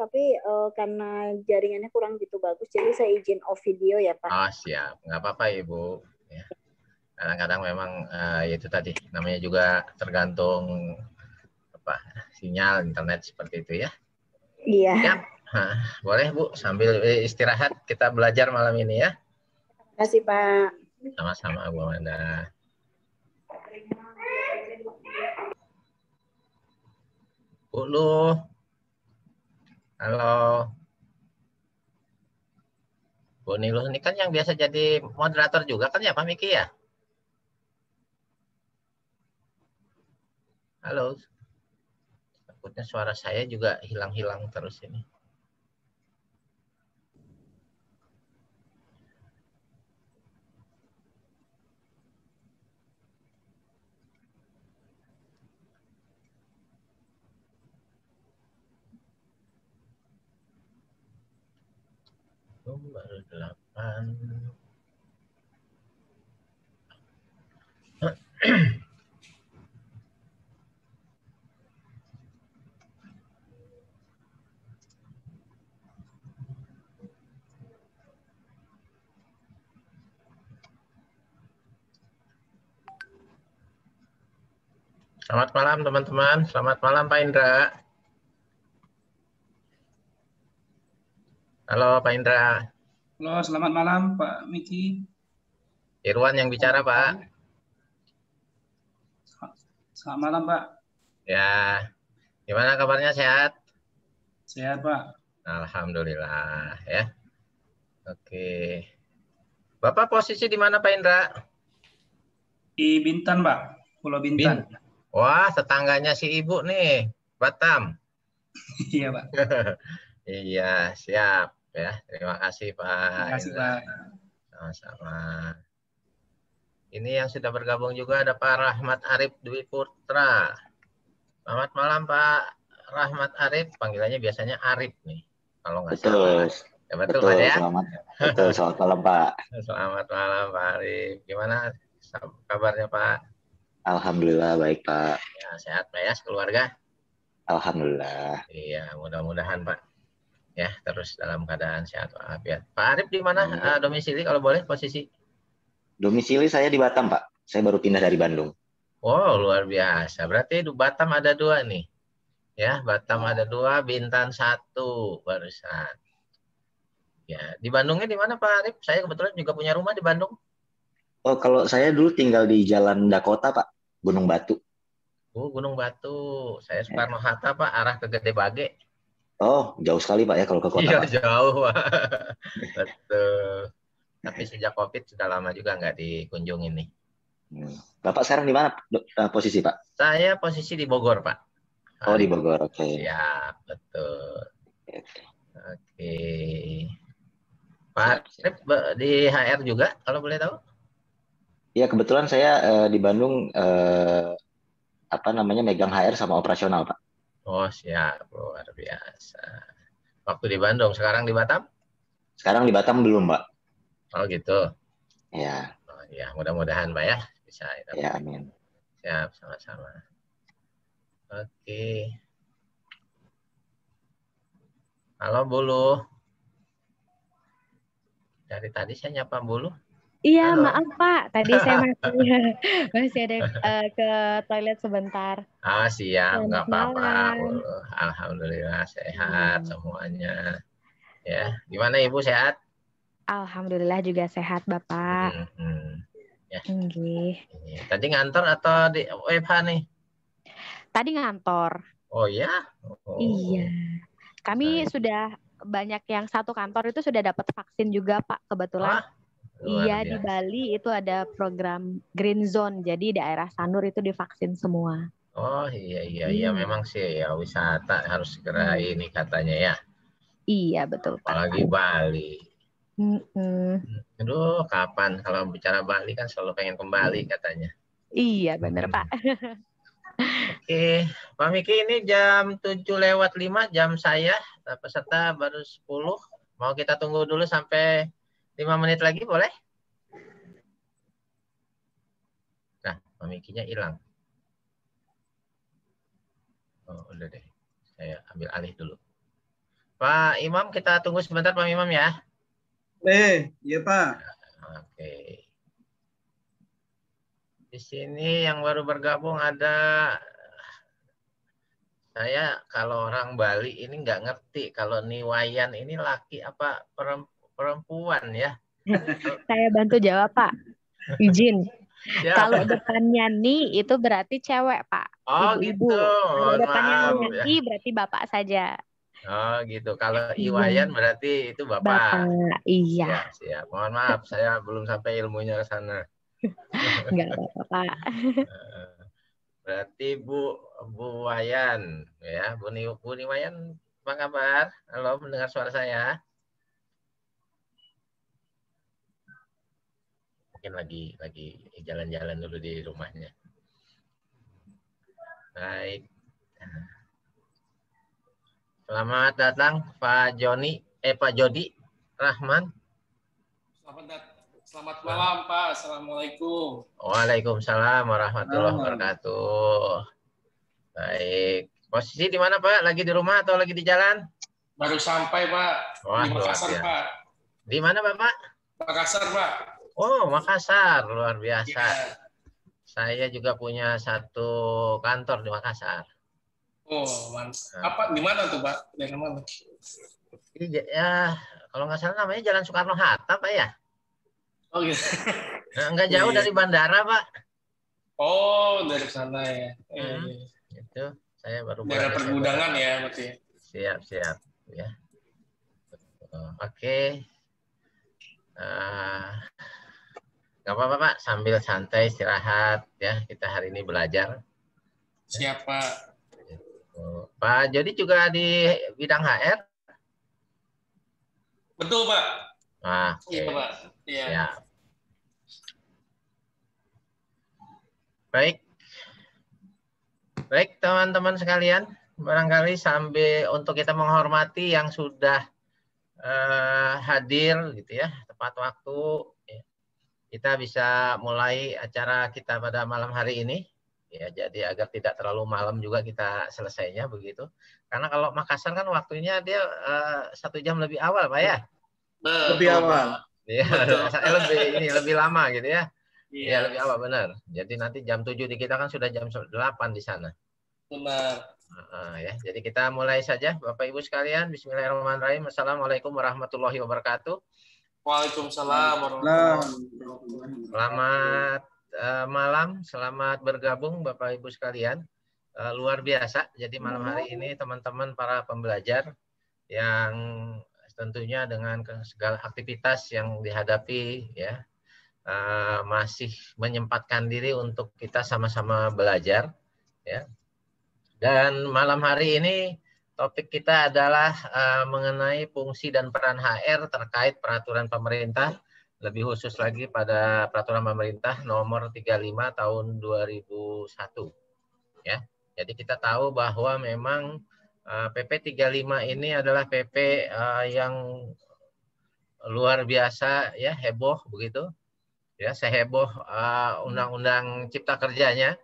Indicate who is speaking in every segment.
Speaker 1: tapi karena jaringannya kurang gitu bagus, jadi saya izin off video ya Pak.
Speaker 2: Oh siap, nggak apa-apa Ibu. Ya. Kadang-kadang memang itu tadi namanya juga tergantung apa sinyal internet seperti itu ya.
Speaker 1: Iya.
Speaker 2: Siap. Boleh Bu, sambil istirahat kita belajar malam ini ya.
Speaker 1: Terima kasih Pak.
Speaker 2: Sama-sama Bu Amanda. Bu Lu. Halo. Bu Niluh ini kan yang biasa jadi moderator juga kan ya Pak Miki ya? Halo. Takutnya suara saya juga hilang-hilang terus ini. Baru 8. Selamat malam teman-teman. Selamat malam Pak Indra. Halo Pak Indra.
Speaker 3: Halo, selamat malam Pak Miki.
Speaker 2: Irwan yang bicara Pak.
Speaker 3: Selamat malam Pak.
Speaker 2: Ya, gimana kabarnya, sehat?
Speaker 3: Sehat Pak.
Speaker 2: Alhamdulillah ya. Oke. Bapak posisi di mana Pak Indra?
Speaker 3: Di Bintan Pak, Pulau Bintan.
Speaker 2: Wah, tetangganya si Ibu nih, Batam.
Speaker 3: Iya Pak.
Speaker 2: Iya, siap ya. Terima kasih Pak.
Speaker 3: Terima kasih Pak.
Speaker 2: Sama-sama. Ini yang sudah bergabung juga ada Pak Rahmat Arif Dwi Putra. Selamat malam Pak Rahmat Arif. Panggilannya biasanya Arif nih. Kalau nggak salah. Ya, betul Pak ya?
Speaker 4: Selamat malam Pak.
Speaker 2: Selamat malam Pak Arif. Gimana kabarnya Pak?
Speaker 4: Alhamdulillah baik Pak.
Speaker 2: Ya, sehat Pak ya, keluarga?
Speaker 4: Alhamdulillah.
Speaker 2: Iya, mudah-mudahan Pak. Ya, terus dalam keadaan sehat walafiat. Pak Arif di mana domisili kalau boleh posisi?
Speaker 4: Domisili saya di Batam Pak. Saya baru pindah dari Bandung.
Speaker 2: Wow, luar biasa. Berarti di Batam ada 2 nih. Ya, Batam ada 2, Bintan 1 barusan. Ya, di Bandungnya di mana Pak Arif? Saya kebetulan juga punya rumah di Bandung.
Speaker 4: Oh, kalau saya dulu tinggal di Jalan Dakota Pak, Gunung Batu.
Speaker 2: Oh, Gunung Batu. Saya Soekarno-Hatta Pak, arah ke Gede Bage.
Speaker 4: Oh, jauh sekali Pak ya kalau ke kota
Speaker 2: Iya,
Speaker 4: Pak.
Speaker 2: jauh Pak. Betul. Tapi sejak COVID sudah lama juga nggak dikunjungi nih.
Speaker 4: Bapak sekarang di mana posisi Pak?
Speaker 2: Saya posisi di Bogor Pak.
Speaker 4: Oh, di Bogor, oke.
Speaker 2: Siap, betul. Oke. Pak Arif di HR juga kalau boleh tahu?
Speaker 4: Ya, kebetulan saya di Bandung megang HR sama operasional Pak.
Speaker 2: Oh, siap, luar biasa. Waktu di Bandung, sekarang di Batam?
Speaker 4: Sekarang di Batam belum Pak.
Speaker 2: Oh gitu.
Speaker 4: Ya.
Speaker 2: Oh, ya, mudah-mudahan Pak ya bisa.
Speaker 4: Ya, amin.
Speaker 2: Siap, sama-sama. Oke. Halo Bulu. Dari tadi saya nyapa Bulu.
Speaker 5: Iya, halo. Maaf Pak. Tadi saya masih ada ke toilet sebentar.
Speaker 2: Ah, siap, nggak apa-apa. Alhamdulillah sehat semuanya. Ya, gimana Ibu sehat?
Speaker 5: Alhamdulillah juga sehat Bapak.
Speaker 2: Ya.
Speaker 5: Okay.
Speaker 2: Tadi ngantor atau di WFH nih?
Speaker 5: Tadi ngantor.
Speaker 2: Oh ya? Oh.
Speaker 5: Iya. Kami sudah banyak yang satu kantor itu sudah dapat vaksin juga Pak kebetulan. Iya, di Bali itu ada program Green Zone, jadi daerah Sanur itu divaksin semua.
Speaker 2: Oh iya, memang sih ya wisata harus segera ini katanya ya.
Speaker 5: Iya betul Pak.
Speaker 2: Apalagi Bali. Aduh, kapan kalau bicara Bali kan selalu pengen kembali katanya.
Speaker 5: Iya benar Pak.
Speaker 2: Oke, Pak Miki ini jam 7:05 jam saya, peserta baru 10. Mau kita tunggu dulu sampai 5 menit lagi boleh? Nah, Pak Mikinya hilang. Oh, udah deh. Saya ambil alih dulu. Pak Imam, kita tunggu sebentar Pak Imam ya.
Speaker 3: Iya Pak.
Speaker 2: Oke. Di sini yang baru bergabung ada, saya kalau orang Bali ini nggak ngerti kalau Niwayan ini laki apa perempuan ya.
Speaker 5: Saya bantu jawab Pak. Izin.
Speaker 2: Siap.
Speaker 5: Kalau depannya Ni itu berarti cewek Pak.
Speaker 2: Oh
Speaker 5: Ibu-ibu.
Speaker 2: gitu.
Speaker 5: Kalau
Speaker 2: Mohon
Speaker 5: depannya
Speaker 2: maaf
Speaker 5: hanya
Speaker 2: ya.
Speaker 5: I berarti bapak saja.
Speaker 2: Oh gitu. Kalau
Speaker 5: Iya.
Speaker 2: Iwayan berarti itu bapak.
Speaker 5: Bapak. Iya.
Speaker 2: Siap. Mohon maaf, saya belum sampai ilmunya ke sana.
Speaker 5: Enggak apa-apa Pak.
Speaker 2: Berarti Bu Wayan ya, Bu Niwayan, apa kabar? Halo, mendengar suara saya? Mungkin lagi jalan-jalan dulu di rumahnya. Baik. Selamat datang Pak Jody Rahman.
Speaker 6: Selamat malam Pak. Assalamualaikum.
Speaker 2: Waalaikumsalam warahmatullahi wabarakatuh. Baik. Posisi di mana Pak? Lagi di rumah atau lagi di jalan?
Speaker 6: Baru sampai Pak.
Speaker 2: Wah,
Speaker 6: di Makassar Pak.
Speaker 2: Di mana Bapak?
Speaker 6: Makassar Pak.
Speaker 2: Oh, Makassar. Luar biasa.
Speaker 6: Ya.
Speaker 2: Saya juga punya satu kantor di Makassar.
Speaker 6: Oh, mantap. Apa di mana tuh Pak? Daerah mana?
Speaker 2: Ya, kalau nggak salah namanya Jalan Soekarno-Hatta Pak ya?
Speaker 6: Oh gitu.
Speaker 2: Nggak jauh dari bandara Pak.
Speaker 6: Oh, dari sana ya.
Speaker 2: Itu saya baru
Speaker 6: daerah pergudangan ya berarti.
Speaker 2: Siap ya. Oke. Nggak apa-apa Pak, sambil santai istirahat ya. Kita hari ini belajar.
Speaker 6: Siap Pak.
Speaker 2: Pak Jody juga di bidang HR.
Speaker 6: Betul Pak.
Speaker 2: Oke.
Speaker 6: Iya Pak. Iya.
Speaker 2: Ya. Baik teman-teman sekalian, barangkali sambil untuk kita menghormati yang sudah hadir gitu ya, tepat waktu, ya. Kita bisa mulai acara kita pada malam hari ini, ya. Jadi agar tidak terlalu malam juga kita selesainya begitu. Karena kalau Makassar kan waktunya dia 1 jam lebih awal, Pak ya.
Speaker 3: Lebih awal.
Speaker 2: Ya, lebih lama gitu ya.
Speaker 6: Iya,
Speaker 2: lebih awal benar. Jadi nanti jam 7 di kita kan sudah jam 8 di sana.
Speaker 6: Benar.
Speaker 2: Ya, jadi kita mulai saja Bapak Ibu sekalian. Bismillahirrahmanirrahim. Assalamualaikum warahmatullahi wabarakatuh.
Speaker 6: Waalaikumsalam warahmatullahi wabarakatuh.
Speaker 2: Selamat malam, selamat bergabung Bapak Ibu sekalian. Luar biasa. Jadi malam hari ini teman-teman para pembelajar yang tentunya dengan segala aktivitas yang dihadapi ya, masih menyempatkan diri untuk kita sama-sama belajar ya. Dan malam hari ini topik kita adalah mengenai fungsi dan peran HR terkait peraturan pemerintah, lebih khusus lagi pada peraturan pemerintah nomor 35 tahun 2001 ya. Jadi kita tahu bahwa memang PP 35 ini adalah PP yang luar biasa ya, heboh begitu. Ya, seheboh undang-undang cipta kerjanya.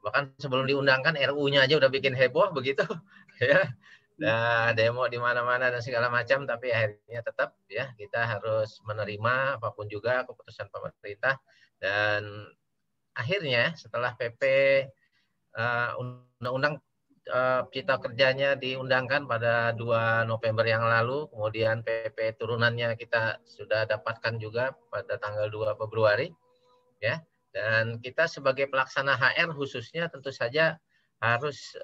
Speaker 2: Bahkan sebelum diundangkan RU-nya aja udah bikin heboh begitu ya. Nah, demo di mana-mana dan segala macam, tapi akhirnya tetap ya kita harus menerima apapun juga keputusan pemerintah. Dan akhirnya setelah PP undang-undang cipta kerjanya diundangkan pada 2 November yang lalu, kemudian PP turunannya kita sudah dapatkan juga pada tanggal 2 Februari ya. Dan kita sebagai pelaksana HR khususnya tentu saja harus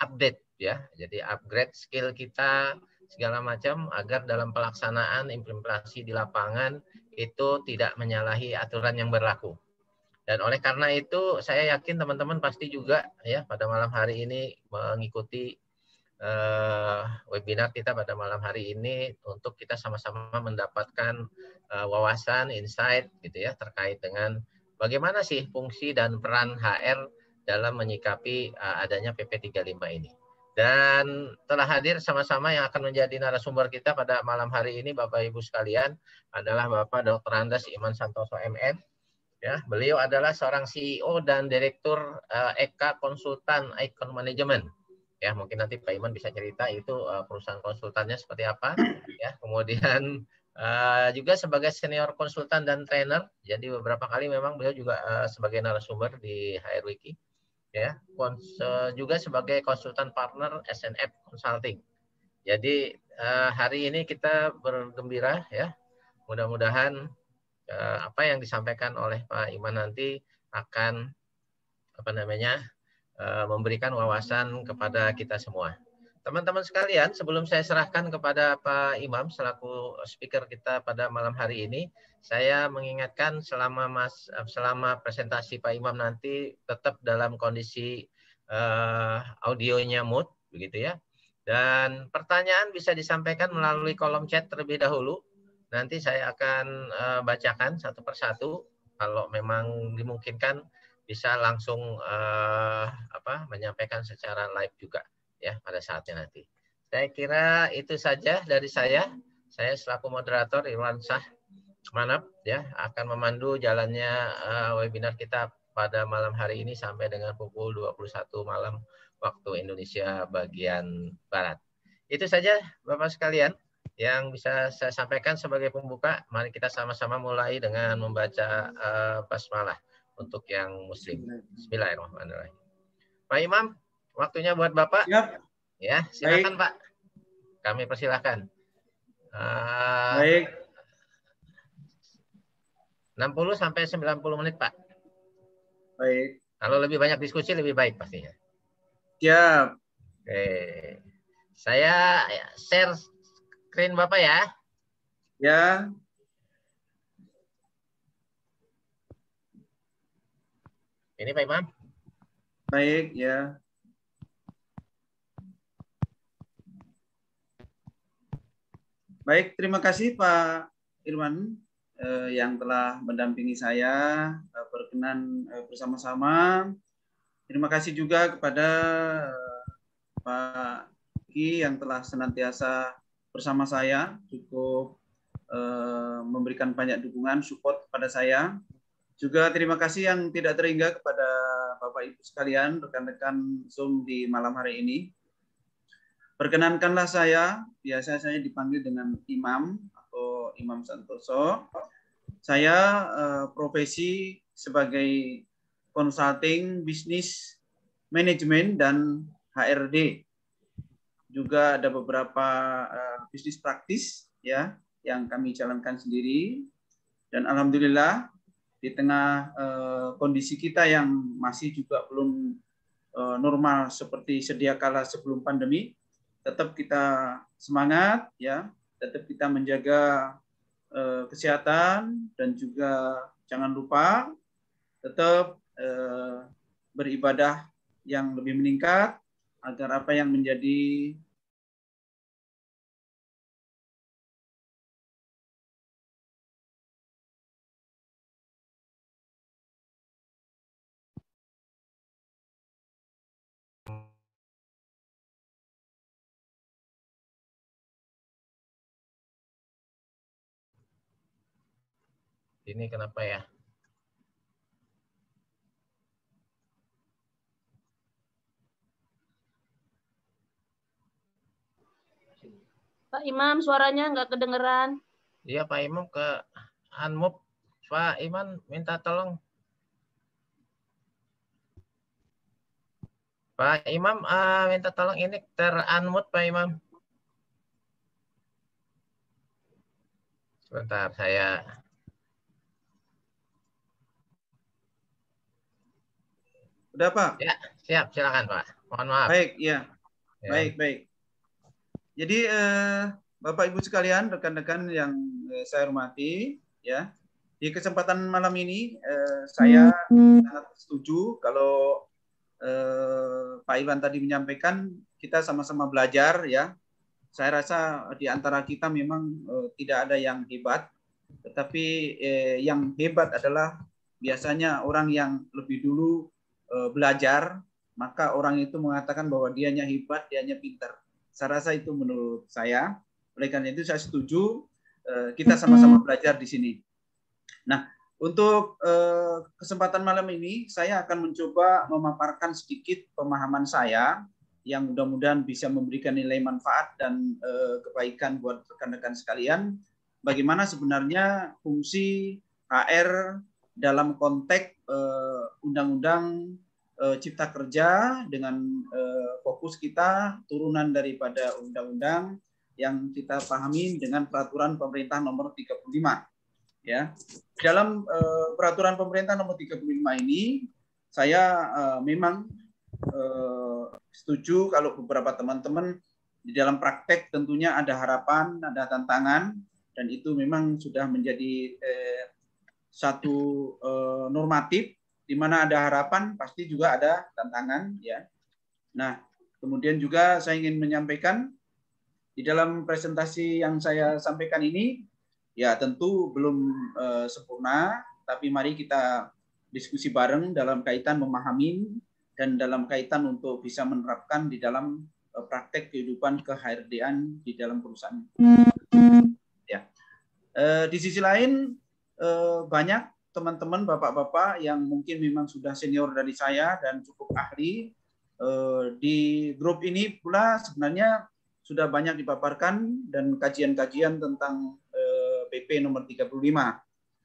Speaker 2: update ya. Jadi upgrade skill kita segala macam agar dalam pelaksanaan implementasi di lapangan itu tidak menyalahi aturan yang berlaku. Dan oleh karena itu saya yakin teman-teman pasti juga ya pada malam hari ini mengikuti webinar kita pada malam hari ini untuk kita sama-sama mendapatkan wawasan, insight gitu ya terkait dengan bagaimana sih fungsi dan peran HR dalam menyikapi adanya PP 35 ini. Dan telah hadir sama-sama yang akan menjadi narasumber kita pada malam hari ini Bapak Ibu sekalian adalah Bapak Dr. Andes Iman Santoso MM. Ya, beliau adalah seorang CEO dan Direktur EK Konsultan Icon Management. Ya, mungkin nanti Pak Iman bisa cerita itu perusahaan konsultannya seperti apa. Ya, kemudian juga sebagai senior konsultan dan trainer. Jadi beberapa kali memang beliau juga sebagai narasumber di HR Wiki. Ya, juga sebagai konsultan partner SNF Consulting. Jadi hari ini kita bergembira ya. Mudah-mudahan apa yang disampaikan oleh Pak Iman nanti akan memberikan wawasan kepada kita semua. Teman-teman sekalian, sebelum saya serahkan kepada Pak Imam selaku speaker kita pada malam hari ini, saya mengingatkan selama presentasi Pak Imam nanti tetap dalam kondisi audionya mute, begitu ya. Dan pertanyaan bisa disampaikan melalui kolom chat terlebih dahulu. Nanti saya akan bacakan satu persatu. Kalau memang dimungkinkan bisa langsung menyampaikan secara live juga ya pada saatnya nanti. Saya kira itu saja dari saya. Saya selaku moderator Irwan Syah Manap ya akan memandu jalannya webinar kita pada malam hari ini sampai dengan pukul 21 malam waktu Indonesia bagian barat. Itu saja Bapak sekalian yang bisa saya sampaikan sebagai pembuka. Mari kita sama-sama mulai dengan membaca basmalah untuk yang muslim. Bismillahirrahmanirrahim. Pak Imam, waktunya buat Bapak.
Speaker 3: Siap.
Speaker 2: Ya, silakan Pak. Kami persilahkan.
Speaker 3: Baik.
Speaker 2: 60 sampai 90 menit, Pak.
Speaker 3: Baik.
Speaker 2: Kalau lebih banyak diskusi lebih baik pastinya.
Speaker 3: Siap.
Speaker 2: Oke. Saya share screen Bapak ya.
Speaker 3: Ya.
Speaker 2: Ini Pak Imam.
Speaker 3: Baik, ya. Baik, terima kasih Pak Irwan yang telah mendampingi saya berkenan bersama-sama. Terima kasih juga kepada Pak Ki yang telah senantiasa bersama saya, cukup memberikan banyak dukungan, support kepada saya. Juga terima kasih yang tidak terhingga kepada Bapak Ibu sekalian, rekan-rekan Zoom di malam hari ini. Perkenankanlah saya, biasa saya dipanggil dengan Imam atau Imam Santoso. Saya profesi sebagai consulting, bisnis, manajemen, dan HRD. Juga ada beberapa bisnis praktis ya yang kami jalankan sendiri. Dan alhamdulillah di tengah kondisi kita yang masih juga belum normal seperti sedia kala sebelum pandemi, tetap kita semangat ya, tetap kita menjaga kesehatan dan juga jangan lupa tetap beribadah yang lebih meningkat agar apa yang menjadi
Speaker 2: Ini kenapa ya?
Speaker 7: Pak Imam, suaranya nggak kedengeran.
Speaker 2: Iya Pak Imam ke unmute. Pak Iman minta tolong. Pak Imam minta tolong ini ter-unmute Pak Imam. Sebentar saya.
Speaker 3: Udah Pak?
Speaker 2: Ya, siap, silakan Pak. Mohon maaf.
Speaker 3: Baik, ya. Baik. Jadi Bapak Ibu sekalian, rekan-rekan yang saya hormati, ya. Di kesempatan malam ini saya sangat setuju kalau Pak Iwan tadi menyampaikan kita sama-sama belajar, ya. Saya rasa di antara kita memang tidak ada yang hebat, tetapi yang hebat adalah biasanya orang yang lebih dulu belajar, maka orang itu mengatakan bahwa dianya hebat, dianya pintar. Saya rasa itu menurut saya. Oleh karena itu saya setuju kita sama-sama belajar di sini. Nah, untuk kesempatan malam ini saya akan mencoba memaparkan sedikit pemahaman saya yang mudah-mudahan bisa memberikan nilai manfaat dan kebaikan buat rekan-rekan sekalian. Bagaimana sebenarnya fungsi HR dalam konteks Undang-Undang Cipta Kerja dengan fokus kita turunan daripada undang-undang yang kita pahami dengan peraturan pemerintah nomor 35. Ya, dalam peraturan pemerintah nomor 35 ini saya memang setuju kalau beberapa teman-teman di dalam praktek tentunya ada harapan, ada tantangan, dan itu memang sudah menjadi satu normatif di mana ada harapan pasti juga ada tantangan, ya. Nah, kemudian juga saya ingin menyampaikan di dalam presentasi yang saya sampaikan ini, ya tentu belum sempurna, tapi mari kita diskusi bareng dalam kaitan memahami dan dalam kaitan untuk bisa menerapkan di dalam praktek kehidupan ke-HRD-an di dalam perusahaan. Ya. Di sisi lain, banyak teman-teman, bapak-bapak yang mungkin memang sudah senior dari saya dan cukup ahli. Di grup ini pula sebenarnya sudah banyak dipaparkan dan kajian-kajian tentang PP nomor 35.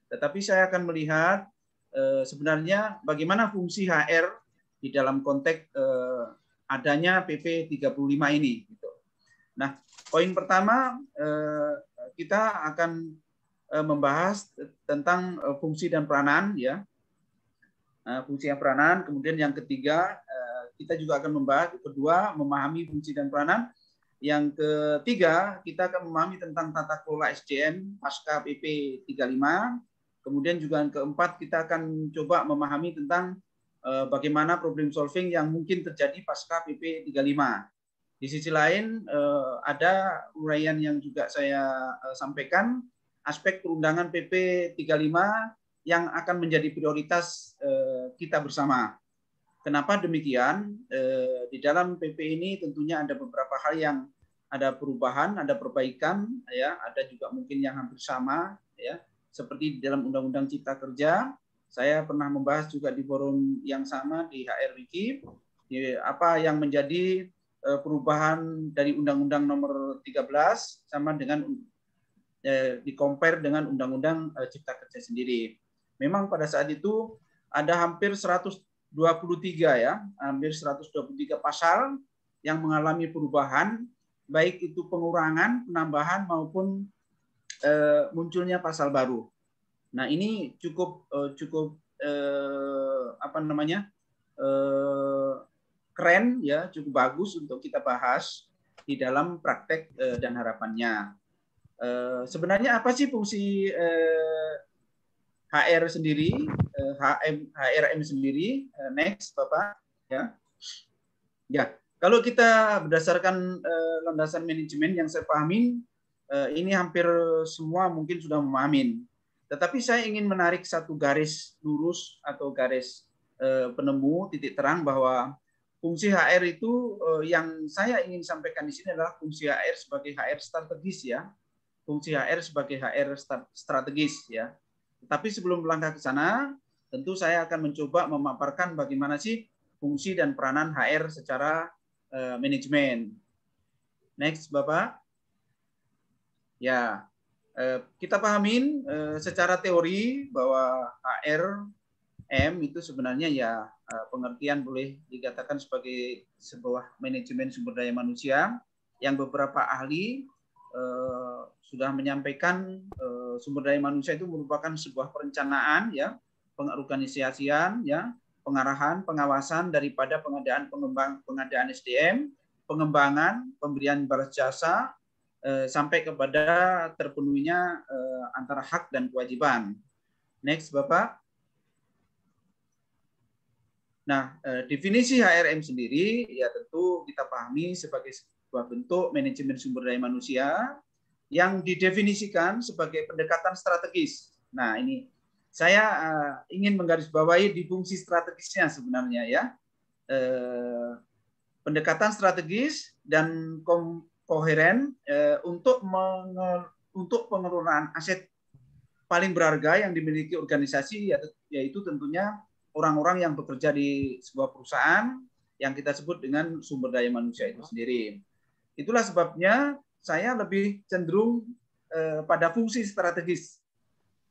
Speaker 3: Tetapi saya akan melihat sebenarnya bagaimana fungsi HR di dalam konteks adanya PP 35 ini. Nah, poin pertama kita akan membahas tentang fungsi dan peranan, ya, fungsi dan peranan. Kemudian yang ketiga kita juga akan membahas, kedua memahami fungsi dan peranan. Yang ketiga kita akan memahami tentang tata kelola SDM pasca PP 35. Kemudian juga yang keempat kita akan coba memahami tentang bagaimana problem solving yang mungkin terjadi pasca PP 35. Di sisi lain ada uraian yang juga saya sampaikan, aspek perundangan PP 35 yang akan menjadi prioritas kita bersama. Kenapa demikian? Di dalam PP ini tentunya ada beberapa hal yang ada perubahan, ada perbaikan, ya, ada juga mungkin yang hampir sama, ya, seperti di dalam Undang-Undang Cipta Kerja. Saya pernah membahas juga di forum yang sama di HR Wiki, apa yang menjadi perubahan dari Undang-Undang nomor 13 sama dengan di-compare dengan Undang-Undang Cipta Kerja sendiri. Memang pada saat itu ada hampir 123 ya, hampir 123 pasal yang mengalami perubahan, baik itu pengurangan, penambahan maupun munculnya pasal baru. Nah, ini cukup keren, ya, cukup bagus untuk kita bahas di dalam praktek dan harapannya. Sebenarnya apa sih fungsi HR sendiri, HRM sendiri? Next, Bapak. Ya, kalau kita berdasarkan landasan manajemen yang saya pahami, ini hampir semua mungkin sudah memahami. Tetapi saya ingin menarik satu garis lurus atau garis penemu titik terang bahwa fungsi HR itu yang saya ingin sampaikan di sini adalah fungsi HR sebagai HR strategis, ya. Fungsi HR sebagai HR strategis, ya. Tapi sebelum melangkah ke sana, tentu saya akan mencoba memaparkan bagaimana sih fungsi dan peranan HR secara manajemen. Next, Bapak. Ya, kita pahamin secara teori bahwa HRM itu sebenarnya ya pengertian boleh dikatakan sebagai sebuah manajemen sumber daya manusia yang beberapa ahli sudah menyampaikan sumber daya manusia itu merupakan sebuah perencanaan, ya, pengorganisasian, ya, pengarahan, pengawasan daripada pengadaan SDM, pengembangan, pemberian balas jasa sampai kepada terpenuhinya antara hak dan kewajiban. Next, Bapak. Nah, definisi HRM sendiri ya tentu kita pahami sebagai sebuah bentuk manajemen sumber daya manusia yang didefinisikan sebagai pendekatan strategis. Nah, ini saya ingin menggarisbawahi di fungsi strategisnya sebenarnya, ya. Pendekatan strategis dan koheren untuk pengelolaan aset paling berharga yang dimiliki organisasi, yaitu tentunya orang-orang yang bekerja di sebuah perusahaan yang kita sebut dengan sumber daya manusia itu sendiri. Itulah sebabnya saya lebih cenderung pada fungsi strategis.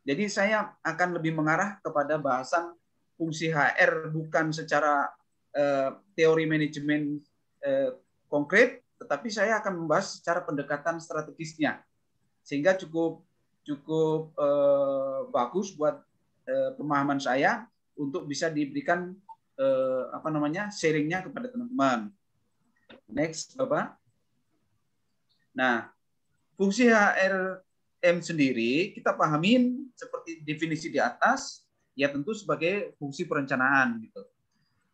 Speaker 3: Jadi saya akan lebih mengarah kepada bahasan fungsi HR bukan secara teori manajemen konkret, tetapi saya akan membahas secara pendekatan strategisnya, sehingga cukup bagus buat pemahaman saya untuk bisa diberikan sharingnya kepada teman-teman. Next, Bapak. Nah, fungsi HRM sendiri kita pahamin seperti definisi di atas, ya tentu sebagai fungsi perencanaan gitu.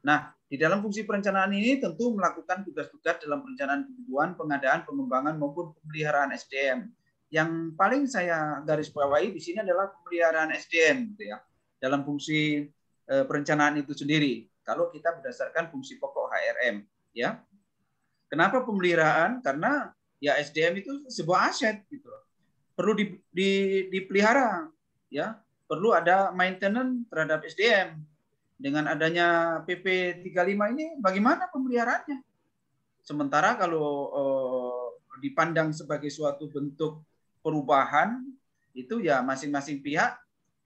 Speaker 3: Nah, di dalam fungsi perencanaan ini tentu melakukan tugas-tugas dalam perencanaan kebutuhan, pengadaan, pengembangan maupun pemeliharaan SDM. Yang paling saya garis bawahi di sini adalah pemeliharaan SDM gitu ya. Dalam fungsi perencanaan itu sendiri. Kalau kita berdasarkan fungsi pokok HRM, ya. Kenapa pemeliharaan? Karena ya SDM itu sebuah aset gitu. Perlu dipelihara, ya. Perlu ada maintenance terhadap SDM. Dengan adanya PP 35 ini bagaimana pemeliharaannya? Sementara kalau dipandang sebagai suatu bentuk perubahan, itu ya masing-masing pihak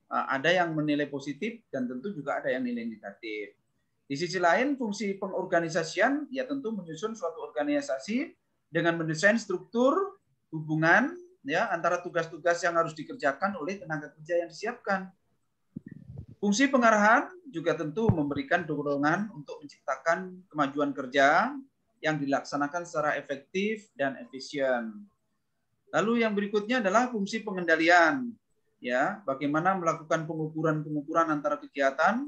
Speaker 3: ada yang menilai positif dan tentu juga ada yang nilai negatif. Di sisi lain, fungsi pengorganisasian ya tentu menyusun suatu organisasi dengan mendesain struktur hubungan ya antara tugas-tugas yang harus dikerjakan oleh tenaga kerja yang disiapkan. Fungsi pengarahan juga tentu memberikan dorongan untuk menciptakan kemajuan kerja yang dilaksanakan secara efektif dan efisien. Lalu yang berikutnya adalah fungsi pengendalian. Ya, bagaimana melakukan pengukuran antara kegiatan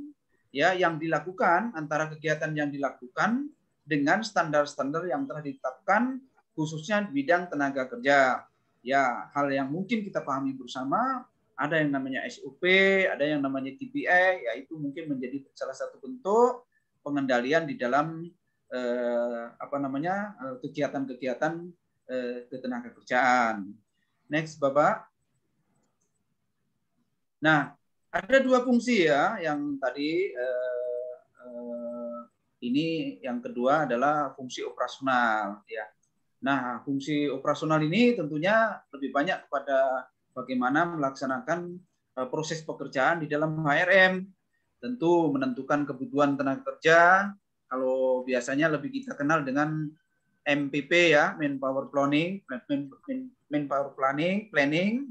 Speaker 3: ya yang dilakukan antara kegiatan yang dilakukan dengan standar-standar yang telah ditetapkan khususnya di bidang tenaga kerja. Ya, hal yang mungkin kita pahami bersama, ada yang namanya SOP, ada yang namanya KPI, yaitu mungkin menjadi salah satu bentuk pengendalian di dalam kegiatan-kegiatan ketenaga kerjaan. Next, Bapak. Nah, ada dua fungsi ya yang tadi ini yang kedua adalah fungsi operasional ya. Nah, fungsi operasional ini tentunya lebih banyak kepada bagaimana melaksanakan proses pekerjaan di dalam HRM. Tentu menentukan kebutuhan tenaga kerja. Kalau biasanya lebih kita kenal dengan MPP ya, Manpower Planning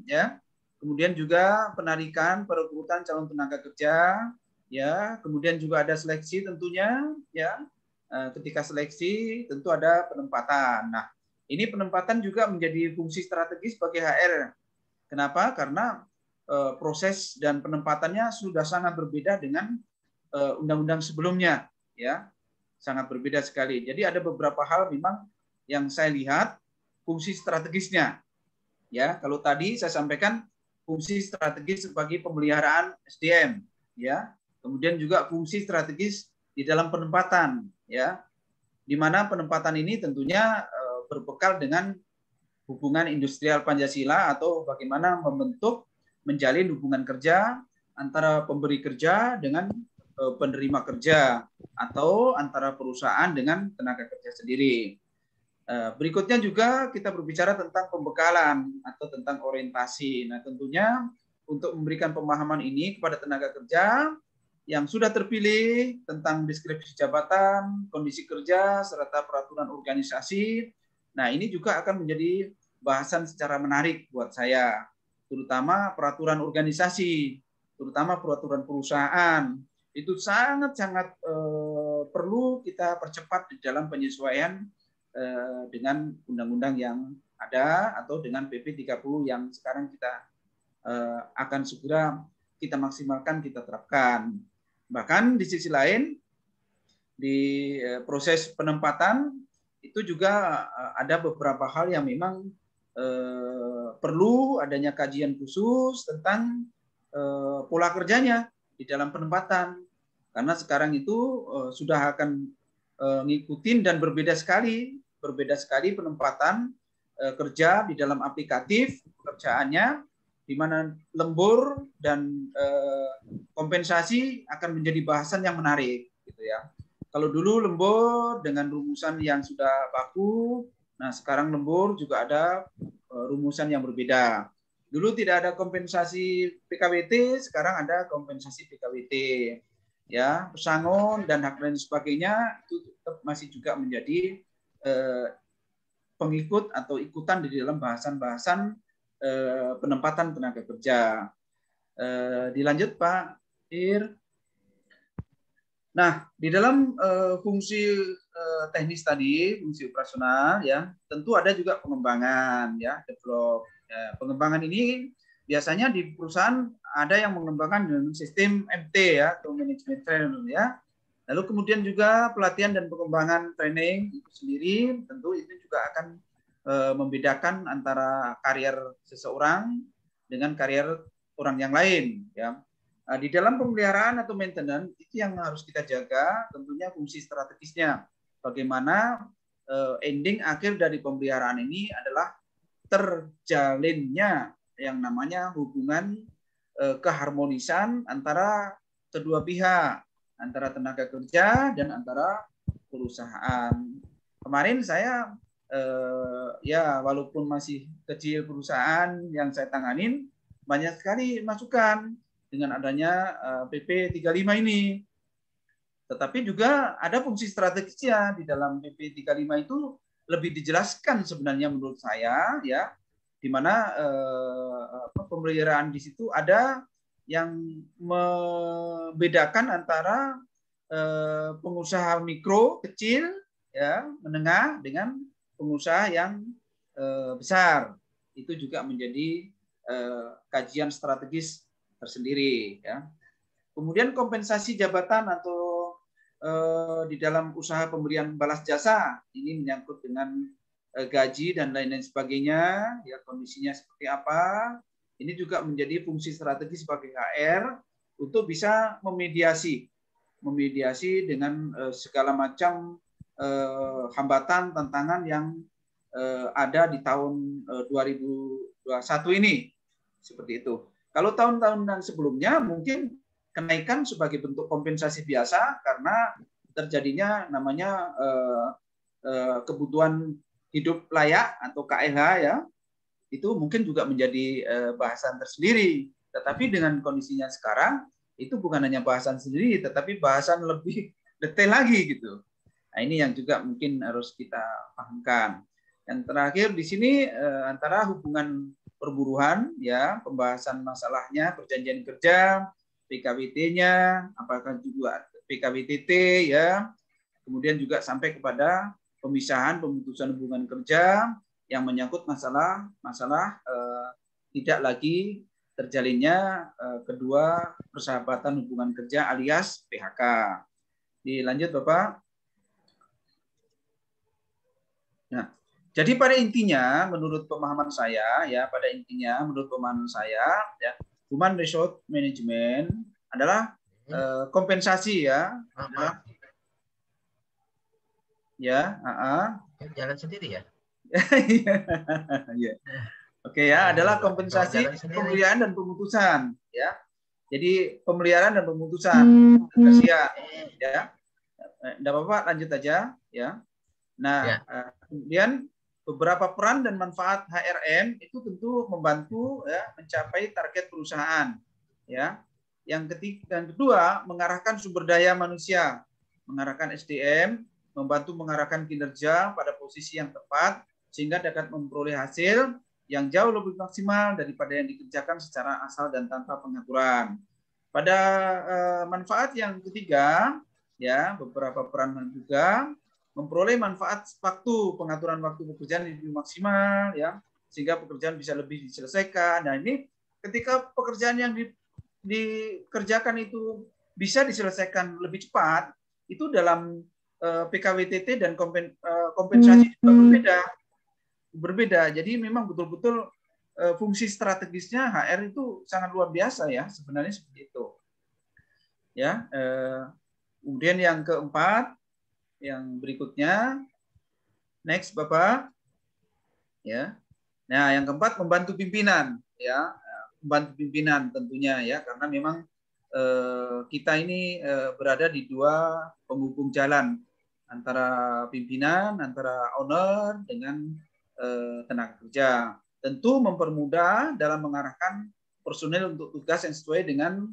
Speaker 3: ya. Kemudian juga penarikan perekrutan calon tenaga kerja, ya. Kemudian juga ada seleksi tentunya, ya. Ketika seleksi tentu ada penempatan. Nah, ini penempatan juga menjadi fungsi strategis bagi HR. Kenapa? Karena proses dan penempatannya sudah sangat berbeda dengan undang-undang sebelumnya, ya. Sangat berbeda sekali. Jadi ada beberapa hal memang yang saya lihat fungsi strategisnya. Ya, kalau tadi saya sampaikan fungsi strategis sebagai pemeliharaan SDM, ya. Kemudian juga fungsi strategis di dalam penempatan, ya. Di mana penempatan ini tentunya berbekal dengan hubungan industrial Pancasila atau bagaimana membentuk menjalin hubungan kerja antara pemberi kerja dengan penerima kerja atau antara perusahaan dengan tenaga kerja sendiri. Berikutnya juga kita berbicara tentang pembekalan atau tentang orientasi. Nah, tentunya untuk memberikan pemahaman ini kepada tenaga kerja yang sudah terpilih tentang deskripsi jabatan, kondisi kerja, serta peraturan organisasi. Nah, ini juga akan menjadi bahasan secara menarik buat saya, terutama peraturan organisasi, terutama peraturan perusahaan. Itu sangat-sangat perlu kita percepat di dalam penyesuaian dengan undang-undang yang ada atau dengan PP 30 yang sekarang kita akan segera kita maksimalkan, kita terapkan. Bahkan di sisi lain, di proses penempatan itu juga ada beberapa hal yang memang perlu adanya kajian khusus tentang pola kerjanya di dalam penempatan. Karena sekarang itu sudah akan ngikutin dan berbeda sekali penempatan kerja di dalam aplikatif pekerjaannya, di mana lembur dan kompensasi akan menjadi bahasan yang menarik, gitu ya. Kalau dulu lembur dengan rumusan yang sudah baku, nah sekarang lembur juga ada rumusan yang berbeda. Dulu tidak ada kompensasi PKWT, sekarang ada kompensasi PKWT. Ya, pesangon dan hak lain sebagainya itu tetap masih juga menjadi pengikut atau ikutan di dalam bahasan-bahasan penempatan tenaga kerja. Dilanjut Pak Ir. Nah, di dalam fungsi teknis tadi, fungsi operasional, ya, tentu ada juga pengembangan, ya, develop. Ya, pengembangan ini biasanya di perusahaan ada yang mengembangkan dengan sistem MT, ya, atau management training, ya. Lalu kemudian juga pelatihan dan pengembangan training itu sendiri, tentu itu juga akan membedakan antara karier seseorang dengan karier orang yang lain, ya. Di dalam pemeliharaan atau maintenance itu yang harus kita jaga tentunya fungsi strategisnya. Bagaimana ending akhir dari pemeliharaan ini adalah terjalinnya yang namanya hubungan keharmonisan antara kedua pihak, antara tenaga kerja dan antara perusahaan. Kemarin saya ya walaupun masih kecil perusahaan yang saya tanganin, banyak sekali masukan dengan adanya PP 35 ini. Tetapi juga ada fungsi strategisnya di dalam PP 35 itu lebih dijelaskan sebenarnya menurut saya, ya, di mana pemeliharaan di situ ada yang membedakan antara pengusaha mikro kecil, ya, menengah dengan pengusaha yang besar. Itu juga menjadi kajian strategis tersendiri, ya. Kemudian kompensasi jabatan atau di dalam usaha pemberian balas jasa ini menyangkut dengan gaji dan lain-lain sebagainya, ya, kondisinya seperti apa. Ini juga menjadi fungsi strategis bagi HR untuk bisa memediasi dengan segala macam hambatan, tantangan yang ada di tahun 2021 ini, seperti itu. Kalau tahun-tahun yang sebelumnya mungkin kenaikan sebagai bentuk kompensasi biasa karena terjadinya namanya kebutuhan hidup layak atau KLH, ya, itu mungkin juga menjadi bahasan tersendiri. Tetapi dengan kondisinya sekarang itu bukan hanya bahasan sendiri, tetapi bahasan lebih detail lagi gitu. Nah, ini yang juga mungkin harus kita pahamkan. Yang terakhir di sini antara hubungan perburuhan, ya, pembahasan masalahnya, perjanjian kerja, PKWT-nya, apakah juga PKWTT, ya, kemudian juga sampai kepada pemisahan, pemutusan hubungan kerja yang menyangkut masalah tidak lagi terjalinnya kedua persahabatan hubungan kerja alias PHK. Dilanjut Bapak. Nah, jadi pada intinya, menurut pemahaman saya, ya, ya, Human Resource Management adalah kompensasi, ya, adalah, ya,
Speaker 2: jalan sendiri ya.
Speaker 3: Ya. Oke, ya, adalah kompensasi pemeliharaan dan pemutusan, ya. Jadi pemeliharaan dan pemutusan, kasihan, ya. Enggak apa-apa, lanjut aja, ya. Nah, kemudian beberapa peran dan manfaat HRM itu tentu membantu, ya, mencapai target perusahaan, ya. Yang kedua, mengarahkan sumber daya manusia, mengarahkan SDM, membantu mengarahkan kinerja pada posisi yang tepat sehingga dapat memperoleh hasil yang jauh lebih maksimal daripada yang dikerjakan secara asal dan tanpa pengaturan. Pada manfaat yang ketiga, ya, beberapa peran juga memperoleh manfaat waktu, pengaturan waktu pekerjaan lebih maksimal, ya, sehingga pekerjaan bisa lebih diselesaikan. Nah, ini ketika pekerjaan yang dikerjakan itu bisa diselesaikan lebih cepat, itu dalam PKWTT dan kompensasi juga berbeda. Jadi memang betul-betul fungsi strategisnya HR itu sangat luar biasa, ya, sebenarnya seperti itu. Ya, kemudian yang keempat, yang berikutnya, next Bapak, ya. Nah, yang keempat membantu pimpinan, ya, membantu pimpinan tentunya, ya, karena memang kita ini berada di dua penghubung jalan antara pimpinan, antara owner dengan tenaga kerja. Tentu mempermudah dalam mengarahkan personel untuk tugas yang sesuai dengan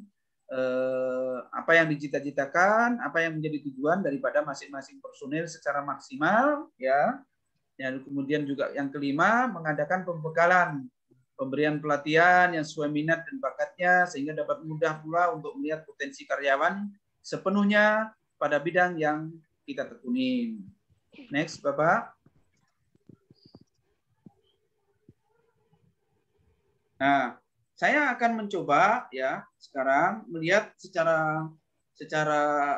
Speaker 3: apa yang dicita-citakan, apa yang menjadi tujuan daripada masing-masing personel secara maksimal, ya. Dan kemudian juga yang kelima, mengadakan pembekalan, pemberian pelatihan yang sesuai minat dan bakatnya sehingga dapat mudah pula untuk melihat potensi karyawan sepenuhnya pada bidang yang kita tekuni. Next, Bapak. Nah, saya akan mencoba ya sekarang melihat secara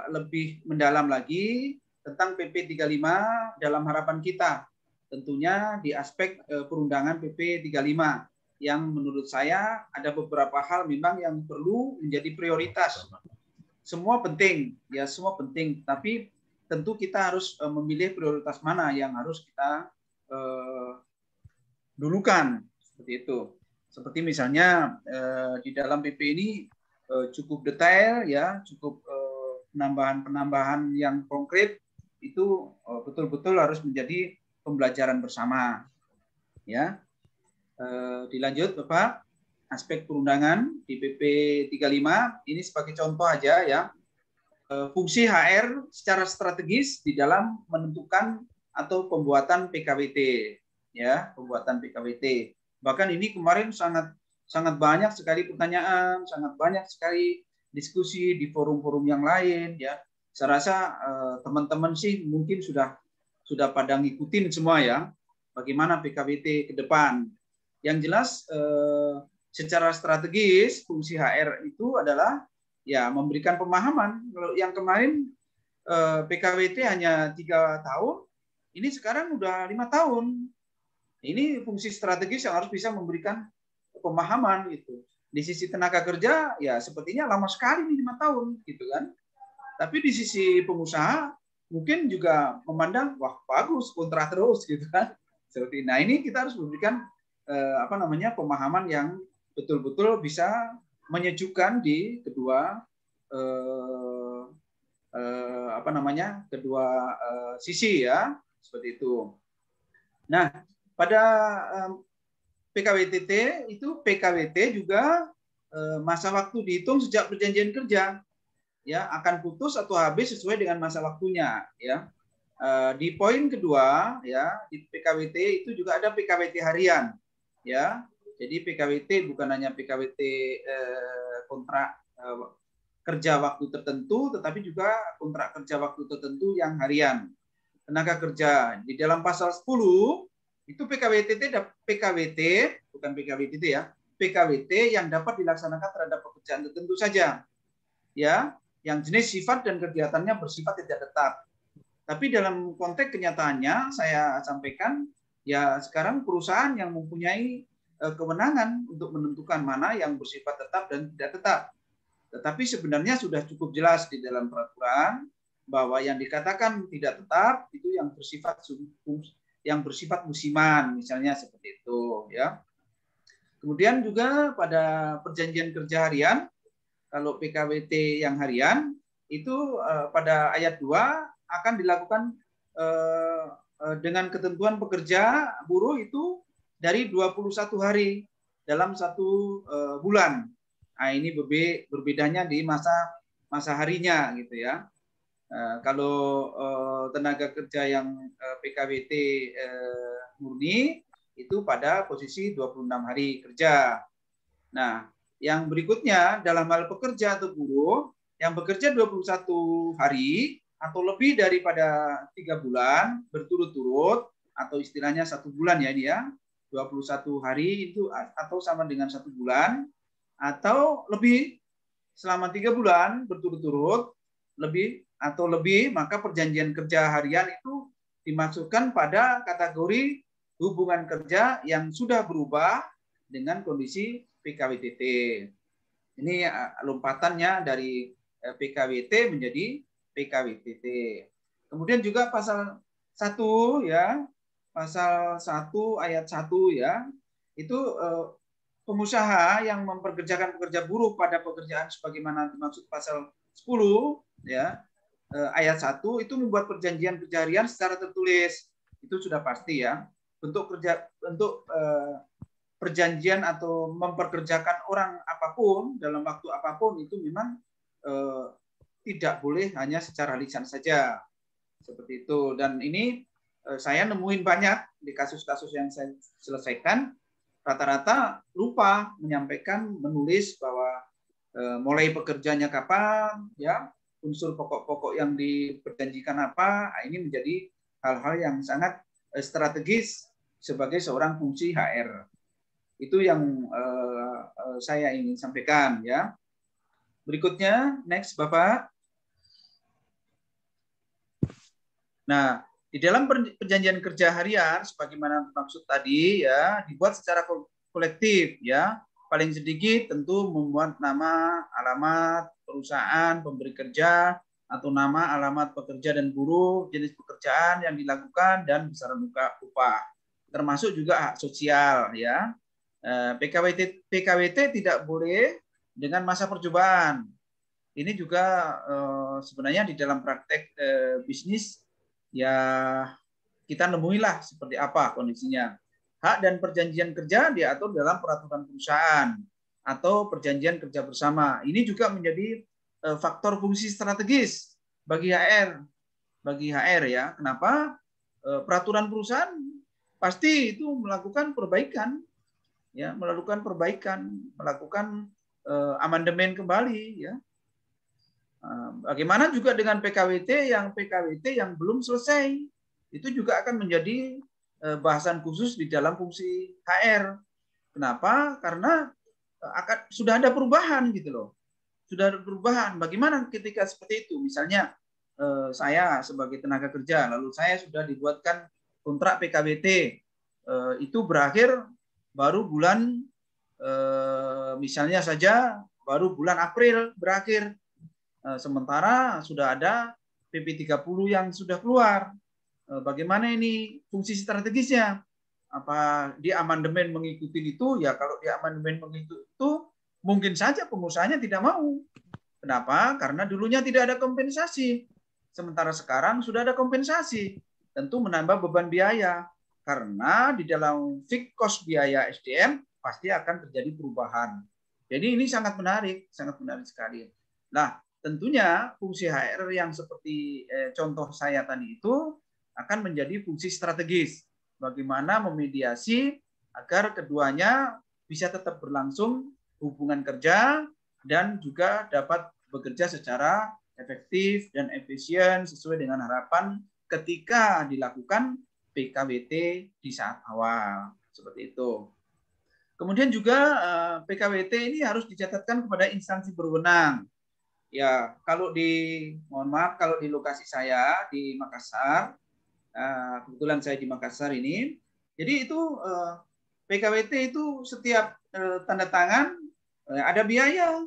Speaker 3: lebih mendalam lagi tentang PP 35 dalam harapan kita. Tentunya di aspek perundangan PP 35 yang menurut saya ada beberapa hal memang yang perlu menjadi prioritas. Semua penting, ya semua penting, tapi tentu kita harus memilih prioritas mana yang harus kita dulukan seperti itu. Seperti misalnya di dalam PP ini cukup detail, ya, cukup penambahan-penambahan yang konkret itu betul-betul harus menjadi pembelajaran bersama. Ya, dilanjut, Bapak. Aspek perundangan di PP 35 ini sebagai contoh aja, ya. Fungsi HR secara strategis di dalam menentukan atau pembuatan PKWT, ya, pembuatan PKWT. Bahkan ini kemarin sangat banyak sekali pertanyaan, sangat banyak sekali diskusi di forum-forum yang lain, ya. Saya rasa teman-teman sih mungkin sudah pada ngikutin semua, ya, bagaimana PKWT ke depan. Yang jelas secara strategis fungsi HR itu adalah ya memberikan pemahaman. Kalau yang kemarin PKWT hanya 3 tahun, ini sekarang udah 5 tahun. Ini fungsi strategis yang harus bisa memberikan pemahaman gitu. Di sisi tenaga kerja ya sepertinya lama sekali nih 5 tahun gitu kan. Tapi di sisi pengusaha mungkin juga memandang wah bagus kontrak terus gitu kan. Seperti nah ini kita harus memberikan pemahaman yang betul-betul bisa menyejukkan di kedua kedua sisi, ya, seperti itu. Nah, pada PKWT itu PKWT juga masa waktu dihitung sejak perjanjian kerja, ya, akan putus atau habis sesuai dengan masa waktunya, ya. Di poin kedua, ya, di PKWT itu juga ada PKWT harian, ya. Jadi PKWT bukan hanya PKWT kontrak kerja waktu tertentu, tetapi juga kontrak kerja waktu tertentu yang harian. Tenaga kerja di dalam pasal 10 itu PKWT bukan PKWT, ya, PKWT yang dapat dilaksanakan terhadap pekerjaan tertentu saja, ya, yang jenis sifat dan kegiatannya bersifat tidak tetap. Tapi dalam konteks kenyataannya saya sampaikan, ya sekarang perusahaan yang mempunyai kewenangan untuk menentukan mana yang bersifat tetap dan tidak tetap. Tetapi sebenarnya sudah cukup jelas di dalam peraturan bahwa yang dikatakan tidak tetap itu yang bersifat musiman, misalnya seperti itu, ya. Kemudian juga pada perjanjian kerja harian, kalau PKWT yang harian itu pada ayat 2 akan dilakukan dengan ketentuan pekerja buruh itu dari 21 hari dalam 1 bulan. Nah, ini berbedanya di masa harinya gitu, ya. Kalau tenaga kerja yang PKWT murni itu pada posisi 26 hari kerja. Nah, yang berikutnya dalam hal pekerja atau buruh yang bekerja 21 hari atau lebih daripada 3 bulan berturut-turut atau istilahnya 1 bulan, ya, dia 21 hari itu atau sama dengan 1 bulan atau lebih selama 3 bulan berturut-turut lebih, maka perjanjian kerja harian itu dimasukkan pada kategori hubungan kerja yang sudah berubah dengan kondisi PKWTT. Ini lompatannya dari PKWT menjadi PKWTT. Kemudian juga pasal 1, ya, pasal 1 ayat 1, ya, itu pengusaha yang memperkerjakan pekerja buruh pada pekerjaan sebagaimana dimaksud pasal 10 ya ayat 1 itu membuat perjanjian kerja harian secara tertulis. Itu sudah pasti ya. Bentuk perjanjian atau memperkerjakan orang apapun dalam waktu apapun itu memang tidak boleh hanya secara lisan saja. Seperti itu. Dan ini saya nemuin banyak di kasus-kasus yang saya selesaikan, rata-rata lupa menyampaikan, menulis bahwa mulai pekerjanya kapan, ya unsur pokok-pokok yang diperjanjikan apa. Ini menjadi hal-hal yang sangat strategis sebagai seorang fungsi HR. Itu yang saya ingin sampaikan ya. Berikutnya, next Bapak. Nah, di dalam perjanjian kerja harian, sebagaimana maksud tadi ya, dibuat secara kolektif ya. Paling sedikit tentu membuat nama, alamat perusahaan, pemberi kerja, atau nama, alamat pekerja dan buruh, jenis pekerjaan yang dilakukan dan besaran upah. Termasuk juga hak sosial ya. PKWT tidak boleh dengan masa percobaan. Ini juga sebenarnya di dalam praktek bisnis ya kita nemuilah seperti apa kondisinya. Hak dan perjanjian kerja diatur dalam peraturan perusahaan atau perjanjian kerja bersama. Ini juga menjadi faktor fungsi strategis bagi HR ya. Kenapa? Peraturan perusahaan pasti itu melakukan perbaikan ya, melakukan amandemen kembali ya. Bagaimana juga dengan PKWT yang belum selesai, itu juga akan menjadi bahasan khusus di dalam fungsi HR. Kenapa? Karena sudah ada perubahan gitu loh. Sudah ada perubahan. Bagaimana ketika seperti itu? Misalnya saya sebagai tenaga kerja, lalu saya sudah dibuatkan kontrak PKWT, itu berakhir baru bulan misalnya saja baru bulan April berakhir. Sementara sudah ada PP 30 yang sudah keluar. Bagaimana ini fungsi strategisnya? Apa di amandemen mengikuti itu? Ya kalau di amandemen mengikuti itu mungkin saja pengusahanya tidak mau. Kenapa? Karena dulunya tidak ada kompensasi. Sementara sekarang sudah ada kompensasi. Tentu menambah beban biaya. Karena di dalam fixed cost biaya SDM pasti akan terjadi perubahan. Jadi ini sangat menarik sekali. Nah, tentunya fungsi HR yang seperti contoh saya tadi itu akan menjadi fungsi strategis. Bagaimana memediasi agar keduanya bisa tetap berlangsung hubungan kerja dan juga dapat bekerja secara efektif dan efisien sesuai dengan harapan ketika dilakukan PKWT di saat awal. Seperti itu. Kemudian juga PKWT ini harus dicatatkan kepada instansi berwenang. Ya, kalau di lokasi saya di Makassar, kebetulan saya di Makassar ini, jadi itu PKWT itu setiap tanda tangan ada biaya,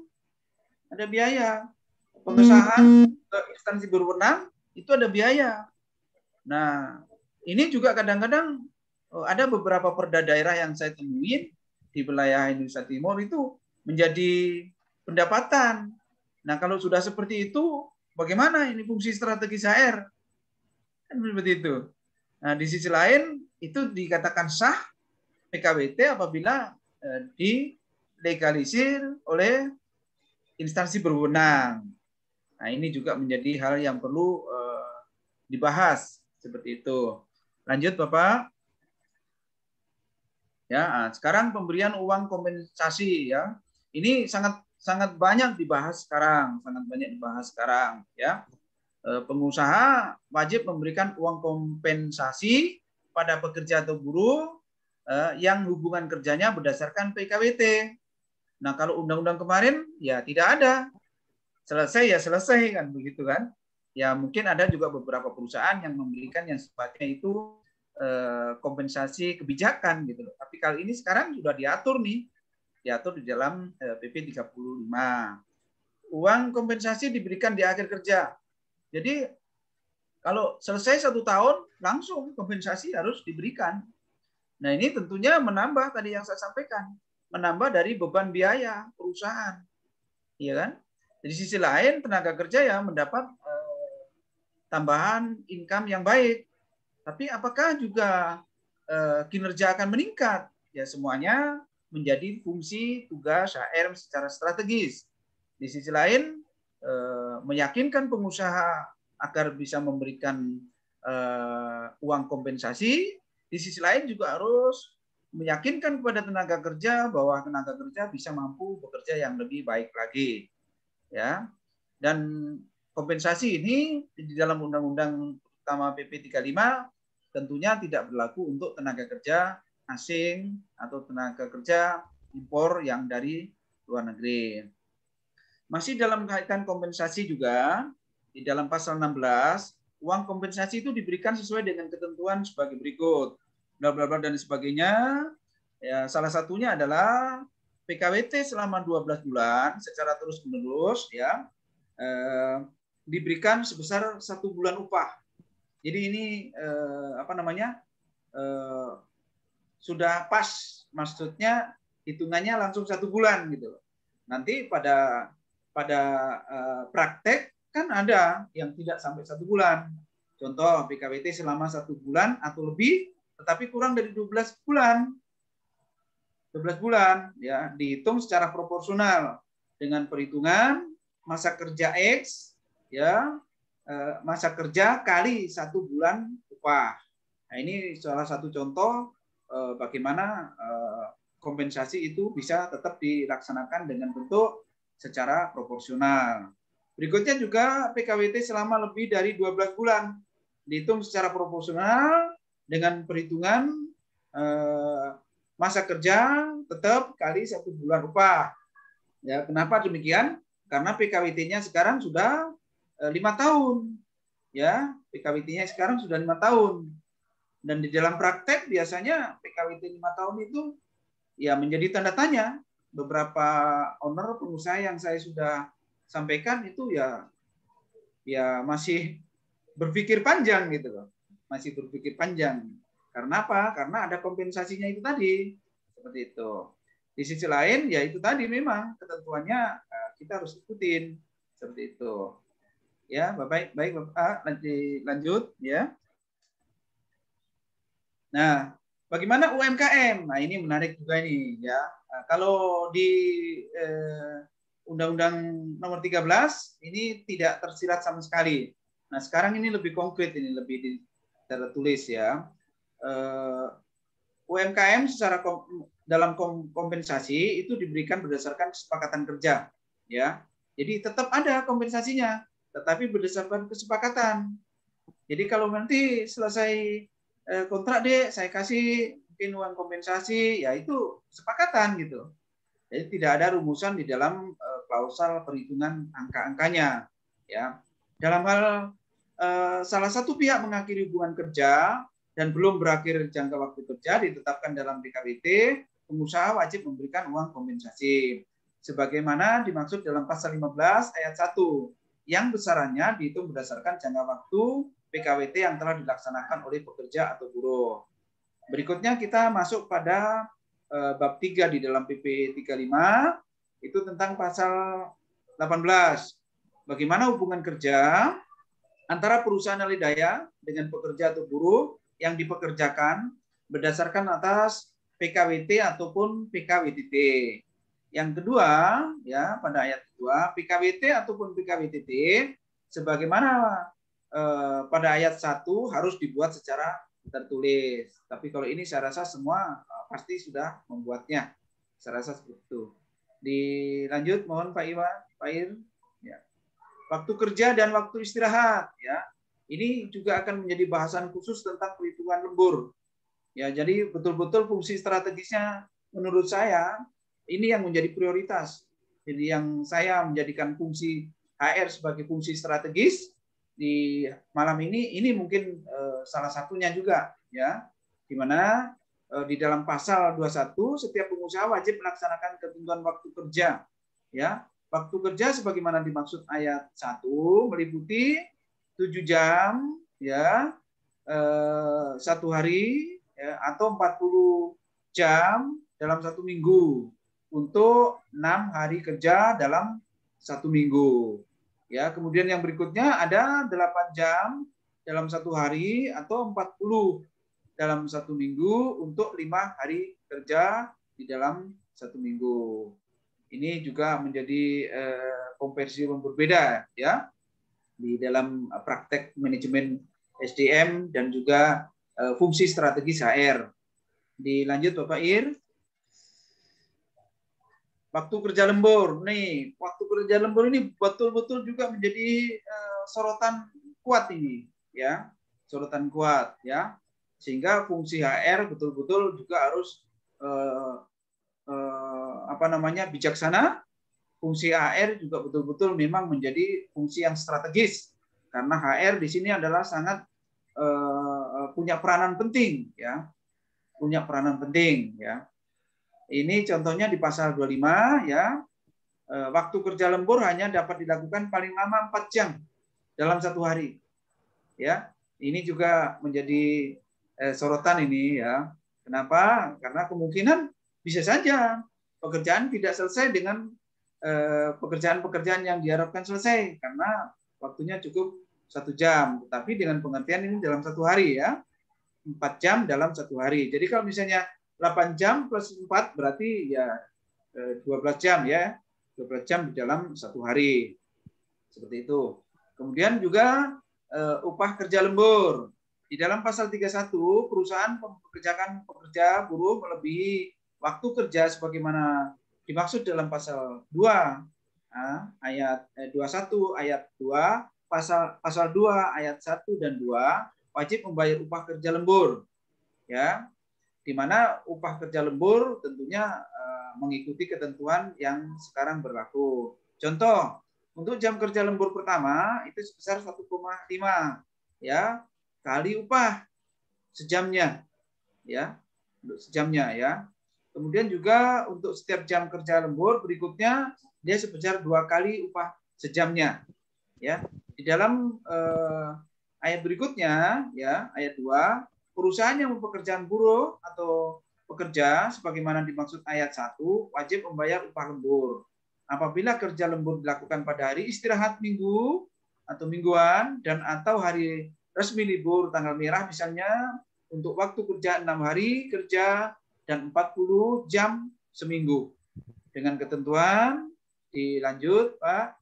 Speaker 3: pengesahan ke instansi berwenang itu ada biaya. Nah, ini juga kadang-kadang ada beberapa perda daerah yang saya temuin di wilayah Indonesia Timur itu menjadi pendapatan. Nah, kalau sudah seperti itu, bagaimana ini fungsi strategi HR? Kan seperti itu. Nah, di sisi lain, itu dikatakan sah PKWT apabila dilegalisir oleh instansi berwenang. Nah, ini juga menjadi hal yang perlu dibahas. Seperti itu. Lanjut, Bapak. Ya, sekarang pemberian uang kompensasi ya. Ini sangat banyak dibahas sekarang, ya. Pengusaha wajib memberikan uang kompensasi pada pekerja atau buruh yang hubungan kerjanya berdasarkan PKWT. Nah, kalau undang-undang kemarin ya tidak ada. Selesai ya selesai kan begitu kan. Ya mungkin ada juga beberapa perusahaan yang memberikan yang sifatnya itu kompensasi kebijakan gitu loh. Tapi kali ini sekarang sudah diatur di dalam PP 35. Uang kompensasi diberikan di akhir kerja. Jadi kalau selesai 1 tahun langsung kompensasi harus diberikan. Nah, ini tentunya menambah tadi yang saya sampaikan, menambah dari beban biaya perusahaan. Iya kan? Di sisi lain tenaga kerja ya mendapat tambahan income yang baik. Tapi apakah juga kinerja akan meningkat? Ya semuanya menjadi fungsi tugas HR secara strategis. Di sisi lain meyakinkan pengusaha agar bisa memberikan uang kompensasi. Di sisi lain juga harus meyakinkan kepada tenaga kerja bahwa tenaga kerja bisa mampu bekerja yang lebih baik lagi. Ya. Dan kompensasi ini di dalam Undang-Undang Pertama PP 35 tentunya tidak berlaku untuk tenaga kerja asing atau tenaga kerja impor yang dari luar negeri. Masih dalam kaitan kompensasi juga, di dalam pasal 16, uang kompensasi itu diberikan sesuai dengan ketentuan sebagai berikut. Bla bla bla dan sebagainya. Ya, salah satunya adalah PKWT selama 12 bulan secara terus-menerus ya diberikan sebesar 1 bulan upah. Jadi ini sudah pas, maksudnya hitungannya langsung 1 bulan gitu. Nanti pada praktek kan ada yang tidak sampai 1 bulan. Contoh PKWT selama 1 bulan atau lebih, tetapi kurang dari 12 bulan. 12 bulan ya dihitung secara proporsional dengan perhitungan masa kerja X ya masa kerja kali 1 bulan upah. Nah, ini salah satu contoh bagaimana kompensasi itu bisa tetap dilaksanakan dengan bentuk secara proporsional. Berikutnya juga PKWT selama lebih dari 12 bulan dihitung secara proporsional dengan perhitungan masa kerja tetap kali 1 bulan upah. Ya, kenapa demikian? Karena PKWT-nya sekarang sudah 5 tahun. Ya, PKWT-nya sekarang sudah 5 tahun. Dan di dalam praktek biasanya PKWT 5 tahun itu ya menjadi tanda tanya. Beberapa owner pengusaha yang saya sudah sampaikan itu ya masih berpikir panjang gitu loh. Masih berpikir panjang. Karena apa? Karena ada kompensasinya itu tadi. Seperti itu. Di sisi lain, ya itu tadi memang ketentuannya kita harus ikutin. Seperti itu. Ya, baik Bapak, lanjut ya. Nah, bagaimana UMKM? Nah, ini menarik juga ini ya. Kalau di Undang-Undang Nomor 13 ini tidak tersirat sama sekali. Nah, sekarang ini lebih konkret, ini lebih tertulis ya. UMKM secara dalam kompensasi itu diberikan berdasarkan kesepakatan kerja, ya. Jadi tetap ada kompensasinya, tetapi berdasarkan kesepakatan. Jadi kalau nanti selesai kontrak deh, saya kasih mungkin uang kompensasi, ya itu kesepakatan gitu. Jadi tidak ada rumusan di dalam klausal perhitungan angka-angkanya, ya. Dalam hal salah satu pihak mengakhiri hubungan kerja dan belum berakhir jangka waktu kerja ditetapkan dalam PKWT, pengusaha wajib memberikan uang kompensasi. Sebagaimana dimaksud dalam pasal 15 ayat 1, yang besarannya dihitung berdasarkan jangka waktu PKWT yang telah dilaksanakan oleh pekerja atau buruh. Berikutnya kita masuk pada bab 3 di dalam PP 35, itu tentang pasal 18. Bagaimana hubungan kerja antara perusahaan alih daya dengan pekerja atau buruh yang dipekerjakan berdasarkan atas PKWT ataupun PKWTT. Yang kedua, ya pada ayat 2, PKWT ataupun PKWTT sebagaimana pada ayat 1 harus dibuat secara tertulis. Tapi kalau ini saya rasa semua pasti sudah membuatnya. Saya rasa seperti itu. Dilanjut, mohon Pak Ir. Ya. Waktu kerja dan waktu istirahat, ya. Ini juga akan menjadi bahasan khusus tentang perhitungan lembur. Ya, jadi betul-betul fungsi strategisnya menurut saya ini yang menjadi prioritas. Jadi yang saya menjadikan fungsi HR sebagai fungsi strategis di malam ini mungkin salah satunya juga ya. Di mana di dalam pasal 21 setiap pengusaha wajib melaksanakan ketentuan waktu kerja. Ya, waktu kerja sebagaimana dimaksud ayat 1 meliputi 7 jam ya 1 hari ya, atau 40 jam dalam 1 minggu untuk 6 hari kerja dalam 1 minggu. Ya, kemudian yang berikutnya ada 8 jam dalam 1 hari atau 40 dalam 1 minggu untuk 5 hari kerja di dalam 1 minggu. Ini juga menjadi konversi yang berbeda ya di dalam praktek manajemen SDM dan juga fungsi strategis HR. Dilanjut Bapak Ir. Waktu kerja lembur. Nih, waktu kerja lembur ini betul-betul juga menjadi sorotan kuat ini ya. Sorotan kuat ya. Sehingga fungsi HR betul-betul juga harus bijaksana. Fungsi HR juga betul-betul memang menjadi fungsi yang strategis karena HR di sini adalah sangat punya peranan penting ya. Punya peranan penting ya. Ini contohnya di pasal 25 ya. Waktu kerja lembur hanya dapat dilakukan paling lama 4 jam dalam 1 hari. Ya. Ini juga menjadi sorotan ini ya. Kenapa? Karena kemungkinan bisa saja pekerjaan tidak selesai dengan pekerjaan-pekerjaan yang diharapkan selesai karena waktunya cukup 1 jam, tetapi dengan pengertian ini dalam 1 hari ya, 4 jam dalam 1 hari. Jadi kalau misalnya 8 jam plus 4 berarti ya 12 jam ya, 12 jam di dalam 1 hari. Seperti itu. Kemudian juga upah kerja lembur. Di dalam pasal 31 perusahaan mempekerjakan pekerja buruh melebihi waktu kerja sebagaimana dimaksud dalam pasal 2 ayat 21 ayat 2 pasal 2 ayat 1 dan 2 wajib membayar upah kerja lembur ya, di mana upah kerja lembur tentunya mengikuti ketentuan yang sekarang berlaku. Contoh, untuk jam kerja lembur pertama itu sebesar 1,5 ya kali upah sejamnya ya, untuk sejamnya ya. Kemudian juga untuk setiap jam kerja lembur berikutnya dia sebesar 2 kali upah sejamnya. Ya, di dalam ayat berikutnya ya, ayat 2, perusahaan yang mempekerjakan buruh atau pekerja sebagaimana dimaksud ayat 1 wajib membayar upah lembur. Apabila kerja lembur dilakukan pada hari istirahat minggu atau mingguan dan atau hari resmi libur tanggal merah misalnya untuk waktu kerja 6 hari kerja dan 40 jam seminggu. Dengan ketentuan, dilanjut Pak.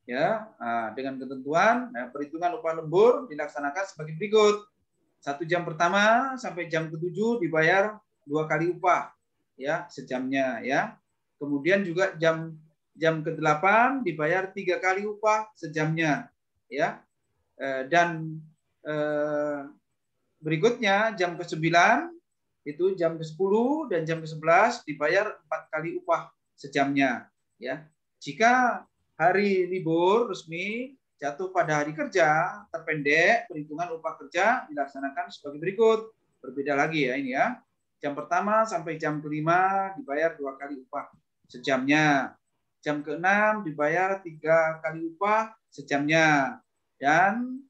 Speaker 3: Ya, dengan ketentuan, perhitungan upah lembur dilaksanakan sebagai berikut. 1 jam pertama sampai jam ke-7 dibayar 2 kali upah ya, sejamnya ya. Kemudian juga jam ke-8 dibayar 3 kali upah sejamnya ya. Dan berikutnya jam ke-9 itu jam ke-10 dan jam ke-11 dibayar 4 kali upah sejamnya ya. Jika hari libur resmi jatuh pada hari kerja terpendek, perhitungan upah kerja dilaksanakan sebagai berikut. Berbeda lagi ya ini ya. Jam pertama sampai jam ke-5 dibayar 2 kali upah sejamnya. Jam ke-6 dibayar 3 kali upah sejamnya. Dan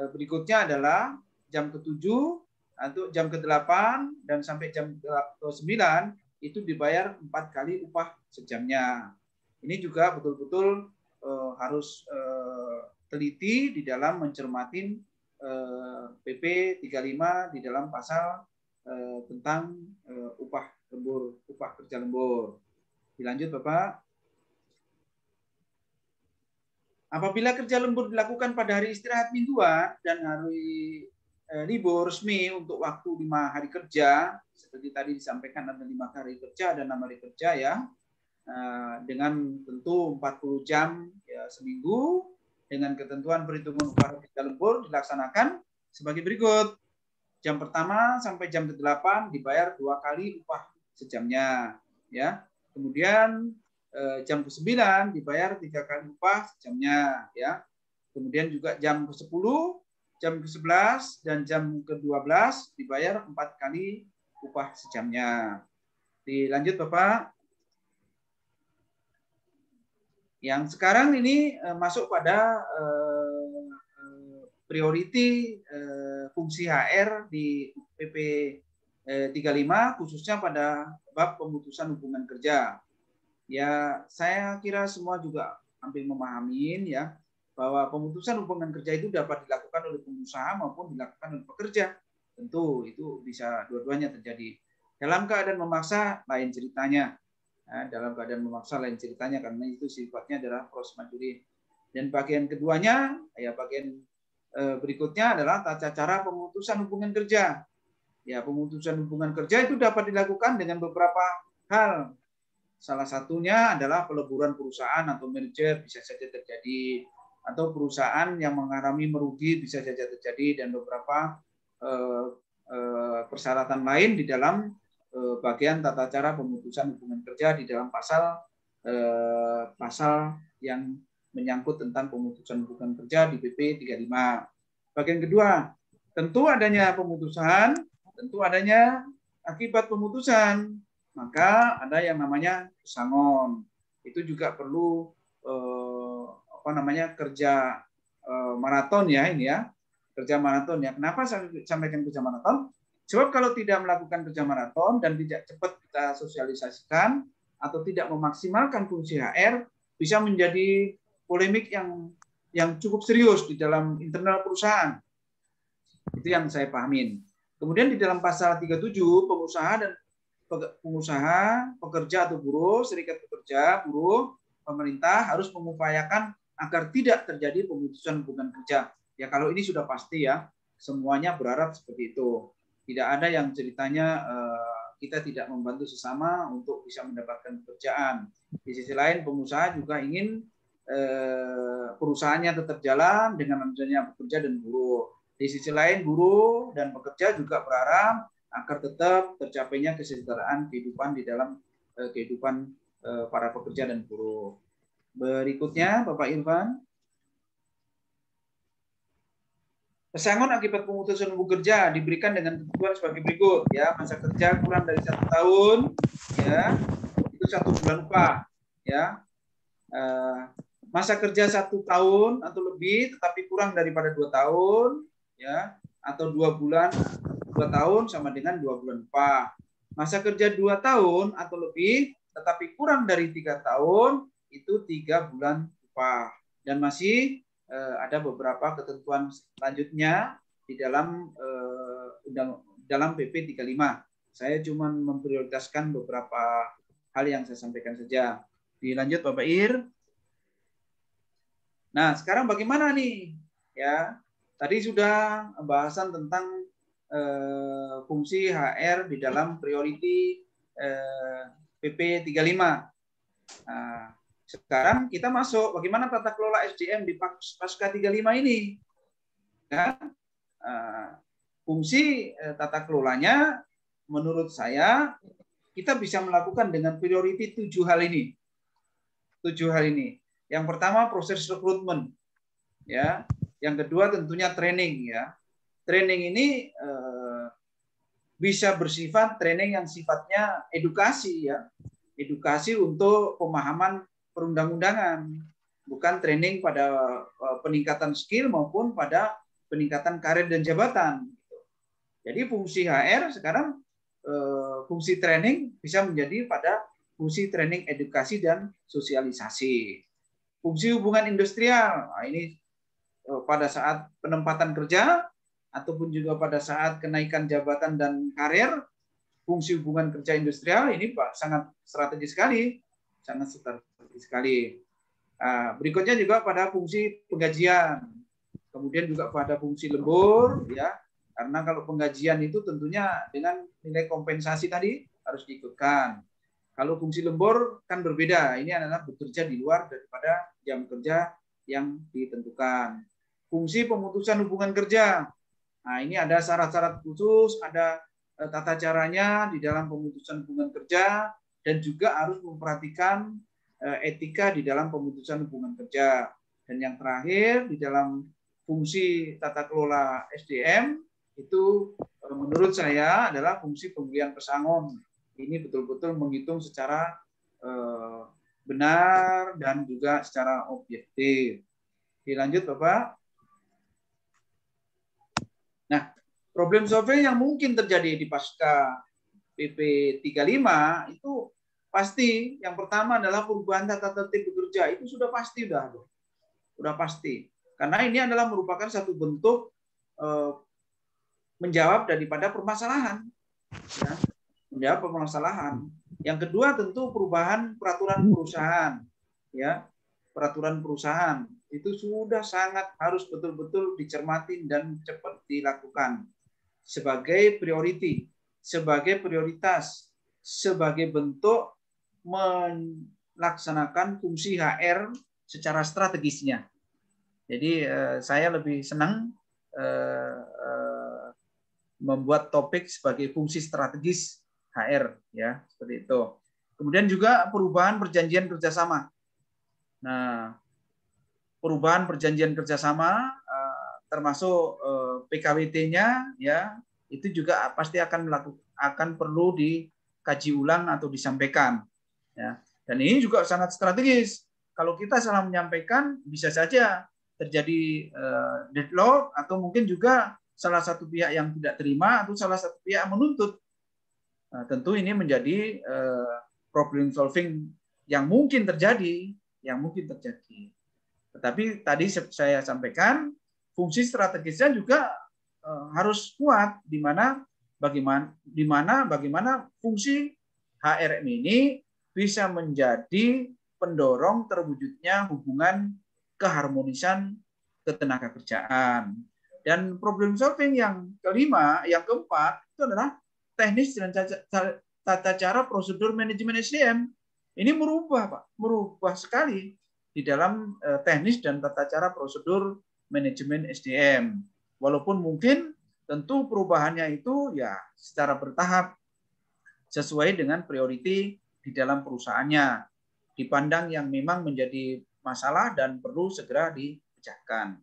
Speaker 3: berikutnya adalah jam ke-7 atau jam ke-8 dan sampai jam ke-9 itu dibayar 4 kali upah sejamnya. Ini juga betul-betul harus teliti di dalam mencermati PP 35 di dalam pasal tentang upah lembur, upah kerja lembur. Dilanjut Bapak. Apabila kerja lembur dilakukan pada hari istirahat mingguan dan hari libur resmi untuk waktu 5 hari kerja, seperti tadi disampaikan ada 5 hari kerja dan 6 hari kerja ya, dengan tentu 40 jam ya, seminggu, dengan ketentuan perhitungan upah kerja lembur dilaksanakan sebagai berikut. Jam pertama sampai jam ke-8 dibayar 2 kali upah sejamnya ya. Kemudian jam ke-9 dibayar 3 kali upah sejamnya ya. Kemudian juga jam ke-10, jam ke-11 dan jam ke-12 dibayar 4 kali upah sejamnya. Dilanjut Bapak. Yang sekarang ini masuk pada priority fungsi HR di PP 35 khususnya pada bab pemutusan hubungan kerja. Ya, saya kira semua juga hampir memahami ya bahwa pemutusan hubungan kerja itu dapat dilakukan oleh pengusaha maupun dilakukan oleh pekerja. Tentu itu bisa dua-duanya terjadi. Dalam keadaan memaksa lain ceritanya. Nah, dalam keadaan memaksa lain ceritanya karena itu sifatnya adalah force majeure. Dan bagian keduanya, ya bagian berikutnya adalah tata cara pemutusan hubungan kerja. Ya, pemutusan hubungan kerja itu dapat dilakukan dengan beberapa hal. Salah satunya adalah peleburan perusahaan atau merger bisa saja terjadi, atau perusahaan yang mengalami merugi bisa saja terjadi, dan beberapa persyaratan lain di dalam bagian tata cara pemutusan hubungan kerja di dalam pasal yang menyangkut tentang pemutusan hubungan kerja di PP 35. Bagian kedua, tentu adanya pemutusan, tentu adanya akibat pemutusan, maka ada yang namanya pesangon. Itu juga perlu kerja maraton ya ini ya, kerja maraton ya. Kenapa saya sampaikan kerja maraton? Sebab kalau tidak melakukan kerja maraton dan tidak cepat kita sosialisasikan atau tidak memaksimalkan fungsi HR, bisa menjadi polemik yang cukup serius di dalam internal perusahaan. Itu yang saya pahamin. Kemudian di dalam pasal 37 pengusaha, pekerja atau buruh, serikat pekerja, buruh, pemerintah harus mengupayakan agar tidak terjadi pemutusan hubungan kerja. Ya kalau ini sudah pasti ya, semuanya berharap seperti itu. Tidak ada yang ceritanya kita tidak membantu sesama untuk bisa mendapatkan pekerjaan. Di sisi lain pengusaha juga ingin perusahaannya tetap jalan dengan adanya pekerja dan buruh. Di sisi lain buruh dan pekerja juga berharap agar tetap tercapainya kesejahteraan kehidupan di dalam kehidupan para pekerja dan buruh. Berikutnya Bapak Irfan. Pesangon akibat pemutusan hubungan kerja diberikan dengan ketentuan sebagai berikut ya, masa kerja kurang dari 1 tahun ya, itu 1 bulan upah ya. Masa kerja 1 tahun atau lebih tetapi kurang daripada 2 tahun ya, atau 2 tahun sama dengan 2 bulan upah. Masa kerja 2 tahun atau lebih tetapi kurang dari 3 tahun itu 3 bulan upah. Dan masih ada beberapa ketentuan selanjutnya di dalam PP 35. Saya cuma memprioritaskan beberapa hal yang saya sampaikan saja. Dilanjut Bapak Ir. Nah, sekarang bagaimana nih? Ya, tadi sudah pembahasan tentang fungsi HR di dalam priority PP 35. Nah, sekarang kita masuk bagaimana tata kelola SDM di pasca 35 ini. Ya, fungsi tata kelolanya menurut saya kita bisa melakukan dengan priority 7 hal ini. 7 hal ini. Yang pertama proses rekrutmen. Ya. Yang kedua tentunya training ya. Training ini bisa bersifat training yang sifatnya edukasi ya. Edukasi untuk pemahaman perundang-undangan, bukan training pada peningkatan skill maupun pada peningkatan karir dan jabatan. Jadi fungsi HR sekarang fungsi training bisa menjadi pada fungsi training edukasi dan sosialisasi. Fungsi hubungan industrial, nah ini pada saat penempatan kerja ataupun juga pada saat kenaikan jabatan dan karir, fungsi hubungan kerja industrial ini sangat strategis sekali, sangat strategis sekali. Nah, berikutnya juga pada fungsi penggajian, kemudian juga pada fungsi lembur, ya, karena kalau penggajian itu tentunya dengan nilai kompensasi tadi harus diikutkan. Kalau fungsi lembur kan berbeda, ini adalah bekerja di luar daripada jam kerja yang ditentukan. Fungsi pemutusan hubungan kerja, nah ini ada syarat-syarat khusus, ada tata caranya di dalam pemutusan hubungan kerja, dan juga harus memperhatikan etika di dalam pemutusan hubungan kerja. Dan yang terakhir di dalam fungsi tata kelola SDM itu menurut saya adalah fungsi pemberian pesangon. Ini betul-betul menghitung secara benar dan juga secara objektif. Dilanjut Bapak. Nah, problem solving yang mungkin terjadi di pasca PP 35 itu pasti yang pertama adalah perubahan tata tertib bekerja. Itu sudah pasti, udah pasti. Karena ini adalah merupakan satu bentuk menjawab daripada permasalahan. Ya, menjawab permasalahan. Yang kedua tentu perubahan peraturan perusahaan. Ya, peraturan perusahaan itu sudah sangat harus betul-betul dicermati dan cepat dilakukan sebagai priority, sebagai prioritas, sebagai bentuk melaksanakan fungsi HR secara strategisnya. Jadi saya lebih senang membuat topik sebagai fungsi strategis HR, ya, seperti itu. Kemudian juga perubahan perjanjian kerjasama. Nah, perubahan perjanjian kerjasama termasuk PKWT-nya, ya, itu juga pasti akan perlu dikaji ulang atau disampaikan, ya. Dan ini juga sangat strategis. Kalau kita salah menyampaikan, bisa saja terjadi deadlock atau mungkin juga salah satu pihak yang tidak terima atau salah satu pihak yang menuntut. Nah, tentu ini menjadi problem solving yang mungkin terjadi, Tetapi tadi saya sampaikan fungsi strategisnya juga harus kuat, bagaimana fungsi HRM ini bisa menjadi pendorong terwujudnya hubungan keharmonisan ketenaga kerjaan. Dan problem solving yang keempat itu adalah teknis dan tata cara prosedur manajemen SDM. Ini merubah sekali di dalam teknis dan tata cara prosedur manajemen SDM. Walaupun mungkin tentu perubahannya itu ya secara bertahap sesuai dengan priority di dalam perusahaannya, dipandang yang memang menjadi masalah dan perlu segera dipecahkan.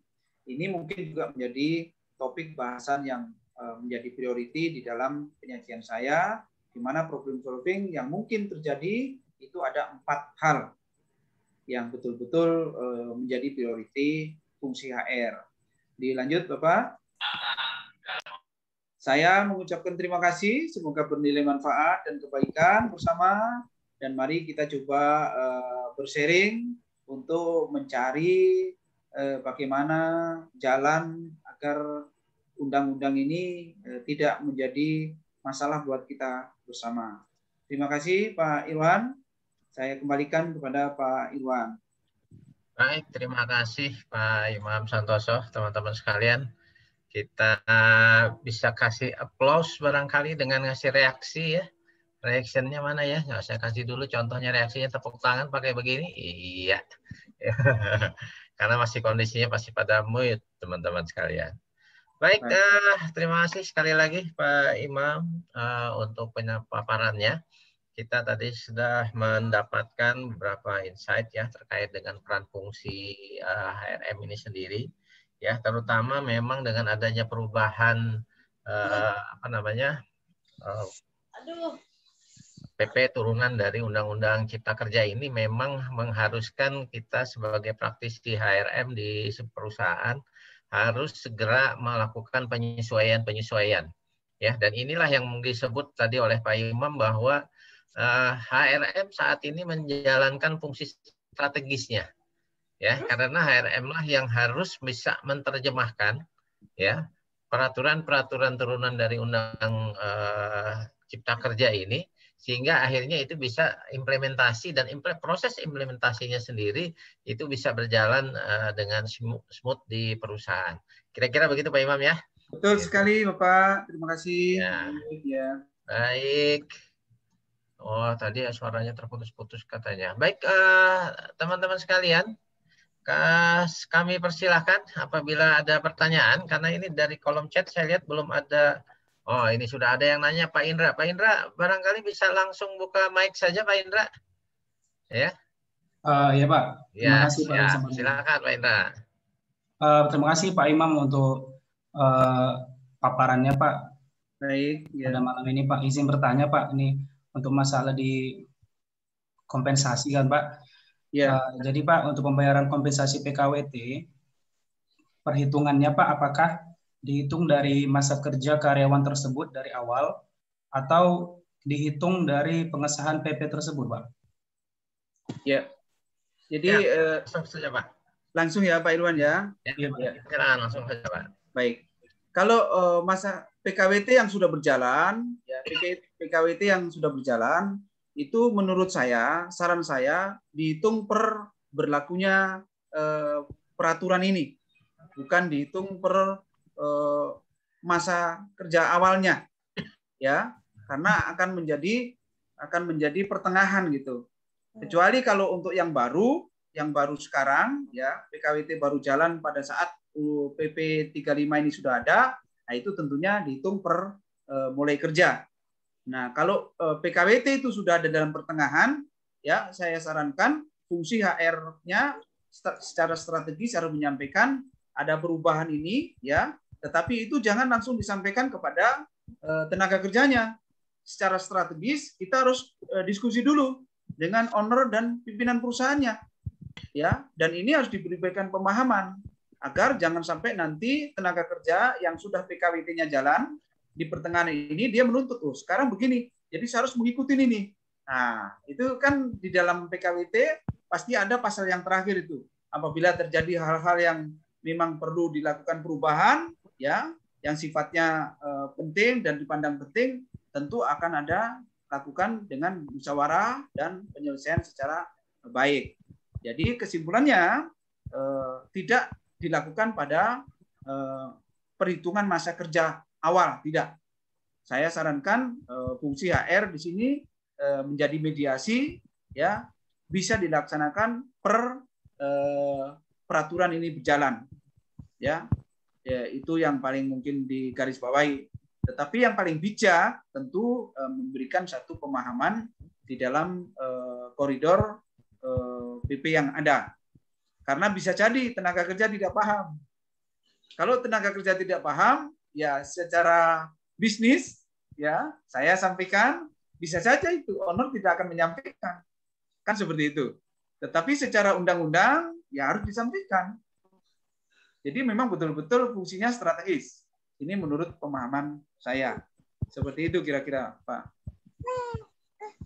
Speaker 3: Ini mungkin juga menjadi topik bahasan yang menjadi priority di dalam penyajian saya, di mana problem solving yang mungkin terjadi itu ada 4 hal yang betul-betul menjadi priority fungsi HR. Dilanjut, Bapak. Saya mengucapkan terima kasih, semoga bernilai manfaat dan kebaikan bersama, dan mari kita coba bersharing untuk mencari bagaimana jalan agar undang-undang ini tidak menjadi masalah buat kita bersama. Terima kasih Pak Irwan. Saya kembalikan kepada Pak Irwan.
Speaker 2: Baik, terima kasih Pak Imam Santoso, teman-teman sekalian. Kita bisa kasih applause barangkali dengan ngasih reaksi, ya. Reaksinya mana ya? Nggak saya kasih dulu contohnya reaksinya, tepuk tangan pakai begini. Iya. Karena masih kondisinya pasti pada mood, teman-teman sekalian. Baik, terima kasih sekali lagi Pak Imam untuk paparannya. Kita tadi sudah mendapatkan beberapa insight ya terkait dengan peran fungsi HRM ini sendiri, ya, terutama memang dengan adanya perubahan PP turunan dari Undang-Undang Cipta Kerja ini memang mengharuskan kita sebagai praktisi HRM di perusahaan harus segera melakukan penyesuaian, ya. Dan inilah yang disebut tadi oleh Pak Imam bahwa HRM saat ini menjalankan fungsi strategisnya, ya, karena HRM lah yang harus bisa menerjemahkan, ya, peraturan-peraturan turunan dari Undang Cipta Kerja ini, sehingga akhirnya itu bisa implementasi dan proses implementasinya sendiri itu bisa berjalan dengan smooth di perusahaan. Kira-kira begitu Pak Imam, ya?
Speaker 3: Betul sekali Bapak, terima kasih.
Speaker 2: Ya. Baik. Oh, tadi suaranya terputus-putus katanya. Baik, teman-teman sekalian, kami persilahkan apabila ada pertanyaan, karena ini dari kolom chat saya lihat belum ada. Oh, ini sudah ada yang nanya Pak Indra. Pak Indra, barangkali bisa langsung buka mic saja Pak Indra. Ya.
Speaker 8: Ya Pak. Terima kasih Pak.
Speaker 2: Ya, silakan Pak Indra.
Speaker 8: Terima kasih Pak Imam untuk paparannya Pak.
Speaker 3: Baik. Ya.
Speaker 8: Pada malam ini Pak, izin bertanya Pak, ini untuk masalah di kompensasi kan Pak.
Speaker 3: Ya.
Speaker 8: Jadi Pak, untuk pembayaran kompensasi PKWT, perhitungannya Pak, apakah dihitung dari masa kerja karyawan tersebut dari awal atau dihitung dari pengesahan PP tersebut, Pak?
Speaker 3: Ya. Jadi
Speaker 2: langsung saja, Pak.
Speaker 3: Langsung ya, Pak Irwan ya.
Speaker 2: Ya. Langsung saja, Pak.
Speaker 3: Baik. Kalau masa PKWT yang sudah berjalan, ya PKWT yang sudah berjalan itu menurut saya, saran saya dihitung per berlakunya peraturan ini, bukan dihitung per masa kerja awalnya, ya, karena akan menjadi pertengahan gitu. Kecuali kalau untuk yang baru sekarang, ya PKWT baru jalan pada saat PP 35 ini sudah ada, nah itu tentunya dihitung per mulai kerja. Nah, kalau PKWT itu sudah ada dalam pertengahan, ya saya sarankan fungsi HR-nya secara strategis harus menyampaikan ada perubahan ini, ya, tetapi itu jangan langsung disampaikan kepada tenaga kerjanya. Secara strategis kita harus diskusi dulu dengan owner dan pimpinan perusahaannya, ya, dan ini harus diberikan pemahaman agar jangan sampai nanti tenaga kerja yang sudah PKWT-nya jalan di pertengahan ini dia menuntut, oh sekarang begini, jadi saya harus mengikuti ini. Nah, itu kan di dalam PKWT pasti ada pasal yang terakhir itu. Apabila terjadi hal-hal yang memang perlu dilakukan perubahan, ya, yang sifatnya penting dan dipandang penting, tentu akan ada lakukan dengan musyawarah dan penyelesaian secara baik. Jadi kesimpulannya tidak dilakukan pada perhitungan masa kerja awal, tidak. Saya sarankan fungsi HR di sini menjadi mediasi, ya, bisa dilaksanakan per peraturan ini berjalan, ya. Ya, itu yang paling mungkin digarisbawahi. Tetapi yang paling bijak tentu memberikan satu pemahaman di dalam koridor PP yang ada. Karena bisa jadi tenaga kerja tidak paham. Kalau tenaga kerja tidak paham, ya secara bisnis, ya saya sampaikan, bisa saja itu owner tidak akan menyampaikan. Kan seperti itu. Tetapi secara undang-undang, ya harus disampaikan. Jadi memang betul-betul fungsinya strategis. Ini menurut pemahaman saya. Seperti itu kira-kira, Pak.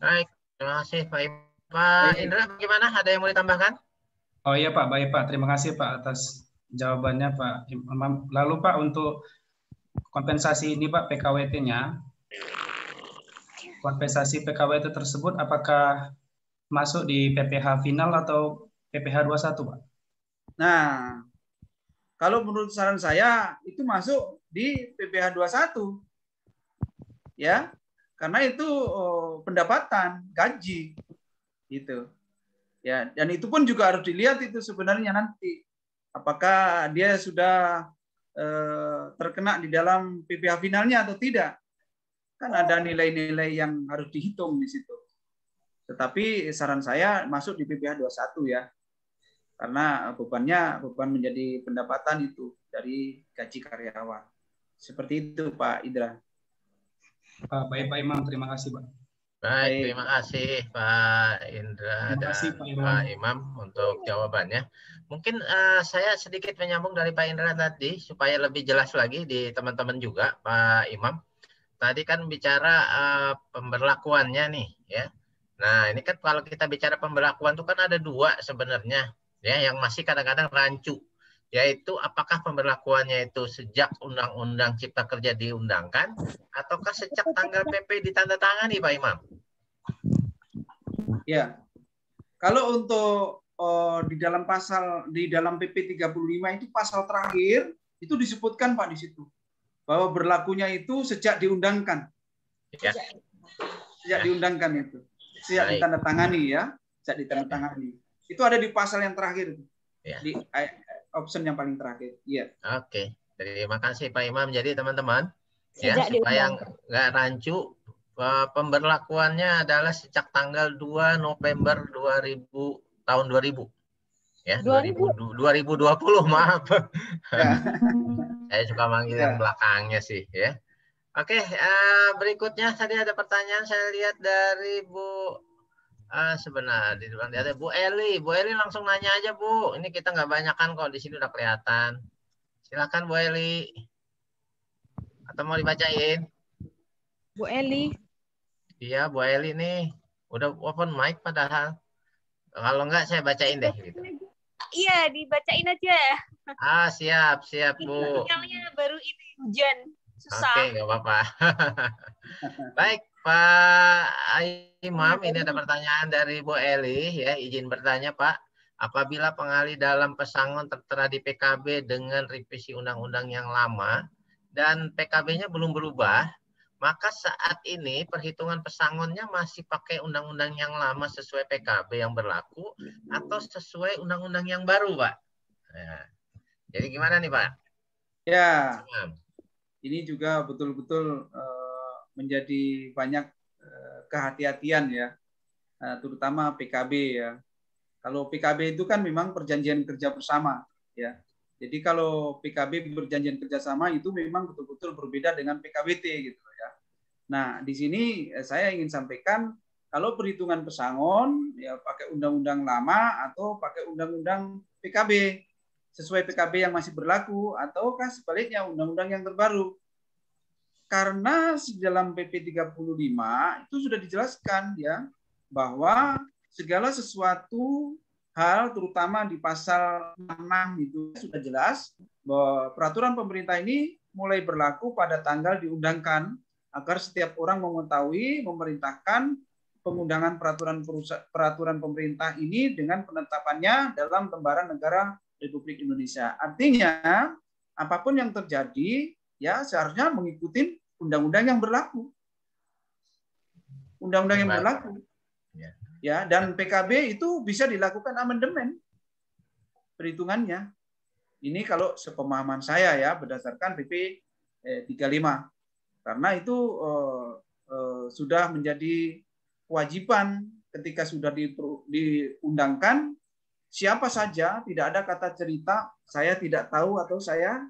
Speaker 2: Baik, terima kasih Pak Indra. Bagaimana? Ada yang mau ditambahkan?
Speaker 8: Oh iya Pak, baik Pak. Terima kasih Pak atas jawabannya Pak. Lalu Pak, untuk kompensasi ini Pak, PKWT-nya, kompensasi PKWT tersebut apakah masuk di PPh final atau PPh 21 Pak?
Speaker 3: Nah, kalau menurut saran saya itu masuk di PPh 21. Ya. Karena itu pendapatan, gaji. Gitu. Ya, dan itu pun juga harus dilihat itu sebenarnya nanti apakah dia sudah terkena di dalam PPh finalnya atau tidak. Kan ada nilai-nilai yang harus dihitung di situ. Tetapi saran saya masuk di PPh 21 ya. Karena beban menjadi pendapatan itu dari gaji karyawan. Seperti itu Pak Indra.
Speaker 8: Baik Pak Imam, terima kasih Pak.
Speaker 2: Baik, terima kasih Pak Indra dan Pak Imam untuk jawabannya. Mungkin saya sedikit menyambung dari Pak Indra tadi supaya lebih jelas lagi di teman-teman juga Pak Imam. Tadi kan bicara pemberlakuannya nih ya. Nah ini kan kalau kita bicara pemberlakuan itu kan ada dua sebenarnya ya yang masih kadang-kadang rancu. Yaitu apakah pemberlakuannya itu sejak Undang-Undang Cipta Kerja diundangkan ataukah sejak tanggal PP ditandatangani Pak Imam?
Speaker 3: Ya, kalau untuk di dalam PP 35 itu pasal terakhir itu disebutkan Pak di situ bahwa berlakunya itu sejak diundangkan.
Speaker 2: Ya.
Speaker 3: Sejak diundangkan itu, sejak ditandatangani ya, sejak ditandatangani. Itu ada di pasal yang terakhir
Speaker 2: ya.
Speaker 3: Di option yang paling terakhir. Iya.
Speaker 2: Oke, terima kasih Pak Imam. Jadi teman-teman ya supaya nggak rancu, pemberlakuannya adalah sejak tanggal 2 November 2000 ya 2020 maaf. Ya. Saya suka manggil yang belakangnya sih ya. Oke, berikutnya tadi ada pertanyaan saya lihat dari Bu sebenarnya di depan ada Bu Eli. Bu Eli langsung nanya aja Bu. Ini kita nggak banyakan kok di sini udah kelihatan. Silakan Bu Eli. Atau mau dibacain?
Speaker 5: Bu Eli.
Speaker 2: Iya, Bu Eli nih. Udah open mic padahal. Kalau enggak saya bacain deh. Gitu.
Speaker 9: Iya, dibacain aja.
Speaker 2: Ah, siap, Bu.
Speaker 9: Sinyalnya baru ini hujan. Susah.
Speaker 2: Oke, nggak apa-apa. Baik, Pak Imam, ini ada pertanyaan dari Bu Eli. Ya, izin bertanya, Pak. Apabila pengali dalam pesangon tertera di PKB dengan revisi undang-undang yang lama dan PKB-nya belum berubah, maka saat ini perhitungan pesangonnya masih pakai undang-undang yang lama sesuai PKB yang berlaku atau sesuai undang-undang yang baru, Pak? Nah, jadi gimana nih, Pak?
Speaker 3: Ya, ini juga betul-betul menjadi banyak kehati-hatian ya, terutama PKB ya. Kalau PKB itu kan memang perjanjian kerja bersama ya. Jadi kalau PKB berjanjian kerjasama itu memang betul-betul berbeda dengan PKWT gitu ya. Nah di sini saya ingin sampaikan kalau perhitungan pesangon ya pakai undang-undang lama atau pakai undang-undang PKB sesuai PKB yang masih berlaku ataukah sebaliknya undang-undang yang terbaru. Karena di dalam PP 35 itu sudah dijelaskan ya bahwa segala sesuatu hal terutama di pasal 6 itu sudah jelas bahwa peraturan pemerintah ini mulai berlaku pada tanggal diundangkan agar setiap orang mengetahui memerintahkan pengundangan peraturan pemerintah ini dengan penetapannya dalam lembaran negara Republik Indonesia. Artinya apapun yang terjadi ya seharusnya mengikuti undang-undang yang berlaku. Undang-undang yang berlaku. Ya, dan PKB itu bisa dilakukan amandemen perhitungannya. Ini kalau sepemahaman saya ya berdasarkan PP 35. Karena itu sudah menjadi kewajiban ketika sudah diundangkan siapa saja, tidak ada kata cerita saya tidak tahu atau saya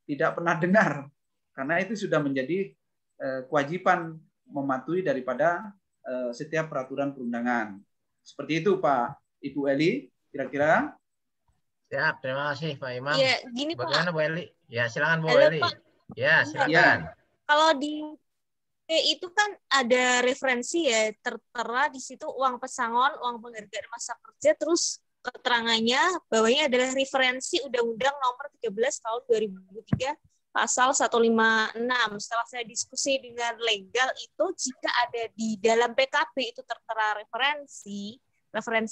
Speaker 3: tidak pernah dengar. Karena itu sudah menjadi kewajiban mematuhi daripada setiap peraturan perundangan. Seperti itu Pak Ibu Eli, kira-kira.
Speaker 2: Siap, terima kasih Pak Imam.
Speaker 9: Iya, gini
Speaker 2: bagaimana
Speaker 9: Pak.
Speaker 2: Bu Eli? Ya, silakan Bu
Speaker 9: Halo,
Speaker 2: Eli.
Speaker 9: Pak.
Speaker 2: Ya, silakan.
Speaker 9: Kalau di itu kan ada referensi ya, tertera di situ uang pesangon, uang penghargaan masa kerja, terus keterangannya bawahnya adalah referensi Undang-Undang Nomor 13 Tahun 2003 Pasal 156. Setelah saya diskusi dengan legal itu, jika ada di dalam PKB itu tertera referensi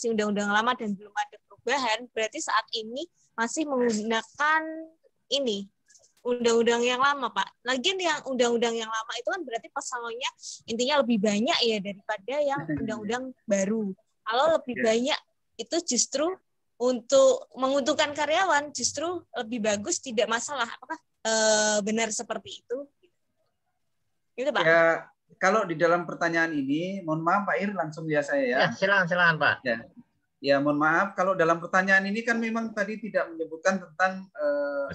Speaker 9: undang-undang lama dan belum ada perubahan, berarti saat ini masih menggunakan ini undang-undang yang lama, Pak. Lagian yang undang-undang yang lama itu kan berarti pasalnya intinya lebih banyak ya daripada yang undang-undang baru. Kalau lebih banyak itu justru untuk menguntungkan karyawan, justru lebih bagus, tidak masalah. Apakah benar seperti itu? Itu Pak.
Speaker 3: Ya, kalau di dalam pertanyaan ini, mohon maaf Pak Ir, langsung ya saya ya.
Speaker 2: Ya, silakan Pak.
Speaker 3: Ya, mohon maaf kalau dalam pertanyaan ini kan memang tadi tidak menyebutkan tentang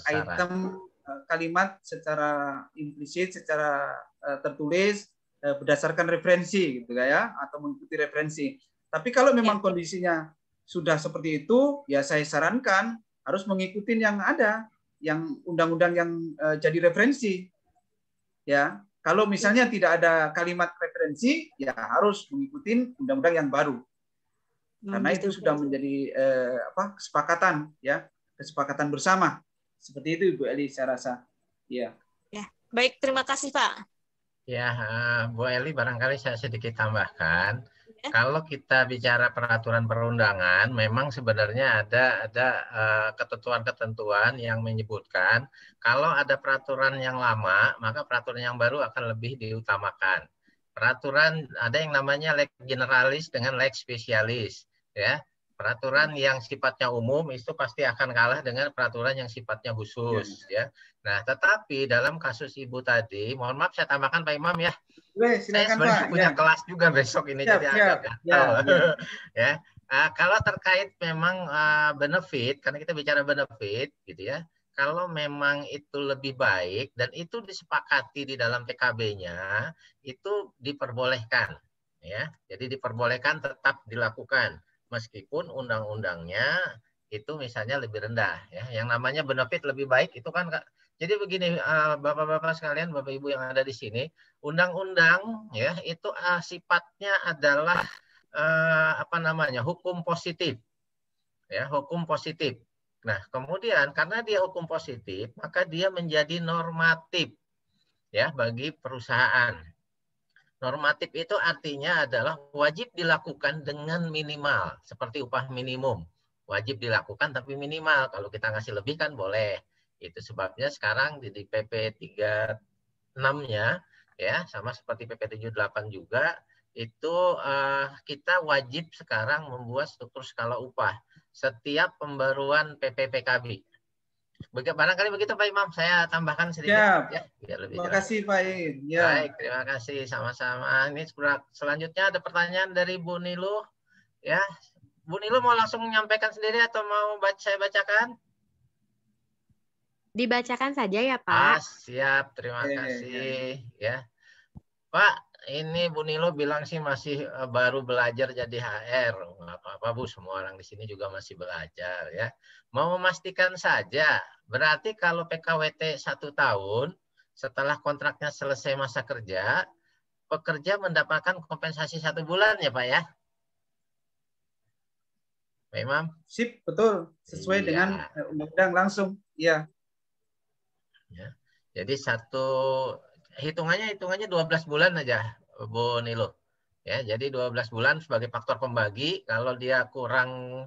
Speaker 3: item kalimat secara implisit, secara tertulis berdasarkan referensi gitu ya, atau mengikuti referensi. Tapi kalau memang kondisinya sudah seperti itu, ya saya sarankan harus mengikuti yang ada, yang undang-undang yang jadi referensi. Ya, kalau misalnya tidak ada kalimat referensi, ya harus mengikuti undang-undang yang baru. Karena itu sudah menjadi kesepakatan, ya, kesepakatan bersama. Seperti itu Ibu Eli, saya rasa. Ya.
Speaker 9: Ya, baik, terima kasih Pak.
Speaker 2: Ya, Bu Eli, barangkali saya sedikit tambahkan. Kalau kita bicara peraturan perundangan, memang sebenarnya ada ketentuan-ketentuan yang menyebutkan kalau ada peraturan yang lama, maka peraturan yang baru akan lebih diutamakan. Peraturan ada yang namanya lex generalis dengan lex specialis, ya. Peraturan yang sifatnya umum itu pasti akan kalah dengan peraturan yang sifatnya khusus, ya. Nah, tetapi dalam kasus Ibu tadi, mohon maaf saya tambahkan Pak Imam ya. Saya sebenarnya punya kelas juga besok ini, jadi agak gatal. Ya. Kalau terkait memang benefit, karena kita bicara benefit, gitu ya. Kalau memang itu lebih baik dan itu disepakati di dalam PKB-nya, itu diperbolehkan, ya. Jadi diperbolehkan tetap dilakukan. Meskipun undang-undangnya itu misalnya lebih rendah, ya. Yang namanya benefit lebih baik itu kan Jadi begini, Bapak-bapak sekalian, Bapak Ibu yang ada di sini, undang-undang ya itu sifatnya adalah hukum positif. Ya, hukum positif. Nah, kemudian karena dia hukum positif, maka dia menjadi normatif ya bagi perusahaan. Normatif itu artinya adalah wajib dilakukan dengan minimal, seperti upah minimum. Wajib dilakukan tapi minimal. Kalau kita ngasih lebih kan boleh. Itu sebabnya sekarang di PP 36-nya ya sama seperti PP 78 juga itu kita wajib sekarang membuat struktur skala upah setiap pembaruan PPPKB. Barangkali begitu Pak Imam, saya tambahkan sedikit ya biar lebih
Speaker 3: Terima
Speaker 2: jelas.
Speaker 3: kasih Pak Im. Ya.
Speaker 2: Baik, terima kasih sama-sama. Ini selanjutnya ada pertanyaan dari Bu Nilu ya. Bu Nilu mau langsung menyampaikan sendiri atau mau saya bacakan?
Speaker 5: Dibacakan saja ya Pak.
Speaker 2: Siap, terima kasih ya. Pak, ini Bu Nilo bilang sih masih baru belajar jadi HR. Nggak apa-apa Bu, semua orang di sini juga masih belajar ya. Mau memastikan saja, berarti kalau PKWT 1 tahun, setelah kontraknya selesai masa kerja, pekerja mendapatkan kompensasi 1 bulan ya Pak ya? Pak Imam?
Speaker 3: Sip, betul. Sesuai dengan undang-undang langsung. Iya.
Speaker 2: Ya. Jadi hitungannya 12 bulan aja Bu Nilo. Ya, jadi 12 bulan sebagai faktor pembagi. Kalau dia kurang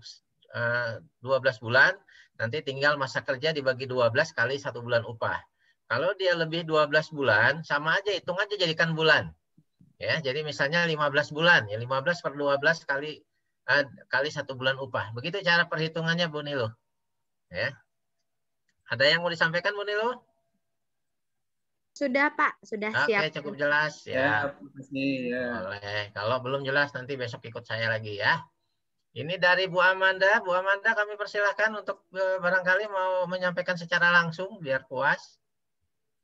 Speaker 2: 12 bulan, nanti tinggal masa kerja dibagi 12 kali 1 bulan upah. Kalau dia lebih 12 bulan, sama aja hitung aja jadikan bulan. Ya, jadi misalnya 15 bulan, ya 15 per 12 kali 1 bulan upah. Begitu cara perhitungannya Bu Nilo. Ya. Ada yang mau disampaikan Bu Nilo?
Speaker 5: Sudah Pak, sudah siap.
Speaker 2: Oke, cukup jelas ya.
Speaker 3: Ya.
Speaker 2: Boleh. Kalau belum jelas nanti besok ikut saya lagi ya. Ini dari Bu Amanda. Bu Amanda kami persilahkan untuk barangkali mau menyampaikan secara langsung biar puas.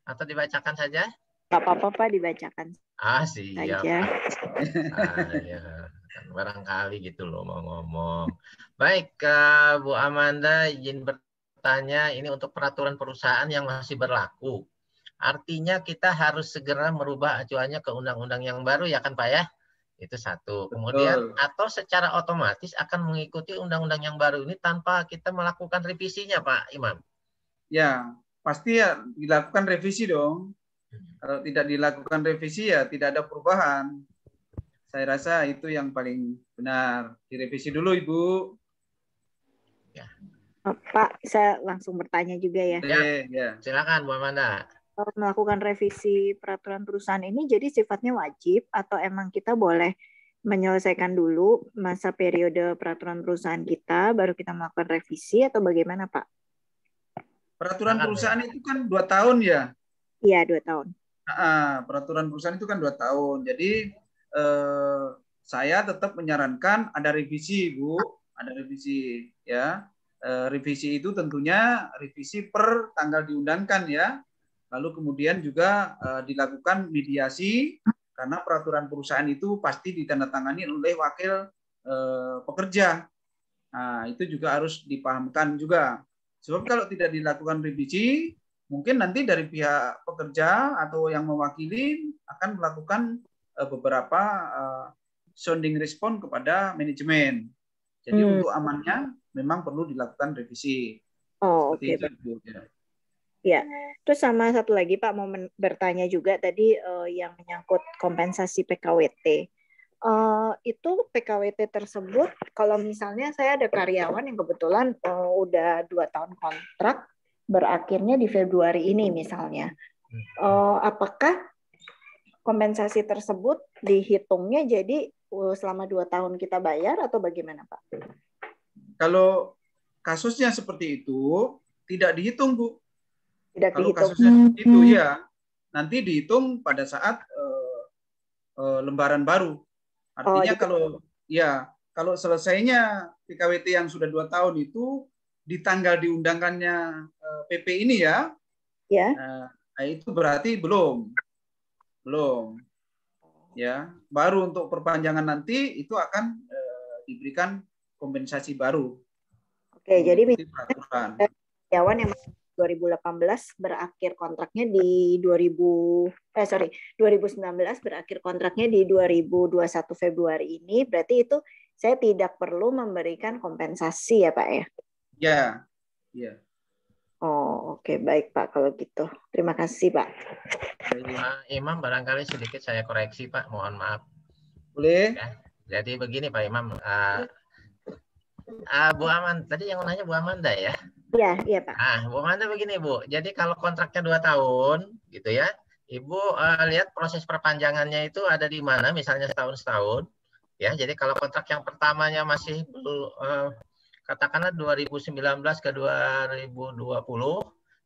Speaker 2: Atau dibacakan saja?
Speaker 1: Gak apa-apa Pak, dibacakan.
Speaker 2: Siap. Ya. Barangkali gitu loh mau ngomong. Baik, Bu Amanda izin bertanya, ini untuk peraturan perusahaan yang masih berlaku. Artinya kita harus segera merubah acuannya ke undang-undang yang baru ya kan Pak ya? Itu satu. Kemudian atau secara otomatis akan mengikuti undang-undang yang baru ini tanpa kita melakukan revisinya Pak Imam?
Speaker 3: Ya, pasti ya dilakukan revisi dong. Kalau tidak dilakukan revisi ya tidak ada perubahan. Saya rasa itu yang paling benar. Direvisi dulu Ibu.
Speaker 2: Ya.
Speaker 1: Pak, saya langsung bertanya juga ya.
Speaker 3: Ya.
Speaker 2: Silakan Bu Amanda.
Speaker 1: Melakukan revisi peraturan perusahaan ini jadi sifatnya wajib atau emang kita boleh menyelesaikan dulu masa periode peraturan perusahaan kita baru kita melakukan revisi atau bagaimana Pak?
Speaker 3: Peraturan perusahaan itu kan 2 tahun ya?
Speaker 1: Iya, 2 tahun.
Speaker 3: Peraturan perusahaan itu kan 2 tahun. Jadi saya tetap menyarankan ada revisi Bu, ada revisi ya. Revisi itu tentunya revisi per tanggal diundangkan ya. Lalu kemudian juga dilakukan mediasi karena peraturan perusahaan itu pasti ditandatangani oleh wakil pekerja. Nah, itu juga harus dipahamkan juga. Sebab kalau tidak dilakukan revisi, mungkin nanti dari pihak pekerja atau yang mewakili akan melakukan beberapa sounding respon kepada manajemen. Jadi untuk amannya memang perlu dilakukan revisi.
Speaker 1: Oke. Ya, terus sama satu lagi Pak mau bertanya juga tadi yang menyangkut kompensasi PKWT. Itu PKWT tersebut kalau misalnya saya ada karyawan yang kebetulan udah 2 tahun kontrak berakhirnya di Februari ini misalnya, apakah kompensasi tersebut dihitungnya jadi selama 2 tahun kita bayar atau bagaimana Pak?
Speaker 3: Kalau kasusnya seperti itu tidak dihitung Bu.
Speaker 1: Kalau
Speaker 3: kasusnya seperti itu ya nanti dihitung pada saat lembaran baru. Artinya kalau selesainya PKWT yang sudah 2 tahun itu di tanggal diundangkannya PP ini ya, itu berarti belum ya. Baru untuk perpanjangan nanti itu akan diberikan kompensasi baru.
Speaker 1: Oke, jadi karyawan yang 2018 berakhir kontraknya di 2019 berakhir kontraknya di 2021 Februari ini, berarti itu saya tidak perlu memberikan kompensasi ya Pak ya?
Speaker 3: Ya, ya.
Speaker 1: Oh, oke, baik Pak kalau gitu. Terima kasih Pak.
Speaker 2: Imam, barangkali sedikit saya koreksi Pak, mohon maaf.
Speaker 3: Boleh.
Speaker 2: Ya, jadi begini Pak Imam, Bu Aman, tadi yang nanya Bu Amanda ya?
Speaker 1: Iya Pak.
Speaker 2: Bu Amanda begini Bu, jadi kalau kontraknya 2 tahun gitu ya, Ibu lihat proses perpanjangannya itu ada di mana, misalnya setahun, ya. Jadi kalau kontrak yang pertamanya masih katakanlah 2019 ke 2020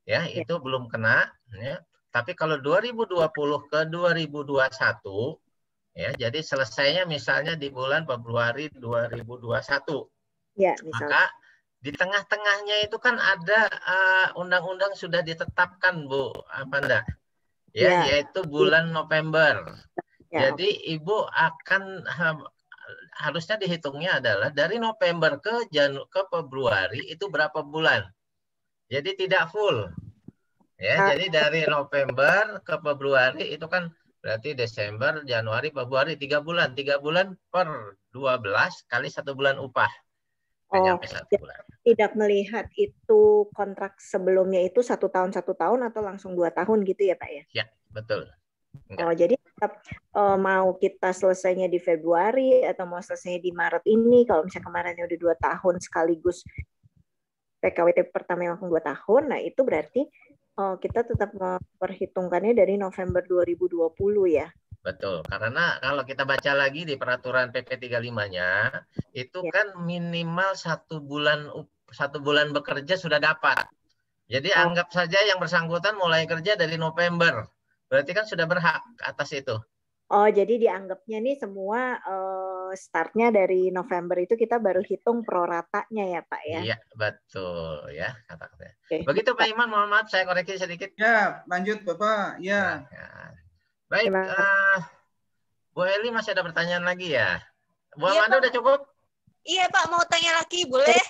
Speaker 2: ya, itu belum kena ya. Tapi kalau 2020 ke 2021 ya, jadi selesainya misalnya di bulan Februari 2021.
Speaker 1: Ya,
Speaker 2: maka di tengah-tengahnya itu kan ada undang-undang sudah ditetapkan Bu Amanda. Ya, yaitu bulan November. Jadi Ibu akan harusnya dihitungnya adalah dari November ke Februari itu berapa bulan. Jadi tidak full. Ya, jadi dari November ke Februari itu kan berarti Desember, Januari, Februari 3 bulan. 3 bulan per 12 kali 1 bulan upah.
Speaker 1: Tidak melihat itu kontrak sebelumnya itu 1 tahun atau langsung 2 tahun gitu ya Pak ya?
Speaker 2: Ya, betul.
Speaker 1: Oh, jadi tetap mau kita selesainya di Februari atau mau selesainya di Maret ini, kalau misalnya kemarinnya udah 2 tahun sekaligus PKWT pertama langsung 2 tahun, nah itu berarti kita tetap memperhitungkannya dari November 2020 ya?
Speaker 2: Betul, karena kalau kita baca lagi di peraturan PP 35-nya, itu kan minimal 1 bulan bekerja sudah dapat. Jadi anggap saja yang bersangkutan mulai kerja dari November. Berarti kan sudah berhak atas itu.
Speaker 1: Oh, jadi dianggapnya nih semua startnya dari November itu kita baru hitung proratanya ya Pak ya?
Speaker 2: Iya, betul ya kata-katanya. Begitu Pak Iman, mohon maaf saya koreksi sedikit.
Speaker 3: Ya, lanjut Bapak. Ya.
Speaker 2: Baik, Bu Eli masih ada pertanyaan lagi ya? Bu Amanda udah cukup?
Speaker 9: Iya Pak, mau tanya lagi boleh?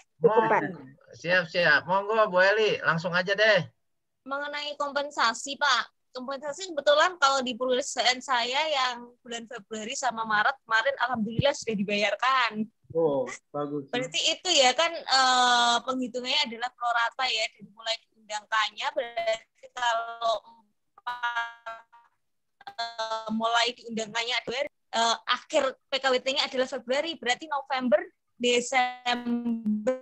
Speaker 2: Siap. Monggo Bu Eli, langsung aja deh.
Speaker 9: Mengenai kompensasi Pak. Kompensasi kebetulan kalau di perusahaan saya yang bulan Februari sama Maret kemarin alhamdulillah sudah dibayarkan.
Speaker 3: Oh, bagus.
Speaker 9: Berarti itu ya kan penghitungannya adalah pro rata ya, dari mulai diundangkannya berarti kalau mulai diundangkannya akhir PKWT-nya adalah Februari, berarti November, Desember,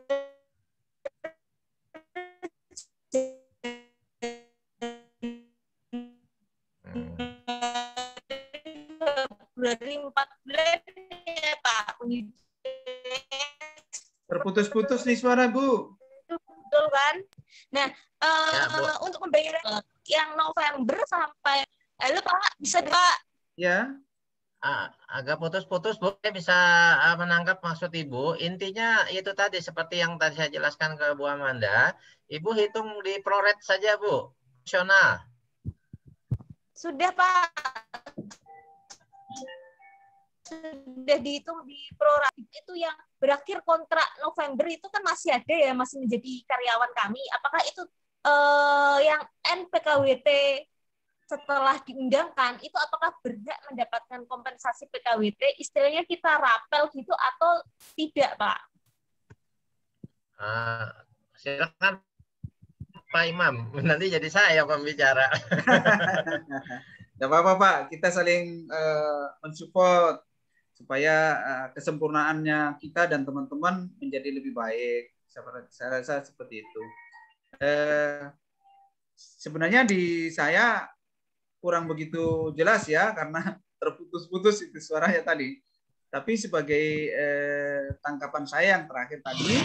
Speaker 9: Februari 4 bulan ya Pak.
Speaker 3: Terputus-putus nih suara Bu.
Speaker 9: Betul kan? Nah, untuk pembayaran yang November sampai, halo Pak, bisa Pak?
Speaker 3: Ya.
Speaker 2: Agak putus-putus Bu, saya bisa menangkap maksud Ibu. Intinya itu tadi seperti yang tadi saya jelaskan ke Bu Amanda, Ibu hitung di proret saja Bu, opsional.
Speaker 9: Sudah Pak. Sudah dihitung di prorat. Itu yang berakhir kontrak November itu kan masih ada ya, masih menjadi karyawan kami. Apakah itu yang NPKWT setelah diundangkan itu apakah berhak mendapatkan kompensasi PKWT, istilahnya kita rapel gitu atau tidak Pak?
Speaker 2: Silakan Pak Imam, nanti jadi saya pembicara.
Speaker 3: Tidak apa-apa Pak, kita saling mensupport supaya kesempurnaannya kita dan teman-teman menjadi lebih baik. Saya rasa seperti itu. Sebenarnya di saya kurang begitu jelas ya, karena terputus-putus itu suaranya tadi. Tapi sebagai tangkapan saya yang terakhir tadi,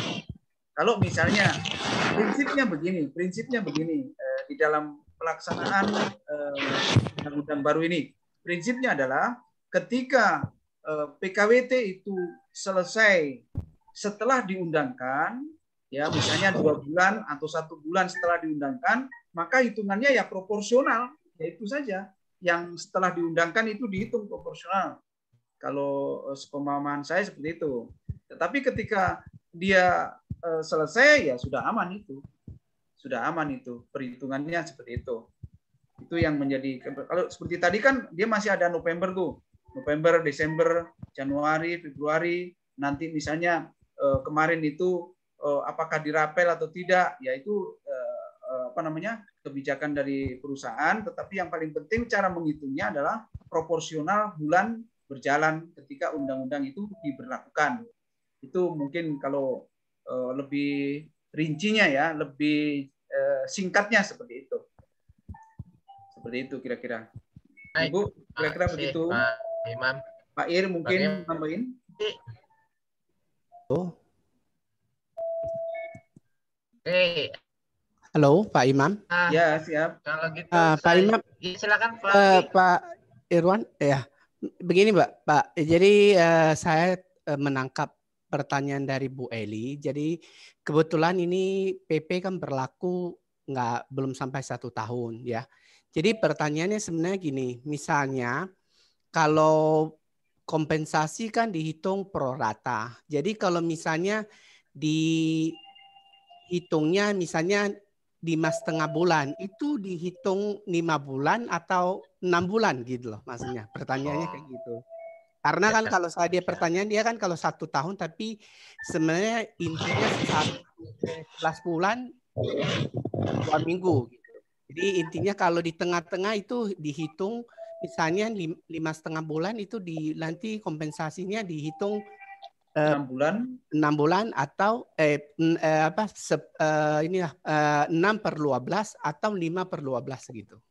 Speaker 3: kalau misalnya prinsipnya begini di dalam pelaksanaan undang-undang baru ini, prinsipnya adalah ketika PKWT itu selesai setelah diundangkan, ya misalnya 2 bulan atau 1 bulan setelah diundangkan, maka hitungannya ya proporsional, yaitu saja yang setelah diundangkan itu dihitung proporsional. Kalau sepemahaman saya seperti itu. Tetapi ketika dia selesai ya sudah aman itu. sudah aman itu, perhitungannya seperti itu. Itu yang menjadi, kalau seperti tadi kan dia masih ada November tuh, November, Desember, Januari, Februari, nanti misalnya kemarin itu apakah dirapel atau tidak, yaitu kebijakan dari perusahaan. Tetapi yang paling penting cara menghitungnya adalah proporsional bulan berjalan ketika undang-undang itu diberlakukan. Itu mungkin kalau lebih rincinya ya, lebih singkatnya seperti itu. Seperti itu kira-kira. Ibu, kira-kira begitu.
Speaker 2: Pak Imam.
Speaker 3: Pak Ir mungkin tambahin.
Speaker 2: Oke.
Speaker 10: Halo, Pak Imam.
Speaker 3: Ya, siap.
Speaker 2: Kalau gitu,
Speaker 10: Pak Imam.
Speaker 2: Ya, silakan
Speaker 10: Pak Irwan. Ya, begini, Pak. Jadi saya menangkap pertanyaan dari Bu Eli. Jadi kebetulan ini PP kan berlaku belum sampai 1 tahun, ya. Jadi pertanyaannya sebenarnya gini, misalnya kalau kompensasi kan dihitung pro rata. Jadi kalau misalnya dihitungnya misalnya 5,5 bulan, itu dihitung 5 bulan atau 6 bulan gitu loh maksudnya. Pertanyaannya kayak gitu. Karena kan kalau saya pertanyaan dia kan kalau 1 tahun, tapi sebenarnya intinya 11 bulan 2 minggu. Gitu. Jadi intinya kalau di tengah-tengah itu dihitung misalnya 5,5 bulan itu nanti kompensasinya dihitung
Speaker 3: 6
Speaker 10: bulan atau 6/12 atau 5/12 gitu.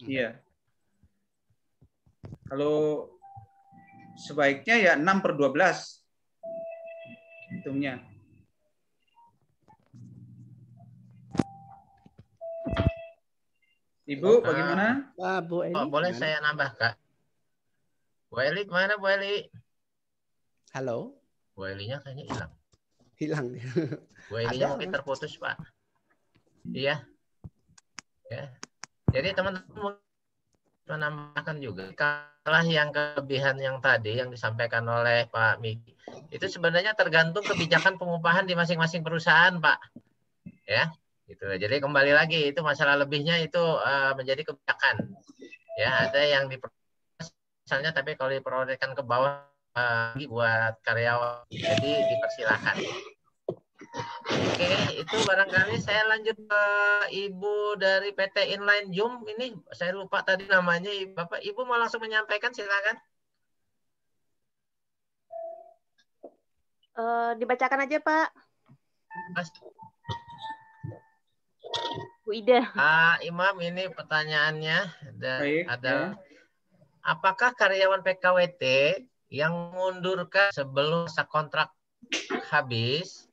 Speaker 3: Iya. Kalau sebaiknya ya 6/12 hitungnya. Ibu, bagaimana?
Speaker 10: Bu Eli,
Speaker 2: boleh saya nambah, Kak? Bu Eli, kemana Bu Eli?
Speaker 10: Halo?
Speaker 2: Bu Elinya kayaknya hilang.
Speaker 10: Hilang.
Speaker 2: Bu Elinya mungkin terputus, Pak. Iya. Ya. Jadi teman-teman menambahkan juga, kalau yang kelebihan yang tadi yang disampaikan oleh Pak Miki, itu sebenarnya tergantung kebijakan pengupahan di masing-masing perusahaan, Pak. Ya. Gitu. Jadi kembali lagi itu masalah lebihnya itu menjadi kebijakan. Ya, ada yang misalnya tapi kalau diprioritaskan ke bawah buat karyawan, jadi dipersilakan. Oke, itu barangkali saya lanjut ke Ibu dari PT Inline Zoom. Ini saya lupa tadi namanya, Bapak. Ibu mau langsung menyampaikan, silakan.
Speaker 7: Dibacakan aja, Pak. Bu Ida.
Speaker 2: Imam, ini pertanyaannya ada.
Speaker 3: Ya.
Speaker 2: Apakah karyawan PKWT yang mengundurkan sebelum masa kontrak habis,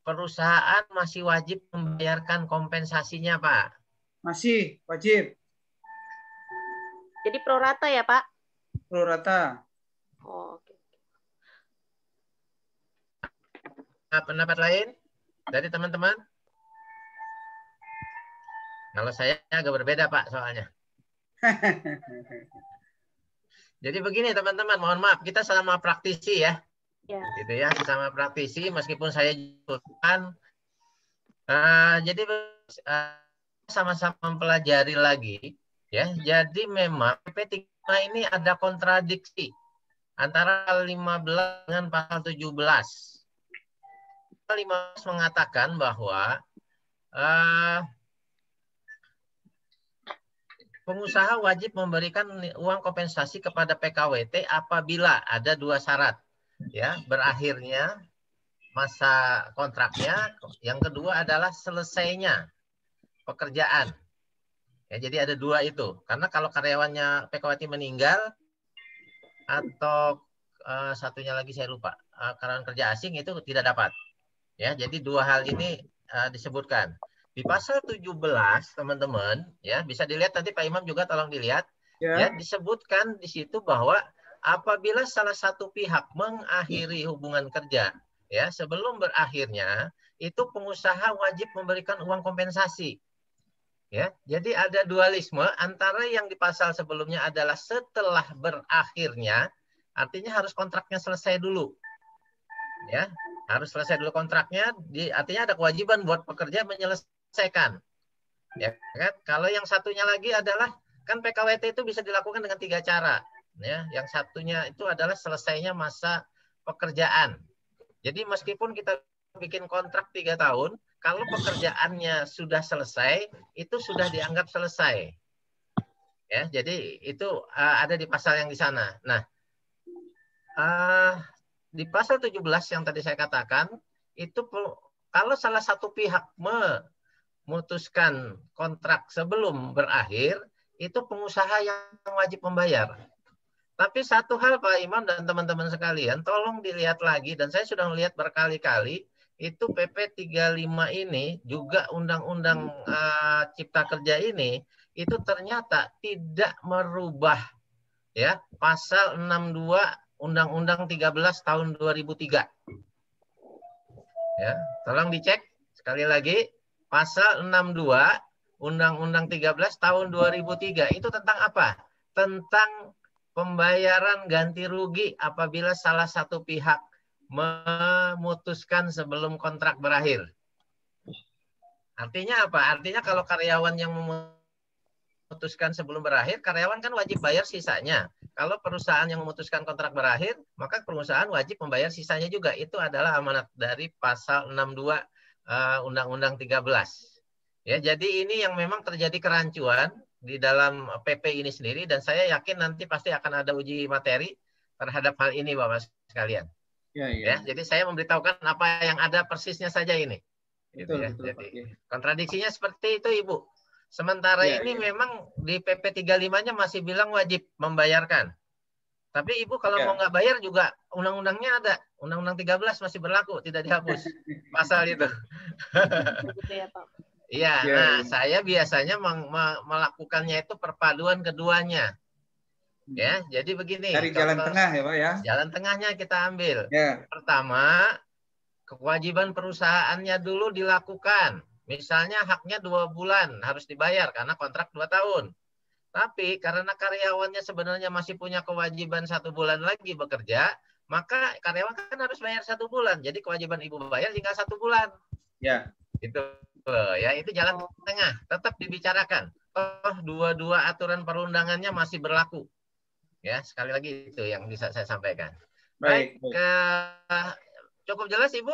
Speaker 2: perusahaan masih wajib membayarkan kompensasinya, Pak?
Speaker 3: Masih wajib.
Speaker 7: Jadi pro rata ya, Pak?
Speaker 3: Pro rata.
Speaker 7: Oh, oke.
Speaker 2: Pendapat lain dari teman-teman? Kalau saya agak berbeda, Pak, soalnya. Jadi begini, teman-teman, mohon maaf, kita sama praktisi ya.
Speaker 7: Ya.
Speaker 2: Gitu ya, sesama praktisi, meskipun saya juga jadi sama-sama mempelajari lagi, ya. Jadi memang PP 35 ini ada kontradiksi antara 15 dengan pasal 17. Pasal 15 mengatakan bahwa pengusaha wajib memberikan uang kompensasi kepada PKWT apabila ada 2 syarat, ya, berakhirnya masa kontraknya, yang kedua adalah selesainya pekerjaan. Ya, jadi ada 2 itu. Karena kalau karyawannya PKWT meninggal atau satunya lagi saya lupa, karyawan kerja asing itu tidak dapat. Ya, jadi 2 hal ini disebutkan. Di pasal 17, teman-teman, ya bisa dilihat nanti Pak Imam juga tolong dilihat, ya disebutkan di situ bahwa apabila salah satu pihak mengakhiri hubungan kerja, ya sebelum berakhirnya itu pengusaha wajib memberikan uang kompensasi. Ya, jadi ada dualisme antara yang di pasal sebelumnya adalah setelah berakhirnya, artinya harus kontraknya selesai dulu. Ya, harus selesai dulu kontraknya, artinya ada kewajiban buat pekerja menyelesaikan diselesaikan. Ya kan? Kalau yang satunya lagi adalah kan PKWT itu bisa dilakukan dengan 3 cara. Ya, yang satunya itu adalah selesainya masa pekerjaan. Jadi meskipun kita bikin kontrak 3 tahun, kalau pekerjaannya sudah selesai, itu sudah dianggap selesai. Ya, jadi itu ada di pasal yang di sana. Nah, di pasal 17 yang tadi saya katakan, itu kalau salah satu pihak memutuskan kontrak sebelum berakhir, itu pengusaha yang wajib membayar. Tapi satu hal Pak Imam dan teman-teman sekalian, tolong dilihat lagi, dan saya sudah melihat berkali-kali, itu PP 35 ini, juga Undang-Undang Cipta Kerja ini, itu ternyata tidak merubah ya pasal 62 Undang-Undang 13 tahun 2003. Ya, tolong dicek sekali lagi, pasal 62 Undang-Undang 13 tahun 2003 itu tentang apa? Tentang pembayaran ganti rugi apabila salah satu pihak memutuskan sebelum kontrak berakhir. Artinya apa? Artinya kalau karyawan yang memutuskan sebelum berakhir, karyawan kan wajib bayar sisanya. Kalau perusahaan yang memutuskan kontrak berakhir, maka perusahaan wajib membayar sisanya juga. Itu adalah amanat dari pasal 62 Undang-Undang 13. Ya, jadi ini yang memang terjadi kerancuan di dalam PP ini sendiri, dan saya yakin nanti pasti akan ada uji materi terhadap hal ini Bapak sekalian. Ya, jadi saya memberitahukan apa yang ada persisnya saja ini. Betul, gitu ya. Betul, jadi kontradiksinya seperti itu Ibu. Sementara ini memang di PP 35-nya masih bilang wajib membayarkan. Tapi Ibu kalau mau nggak bayar juga undang-undangnya ada. Undang-undang 13 masih berlaku, tidak dihapus pasal itu. Iya, nah saya biasanya melakukannya itu perpaduan keduanya. Ya, jadi begini.
Speaker 3: Dari jalan tengah ya Pak ya.
Speaker 2: Jalan tengahnya kita ambil. Pertama, kewajiban perusahaannya dulu dilakukan. Misalnya haknya 2 bulan harus dibayar karena kontrak 2 tahun. Tapi karena karyawannya sebenarnya masih punya kewajiban 1 bulan lagi bekerja, maka karyawan kan harus bayar 1 bulan. Jadi kewajiban Ibu bayar tinggal 1 bulan. Ya. Itu ya, itu jalan tengah. Tetap dibicarakan. Oh, dua-dua aturan perundangannya masih berlaku. Ya, sekali lagi itu yang bisa saya sampaikan. Baik. Cukup jelas Ibu?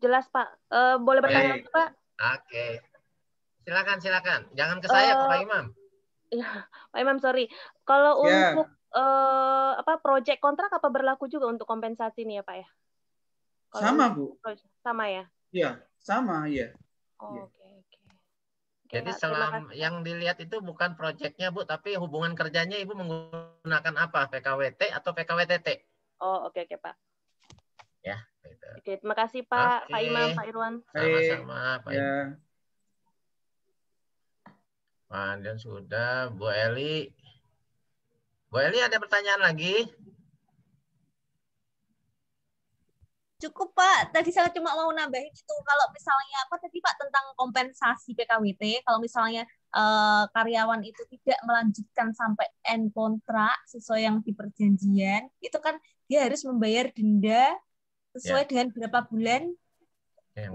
Speaker 7: Jelas Pak. Boleh bertanya lagi Pak?
Speaker 2: Oke. Silakan. Jangan ke saya, Pak Imam.
Speaker 7: Ya, Pak Imam, sorry. Kalau untuk proyek kontrak apa berlaku juga untuk kompensasi nih ya, Pak ya? Kalau
Speaker 3: sama, Bu.
Speaker 7: Sama ya?
Speaker 3: Iya, sama, ya.
Speaker 7: Oke.
Speaker 2: Jadi yang dilihat itu bukan proyeknya, Bu, tapi hubungan kerjanya Ibu menggunakan apa? PKWT atau PKWTT?
Speaker 7: Oh, oke, Pak.
Speaker 2: Ya, gitu.
Speaker 7: Oke, terima kasih Pak, Pak Imam, Pak Irwan.
Speaker 2: Sama-sama, Pak Imam. Dan sudah, Bu Eli. Bu Eli ada pertanyaan lagi?
Speaker 9: Cukup Pak, tadi saya cuma mau nambahin itu, kalau misalnya apa tadi Pak tentang kompensasi PKWT, kalau misalnya karyawan itu tidak melanjutkan sampai end kontrak sesuai yang di perjanjian, itu kan dia harus membayar denda sesuai dengan berapa bulan,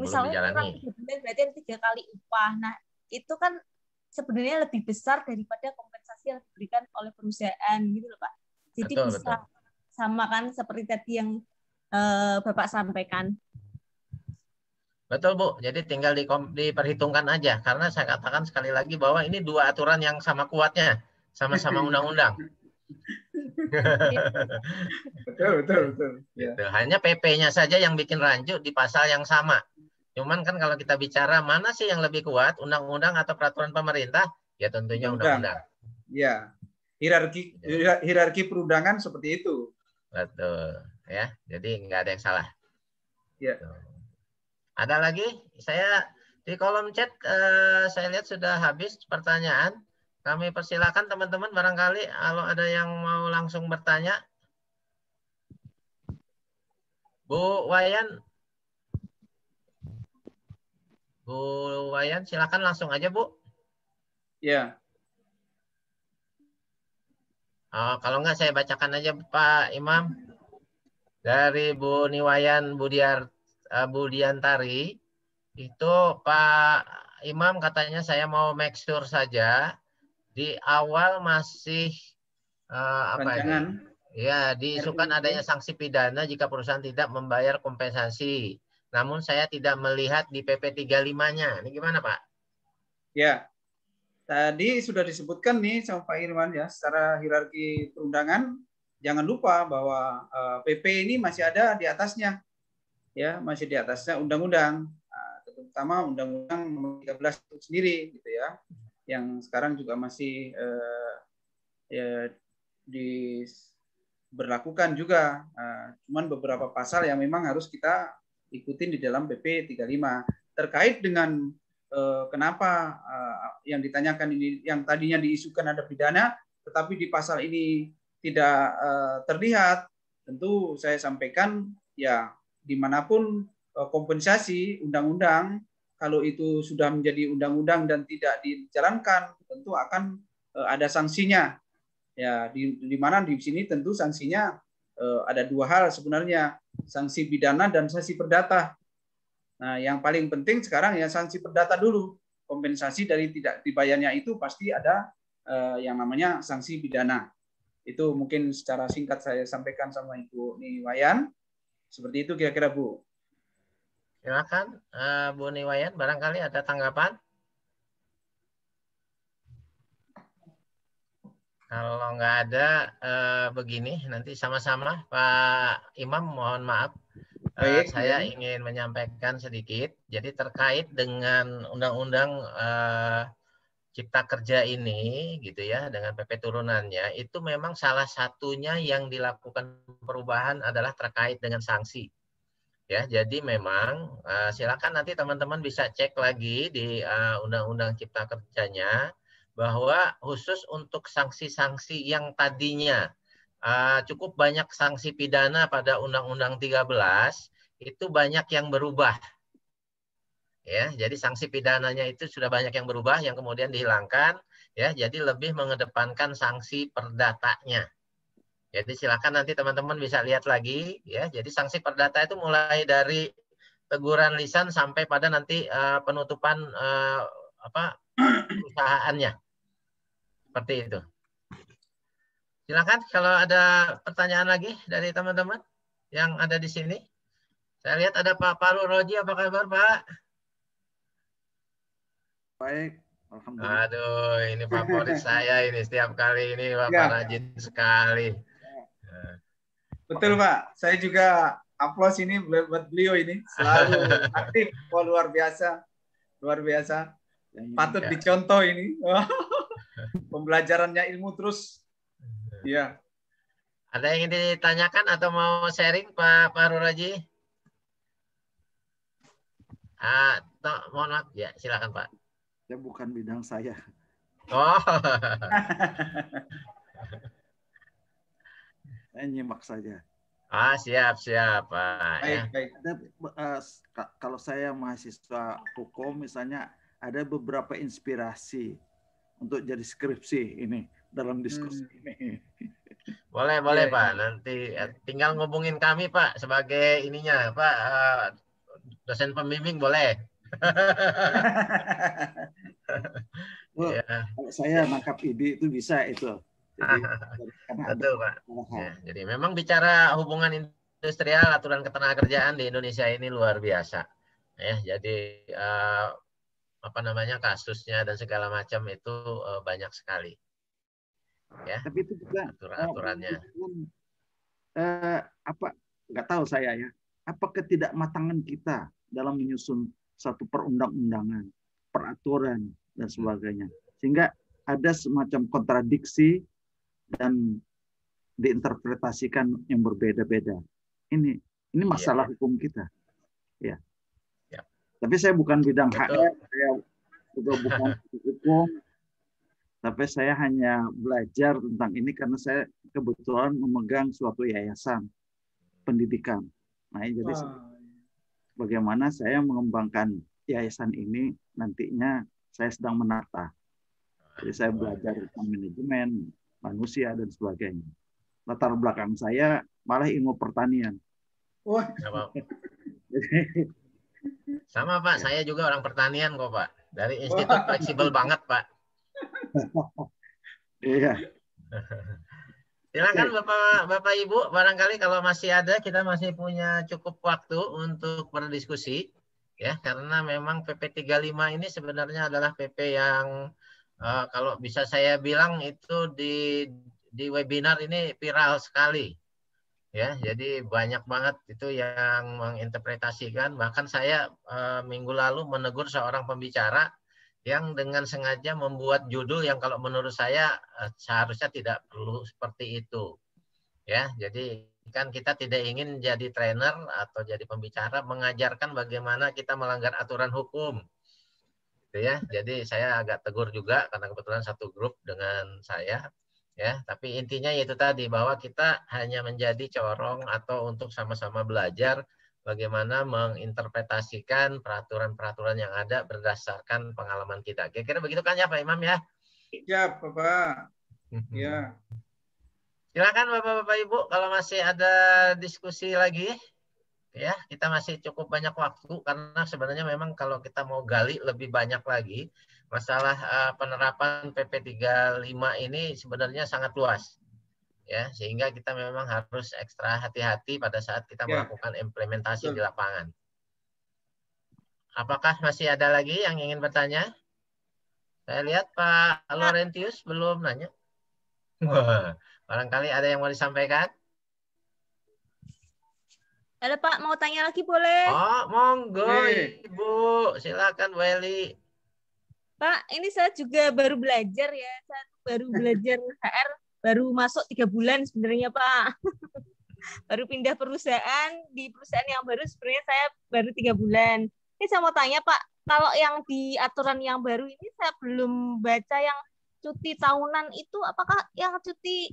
Speaker 9: misalnya kurang 3 bulan berarti 3 kali upah. Nah itu kan sebenarnya lebih besar daripada kompensasi yang diberikan oleh perusahaan gitu loh Pak. Jadi betul. Sama kan seperti tadi yang Bapak sampaikan.
Speaker 2: Betul Bu, jadi tinggal diperhitungkan aja, karena saya katakan sekali lagi bahwa ini 2 aturan yang sama kuatnya, sama-sama undang-undang. Betul. Gitu. Hanya PP-nya saja yang bikin rancu di pasal yang sama. Cuman kan kalau kita bicara mana sih yang lebih kuat, undang-undang atau peraturan pemerintah, ya tentunya undang-undang.
Speaker 3: Ya, hierarki perundangan seperti itu.
Speaker 2: Betul, ya. Jadi nggak ada yang salah.
Speaker 3: Ya.
Speaker 2: Ada lagi? Saya di kolom chat saya lihat sudah habis pertanyaan. Kami persilakan teman-teman barangkali kalau ada yang mau langsung bertanya. Bu Wayan, silakan langsung aja Bu.
Speaker 3: Ya.
Speaker 2: Kalau enggak saya bacakan aja Pak Imam. Dari Bu Niwayan Budiantari, itu Pak Imam katanya saya mau make sure saja di awal masih apa ini? Ya, diisukan adanya sanksi pidana jika perusahaan tidak membayar kompensasi. Namun saya tidak melihat di PP 35-nya. Ini gimana, Pak?
Speaker 3: Ya, tadi sudah disebutkan nih sama Pak Irwan ya, secara hierarki perundangan, jangan lupa bahwa PP ini masih ada di atasnya. Ya, masih di atasnya undang-undang, terutama Undang-Undang Nomor 13 itu sendiri gitu ya. Yang sekarang juga masih diberlakukan juga. Cuman beberapa pasal yang memang harus kita ikutin di dalam PP 35 terkait dengan kenapa yang ditanyakan ini, yang tadinya diisukan ada pidana, tetapi di pasal ini tidak terlihat. Tentu saya sampaikan ya, dimanapun kompensasi undang-undang, kalau itu sudah menjadi undang-undang dan tidak dijalankan, tentu akan ada sanksinya. Ya, di mana di sini tentu sanksinya ada dua hal sebenarnya, sanksi pidana dan sanksi perdata. Nah, yang paling penting sekarang ya sanksi perdata dulu. Kompensasi dari tidak dibayarnya itu pasti ada yang namanya sanksi pidana. Itu mungkin secara singkat saya sampaikan sama Ibu Niwayan. Seperti itu kira-kira, Bu.
Speaker 2: Silakan Bu Niwayan, barangkali ada tanggapan? Kalau nggak ada, begini, nanti sama-sama Pak Imam, mohon maaf. Saya ingin menyampaikan sedikit. Jadi terkait dengan Undang-Undang Cipta Kerja ini, gitu ya, dengan PP turunannya, itu memang salah satunya yang dilakukan perubahan adalah terkait dengan sanksi. Ya, jadi memang silakan nanti teman-teman bisa cek lagi di Undang-Undang Cipta Kerjanya, bahwa khusus untuk sanksi-sanksi yang tadinya cukup banyak sanksi pidana pada Undang-Undang 13, itu banyak yang berubah. Ya, jadi sanksi pidananya itu sudah banyak yang berubah, yang kemudian dihilangkan, ya, jadi lebih mengedepankan sanksi perdatanya. Jadi silakan nanti teman-teman bisa lihat lagi, ya. Jadi sanksi perdata itu mulai dari teguran lisan sampai pada nanti penutupan perusahaannya. Seperti itu. Silakan kalau ada pertanyaan lagi dari teman-teman yang ada di sini. Saya lihat ada Pak Palu Roji, apa kabar, Pak?
Speaker 11: Baik, alhamdulillah.
Speaker 2: Aduh, ini favorit saya ini, setiap kali ini Bapak rajin sekali.
Speaker 3: Betul, Pak. Saya juga aplaus ini buat beliau ini, selalu aktif. Wah, luar biasa. Luar biasa. Patut dicontoh ini. Pembelajarannya ilmu terus. Iya.
Speaker 2: Ada yang ingin ditanyakan atau mau sharing, Pak Raji? Mohon maaf, ya silakan, Pak.
Speaker 11: Ya, bukan bidang saya.
Speaker 2: Oh.
Speaker 11: Saya nyimak saja.
Speaker 2: Siap, Pak.
Speaker 11: Baik. Kalau saya mahasiswa hukum, misalnya ada beberapa inspirasi untuk jadi skripsi ini dalam diskusi ini.
Speaker 2: Boleh, Pak. Nanti tinggal ngubungin kami, Pak, sebagai ininya, Pak, dosen pembimbing boleh.
Speaker 11: Kalau saya nangkap ide itu bisa itu. Jadi,
Speaker 2: betul, Pak. Ya, jadi memang bicara hubungan industrial, aturan ketenagakerjaan di Indonesia ini luar biasa. Ya, jadi kasusnya dan segala macam itu banyak sekali. Ya.
Speaker 11: Tapi itu juga
Speaker 2: aturan-aturannya.
Speaker 11: Nggak tahu saya ya. Apa ketidakmatangan kita dalam menyusun satu perundang-undangan, peraturan dan sebagainya, sehingga ada semacam kontradiksi dan diinterpretasikan yang berbeda-beda. Ini masalah hukum kita. Ya. Tapi saya bukan bidang HR, saya juga bukan hukum, tapi saya hanya belajar tentang ini karena saya kebetulan memegang suatu yayasan pendidikan. Nah, jadi bagaimana saya mengembangkan yayasan ini nantinya saya sedang menata. Jadi saya belajar tentang manajemen, manusia dan sebagainya. Latar belakang saya malah ilmu pertanian.
Speaker 2: Sama Pak, saya juga orang pertanian kok Pak. Dari institut fleksibel banget Pak.
Speaker 11: Iya.
Speaker 2: Silakan Bapak Ibu, barangkali kalau masih ada, kita masih punya cukup waktu untuk berdiskusi. Ya, karena memang PP 35 ini sebenarnya adalah PP yang kalau bisa saya bilang itu di webinar ini viral sekali. Ya, jadi banyak banget itu yang menginterpretasikan. Bahkan saya minggu lalu menegur seorang pembicara yang dengan sengaja membuat judul yang kalau menurut saya seharusnya tidak perlu seperti itu. Ya, jadi kan kita tidak ingin jadi trainer atau jadi pembicara mengajarkan bagaimana kita melanggar aturan hukum. Gitu ya. Jadi saya agak tegur juga karena kebetulan satu grup dengan saya. Ya, tapi intinya yaitu tadi bahwa kita hanya menjadi corong atau untuk sama-sama belajar bagaimana menginterpretasikan peraturan-peraturan yang ada berdasarkan pengalaman kita. Kira-kira begitu kan ya Pak Imam ya?
Speaker 3: Siap, Bapak. Ya.
Speaker 2: Silakan Bapak-Bapak Ibu kalau masih ada diskusi lagi. Ya, kita masih cukup banyak waktu karena sebenarnya memang kalau kita mau gali lebih banyak lagi, masalah penerapan PP 35 ini sebenarnya sangat luas. Ya, sehingga kita memang harus ekstra hati-hati pada saat kita melakukan implementasi di lapangan. Apakah masih ada lagi yang ingin bertanya? Saya lihat Pak Laurentius belum nanya. Wah, barangkali ada yang mau disampaikan?
Speaker 9: Halo Pak, mau tanya lagi boleh?
Speaker 2: Oh, monggo Ibu. Silakan Bu Eli.
Speaker 9: Pak, ini saya juga baru belajar ya. Saya baru belajar HR. Baru masuk 3 bulan sebenarnya Pak. Baru pindah perusahaan, di perusahaan yang baru sebenarnya saya baru 3 bulan. Ini saya mau tanya Pak, kalau yang di aturan yang baru ini saya belum baca yang cuti tahunan itu, apakah yang cuti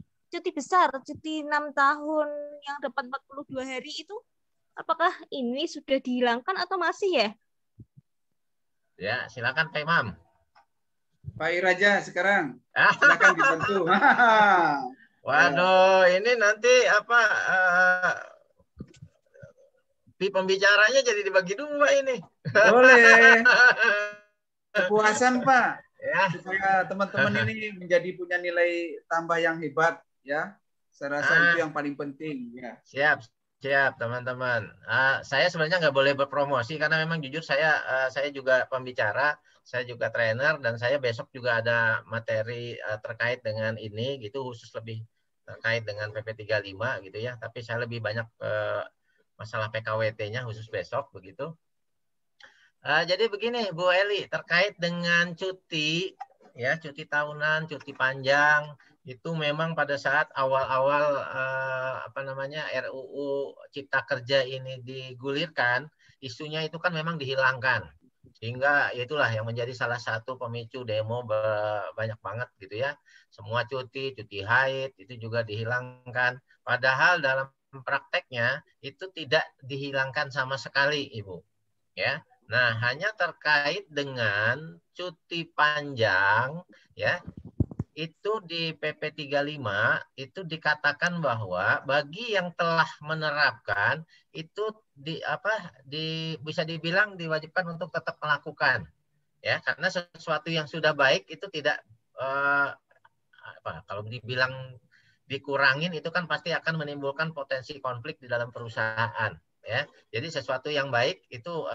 Speaker 9: besar, cuti 6 tahun yang dapat 42 hari itu, apakah ini sudah dihilangkan atau masih ya?
Speaker 2: Ya, silakan Pak Imam.
Speaker 3: Pak Iraja sekarang silakan dibantu.
Speaker 2: Waduh, ini nanti apa pembicaranya jadi dibagi 2 ini.
Speaker 3: Boleh. Kepuasan Pak.
Speaker 2: Ya.
Speaker 3: Supaya teman-teman ini menjadi punya nilai tambah yang hebat ya. Saya rasa itu yang paling penting ya.
Speaker 2: Siap teman-teman. Saya sebenarnya nggak boleh berpromosi karena memang jujur saya juga pembicara, saya juga trainer dan saya besok juga ada materi terkait dengan ini gitu, khusus lebih terkait dengan PP 35 gitu ya. Tapi saya lebih banyak masalah PKWT-nya khusus besok begitu. Jadi begini Bu Eli, terkait dengan cuti ya, cuti tahunan, cuti panjang itu memang pada saat awal-awal RUU Cipta Kerja ini digulirkan, isunya itu kan memang dihilangkan. Sehingga itulah yang menjadi salah satu pemicu demo banyak banget gitu ya. Semua cuti haid itu juga dihilangkan. Padahal dalam prakteknya itu tidak dihilangkan sama sekali, Ibu. Ya. Nah, hanya terkait dengan cuti panjang ya. Itu di PP 35 itu dikatakan bahwa bagi yang telah menerapkan itu bisa dibilang diwajibkan untuk tetap melakukan ya, karena sesuatu yang sudah baik itu tidak kalau dibilang dikurangin itu kan pasti akan menimbulkan potensi konflik di dalam perusahaan ya. Jadi sesuatu yang baik itu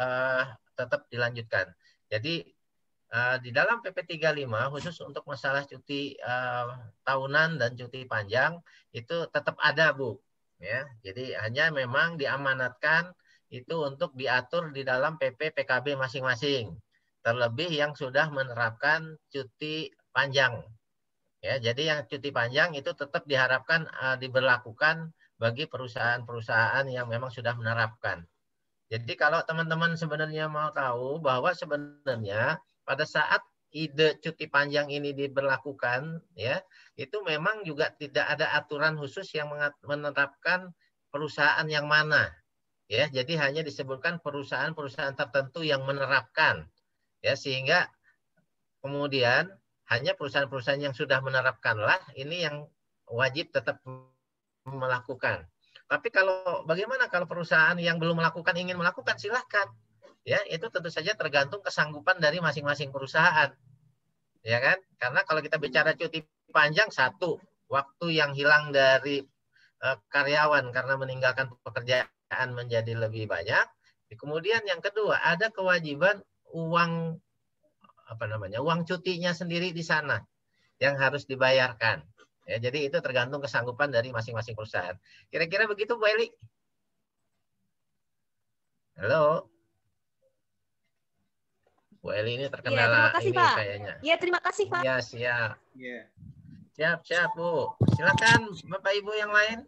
Speaker 2: tetap dilanjutkan. Jadi di dalam PP 35 khusus untuk masalah cuti tahunan dan cuti panjang itu tetap ada Bu ya. Jadi hanya memang diamanatkan itu untuk diatur di dalam PP PKB masing-masing. Terlebih yang sudah menerapkan cuti panjang. Ya, jadi yang cuti panjang itu tetap diharapkan diberlakukan bagi perusahaan-perusahaan yang memang sudah menerapkan. Jadi kalau teman-teman sebenarnya mau tahu bahwa sebenarnya pada saat ide cuti panjang ini diberlakukan, ya, itu memang juga tidak ada aturan khusus yang menetapkan perusahaan yang mana, ya. Jadi hanya disebutkan perusahaan-perusahaan tertentu yang menerapkan, ya, sehingga kemudian hanya perusahaan-perusahaan yang sudah menerapkanlah ini yang wajib tetap melakukan. Tapi bagaimana kalau perusahaan yang belum melakukan ingin melakukan, silahkan. Ya, itu tentu saja tergantung kesanggupan dari masing-masing perusahaan. Ya kan? Karena kalau kita bicara cuti panjang, satu, waktu yang hilang dari karyawan karena meninggalkan pekerjaan menjadi lebih banyak. Kemudian yang kedua, ada kewajiban uang uang cutinya sendiri di sana yang harus dibayarkan. Ya, jadi itu tergantung kesanggupan dari masing-masing perusahaan. Kira-kira begitu, Bu Eli? Halo? Bu Eli ini terkendala
Speaker 9: terima kasih,
Speaker 2: ini
Speaker 9: Pak.
Speaker 2: kayaknya.
Speaker 9: Iya, terima kasih, Pak.
Speaker 2: Iya, siap. Siap, Bu. Silakan Bapak Ibu yang lain.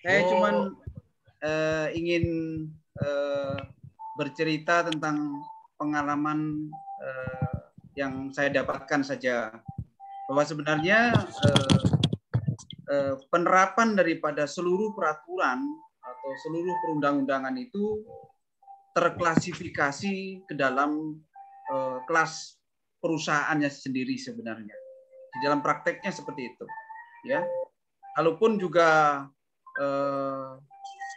Speaker 3: Saya cuman ingin bercerita tentang pengalaman yang saya dapatkan saja, bahwa sebenarnya penerapan daripada seluruh peraturan atau seluruh perundang-undangan itu terklasifikasi ke dalam kelas perusahaannya sendiri sebenarnya. Di dalam prakteknya seperti itu, ya. Kalaupun juga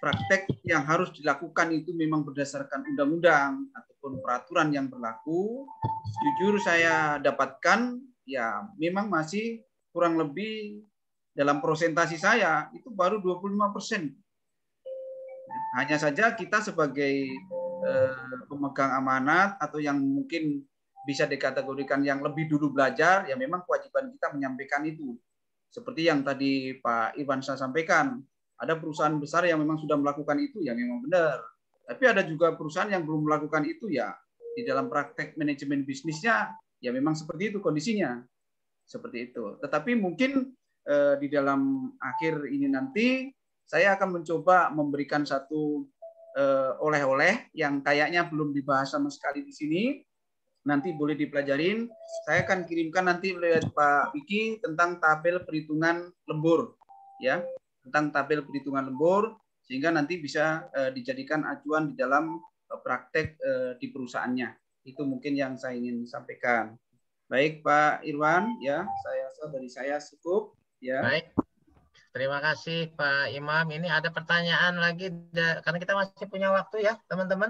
Speaker 3: praktek yang harus dilakukan itu memang berdasarkan undang-undang ataupun peraturan yang berlaku, jujur saya dapatkan ya memang masih kurang lebih dalam prosentasi saya itu baru 25%. Hanya saja kita sebagai pemegang amanat atau yang mungkin bisa dikategorikan yang lebih dulu belajar, ya memang kewajiban kita menyampaikan itu. Seperti yang tadi Pak Irwansyah sampaikan, ada perusahaan besar yang memang sudah melakukan itu, ya memang benar. Tapi ada juga perusahaan yang belum melakukan itu, ya di dalam praktek manajemen bisnisnya, ya memang seperti itu kondisinya. Seperti itu. Tetapi mungkin di dalam akhir ini nanti, saya akan mencoba memberikan satu oleh-oleh yang kayaknya belum dibahas sama sekali di sini. Nanti boleh dipelajarin. Saya akan kirimkan nanti oleh Pak Vicky tentang tabel perhitungan lembur, ya, tentang tabel perhitungan lembur, sehingga nanti bisa dijadikan acuan di dalam praktek di perusahaannya. Itu mungkin yang saya ingin sampaikan. Baik Pak Irwan, ya, dari saya cukup, ya.
Speaker 2: Baik. Terima kasih Pak Imam. Ini ada pertanyaan lagi karena kita masih punya waktu ya, teman-teman.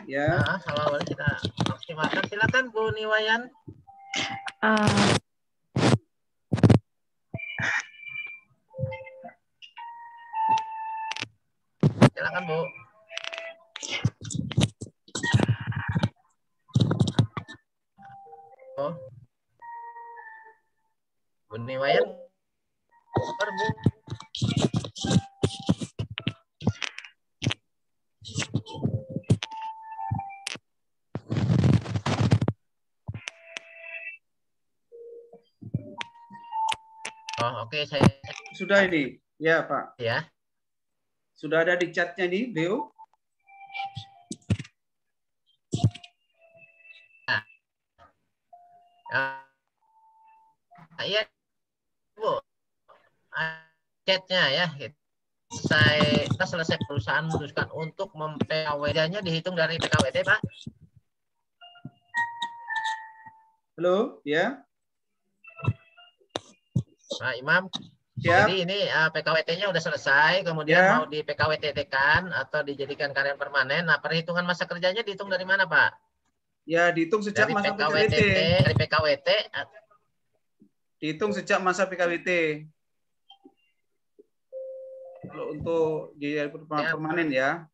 Speaker 3: Ya.
Speaker 2: Kalau boleh kita maksimalkan. Silakan Bu Niwayan. Silakan Bu. Oh. Bu Niwayan. Bu. Oh, oke, saya
Speaker 3: sudah ini. Ya, Pak.
Speaker 2: Ya.
Speaker 3: Sudah ada di chatnya nih, Leo.
Speaker 2: Iya, Bu. Chatnya ya. Kita selesai perusahaan memutuskan untuk PKWT-nya dihitung dari PKWT, Pak.
Speaker 3: Halo, ya.
Speaker 2: Pak Imam.
Speaker 3: Siap.
Speaker 2: Jadi ini PKWT-nya udah selesai, kemudian mau di PKWT-kan atau dijadikan karyawan permanen. Nah, perhitungan masa kerjanya dihitung dari mana, Pak?
Speaker 3: Ya, dihitung sejak masa PKWT.
Speaker 2: Dari PKWT.
Speaker 3: Dihitung sejak masa PKWT. Kalau untuk di permanen ya.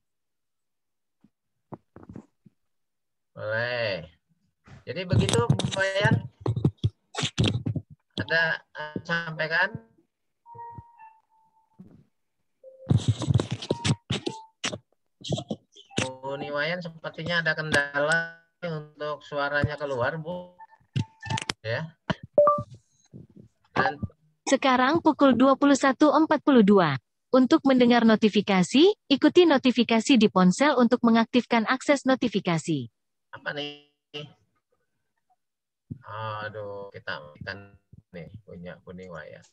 Speaker 2: Boleh. Jadi begitu, Pak Yan. Ada sampaikan? Bu Niwayan sepertinya ada kendala untuk suaranya keluar, Bu. Ya. Dan
Speaker 12: sekarang pukul 21.42. Untuk mendengar notifikasi, ikuti notifikasi di ponsel untuk mengaktifkan akses notifikasi.
Speaker 2: Apa nih? Aduh, kita akan nih punya Bu Niwayan.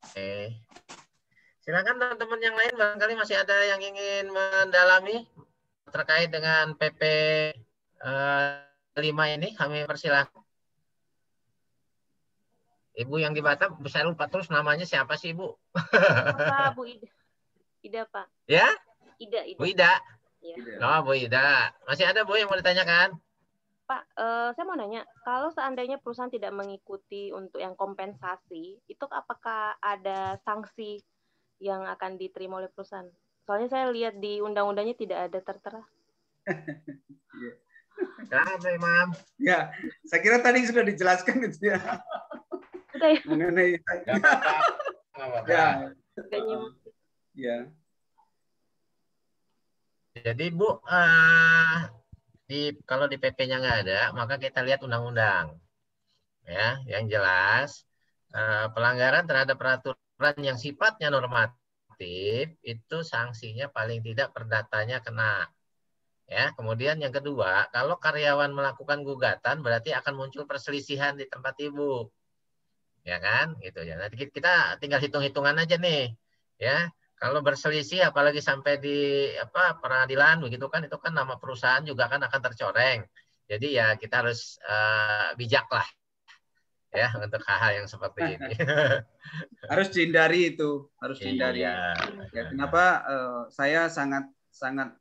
Speaker 2: Oke. Silakan teman-teman yang lain, barangkali masih ada yang ingin mendalami terkait dengan PP 5 ini, kami persilahkan. Ibu yang di Batam, saya lupa terus namanya siapa sih, Bu?
Speaker 7: Apa, Bu Ida? Ida, Pak.
Speaker 2: Ya?
Speaker 7: Ida.
Speaker 2: Bu Ida.
Speaker 7: Ya.
Speaker 2: Oh, Bu Ida. Masih ada Bu yang mau ditanyakan?
Speaker 7: Pak, saya mau nanya, kalau seandainya perusahaan tidak mengikuti untuk yang kompensasi, itu apakah ada sanksi yang akan diterima oleh perusahaan? Soalnya saya lihat di undang-undangnya tidak ada tertera.
Speaker 2: Kenapa, Imam?
Speaker 3: Ya, saya kira tadi sudah dijelaskan gitu ya.
Speaker 7: Sudah ya?
Speaker 3: Mengenai ya.
Speaker 2: Jadi Bu, kalau di PP-nya nggak ada, maka kita lihat undang-undang. Ya, yang jelas pelanggaran terhadap peraturan yang sifatnya normatif itu sanksinya paling tidak perdatanya kena. Ya, kemudian yang kedua, kalau karyawan melakukan gugatan berarti akan muncul perselisihan di tempat Ibu. Ya kan? Gitu ya. Nanti kita tinggal hitung-hitungan aja nih. Ya, kalau berselisih apalagi sampai di peradilan begitu kan, itu kan nama perusahaan juga kan akan tercoreng. Jadi ya kita harus bijak lah ya untuk hal-hal yang seperti ini.
Speaker 3: Harus dihindari itu, harus dihindari.
Speaker 2: Iya.
Speaker 3: Ya, kenapa saya sangat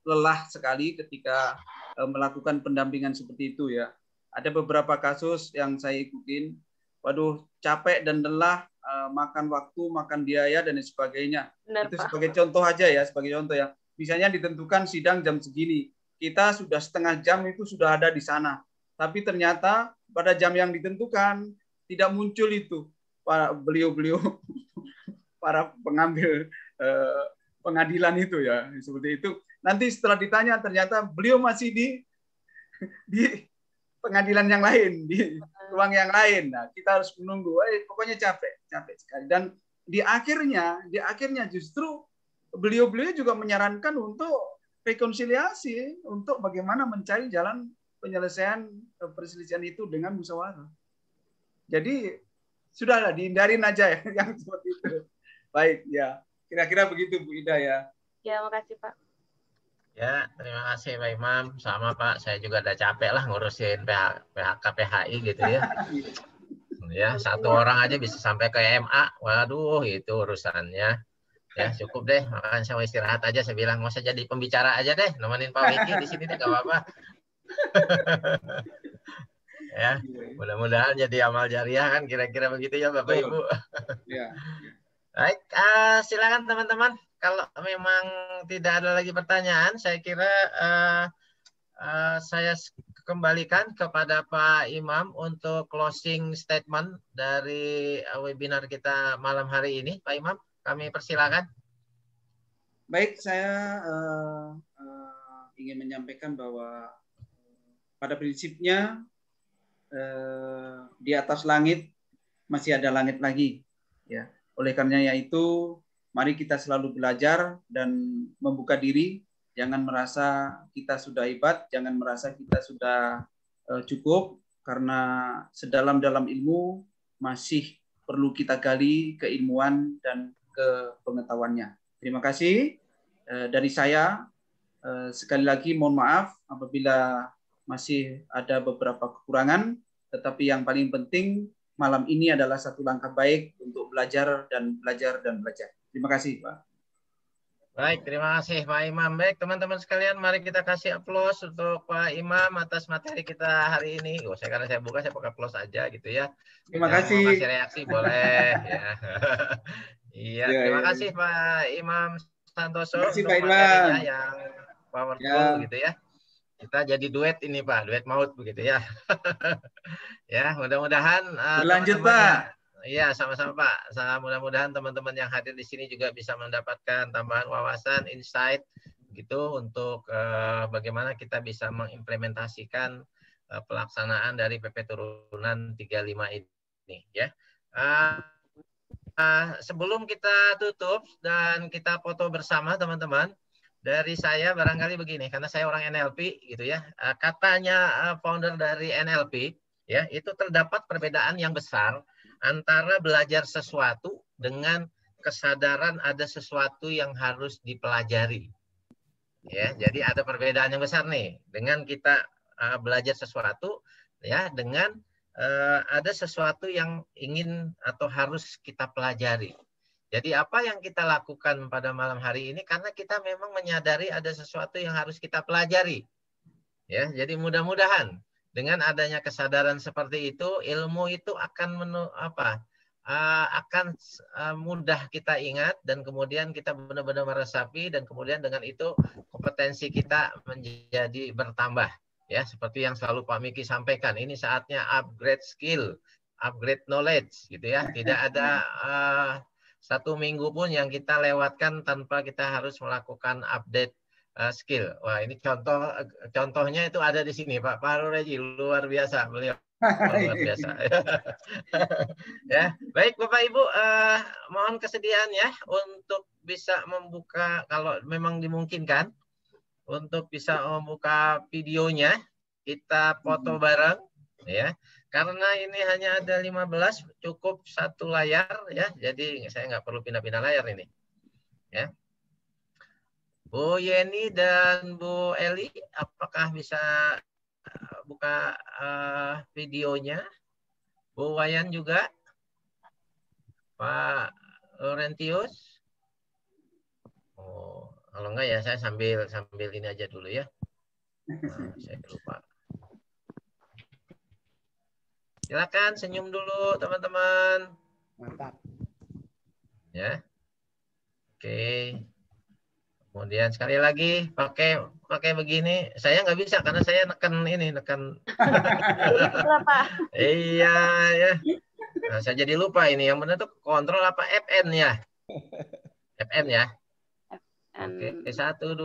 Speaker 3: lelah sekali ketika melakukan pendampingan seperti itu ya. Ada beberapa kasus yang saya ikutin, waduh capek dan lelah, makan waktu, makan biaya dan sebagainya.
Speaker 7: Benar,
Speaker 3: itu
Speaker 7: Pak.
Speaker 3: sebagai contoh aja ya, sebagai contoh ya. Misalnya ditentukan sidang jam segini, kita sudah setengah jam itu sudah ada di sana. Tapi ternyata pada jam yang ditentukan tidak muncul itu beliau-beliau para pengambil pengadilan itu ya, seperti itu. Nanti setelah ditanya ternyata beliau masih di pengadilan yang lain, di ruang yang lain. Nah, kita harus menunggu. Pokoknya capek sekali. Dan di akhirnya justru beliau-beliau juga menyarankan untuk rekonsiliasi, untuk bagaimana mencari jalan penyelesaian perselisihan itu dengan musyawarah. Jadi sudahlah, dihindarin aja ya yang seperti itu. Baik ya, kira-kira begitu Bu Ida ya.
Speaker 7: Ya, makasih Pak.
Speaker 2: Ya, terima kasih Pak Imam. Sama Pak, saya juga udah capek lah ngurusin PHK PHI gitu ya. Ya, satu orang aja bisa sampai ke MA. Waduh, itu urusannya. Ya, cukup deh. Makanya saya mau istirahat aja. Saya bilang mau saya jadi pembicara aja deh, nemenin Pak Wiki di sini deh, gak apa-apa. Ya, mudah-mudahan jadi amal jariah kan, kira-kira begitu ya Bapak Ibu.
Speaker 3: Ya.
Speaker 2: Baik, silakan teman-teman. Kalau memang tidak ada lagi pertanyaan, saya kira saya kembalikan kepada Pak Imam untuk closing statement dari webinar kita malam hari ini. Pak Imam, kami persilakan.
Speaker 3: Baik, saya ingin menyampaikan bahwa pada prinsipnya di atas langit masih ada langit lagi, ya. Oleh karenanya itu, mari kita selalu belajar dan membuka diri. Jangan merasa kita sudah hebat, jangan merasa kita sudah cukup, karena sedalam-dalam ilmu masih perlu kita gali keilmuan dan kepengetahuannya. Terima kasih dari saya. Sekali lagi mohon maaf apabila masih ada beberapa kekurangan, tetapi yang paling penting malam ini adalah satu langkah baik untuk belajar dan belajar dan belajar. Terima kasih, Pak.
Speaker 2: Baik, terima kasih Pak Imam. Baik, teman-teman sekalian, mari kita kasih aplaus untuk Pak Imam atas materi kita hari ini. Karena saya buka, saya pakai aplaus aja gitu ya.
Speaker 3: Terima kasih.
Speaker 2: Mau kasih reaksi boleh. Ya. Iya, terima kasih Pak Imam Santoso untuk materinya yang powerful gitu ya. Kita jadi duet ini Pak, duet maut begitu ya. Ya, mudah-mudahan
Speaker 3: berlanjut Pak.
Speaker 2: Iya, sama-sama Pak. Mudah-mudahan teman-teman yang hadir di sini juga bisa mendapatkan tambahan wawasan, insight gitu untuk bagaimana kita bisa mengimplementasikan pelaksanaan dari PP Turunan 35 ini ya. Sebelum kita tutup dan kita foto bersama teman-teman, dari saya barangkali begini, karena saya orang NLP gitu ya, katanya founder dari NLP ya, itu terdapat perbedaan yang besar antara belajar sesuatu dengan kesadaran ada sesuatu yang harus dipelajari. Ya, jadi ada perbedaan yang besar nih dengan kita belajar sesuatu ya dengan ada sesuatu yang ingin atau harus kita pelajari. Jadi apa yang kita lakukan pada malam hari ini karena kita memang menyadari ada sesuatu yang harus kita pelajari. Ya, jadi mudah-mudahan dengan adanya kesadaran seperti itu, ilmu itu akan mudah kita ingat dan kemudian kita benar-benar meresapi dan kemudian dengan itu kompetensi kita menjadi bertambah. Ya, seperti yang selalu Pak Miki sampaikan, ini saatnya upgrade skill, upgrade knowledge, gitu ya. Tidak ada satu minggu pun yang kita lewatkan tanpa kita harus melakukan update skill. Wah, ini contohnya itu ada di sini, Pak Fahrul Raji, luar biasa beliau. Luar biasa. Ya, baik Bapak Ibu, mohon kesediaan ya untuk bisa membuka kalau memang dimungkinkan untuk bisa membuka videonya, kita foto bareng ya. Karena ini hanya ada 15, cukup satu layar ya. Jadi saya nggak perlu pindah-pindah layar ini. Ya. Bu Yeni dan Bu Eli, apakah bisa buka videonya? Bu Wayan juga? Pak Laurentius? Oh, kalau enggak ya saya sambil ini aja dulu ya. Nah, saya lupa. Silakan senyum dulu teman-teman.
Speaker 10: Mantap.
Speaker 2: Ya. Oke. Kemudian sekali lagi pakai begini. Saya nggak bisa karena saya neken. Iya ya. Nah, saya jadi lupa ini. Yang benar tuh kontrol apa FN ya? FN ya. Oke, 1, 2,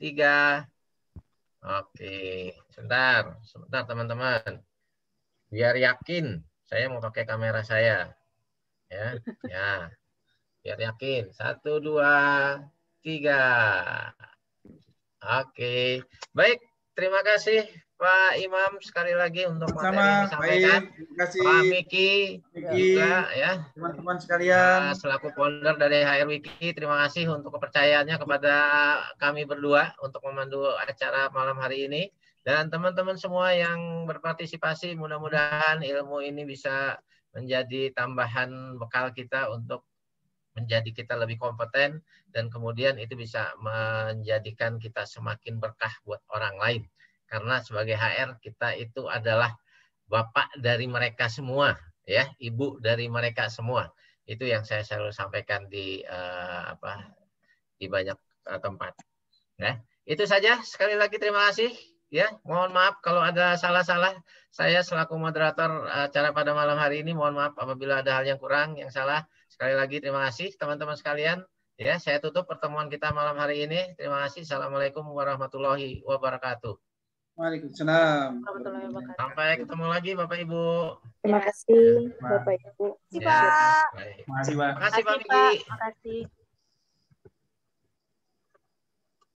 Speaker 2: 3. Oke, sebentar teman-teman. Biar yakin, saya mau pakai kamera saya. Ya. Biar yakin. 1, 2, 3. Oke. Baik, terima kasih Pak Imam sekali lagi untuk materi yang disampaikan.
Speaker 3: Terima kasih
Speaker 2: Pak Miki juga ya.
Speaker 3: Teman-teman sekalian.
Speaker 2: Selaku founder dari HR Wiki, terima kasih untuk kepercayaannya kepada kami berdua untuk memandu acara malam hari ini. Dan teman-teman semua yang berpartisipasi, mudah-mudahan ilmu ini bisa menjadi tambahan bekal kita untuk menjadi kita lebih kompeten dan kemudian itu bisa menjadikan kita semakin berkah buat orang lain. Karena sebagai HR kita itu adalah bapak dari mereka semua, ya, ibu dari mereka semua. Itu yang saya selalu sampaikan di banyak tempat. Ya, itu saja. Sekali lagi terima kasih. Ya, mohon maaf kalau ada salah-salah. Saya selaku moderator acara pada malam hari ini, mohon maaf apabila ada hal yang kurang, yang salah. Sekali lagi terima kasih teman-teman sekalian. Ya, saya tutup pertemuan kita malam hari ini. Terima kasih. Assalamualaikum warahmatullahi wabarakatuh.
Speaker 3: Waalaikumsalam.
Speaker 2: Sampai ketemu lagi Bapak Ibu.
Speaker 1: Terima kasih Bapak Ibu.
Speaker 2: Terima kasih Pak. Terima kasih Pak Miki.
Speaker 7: Terima kasih.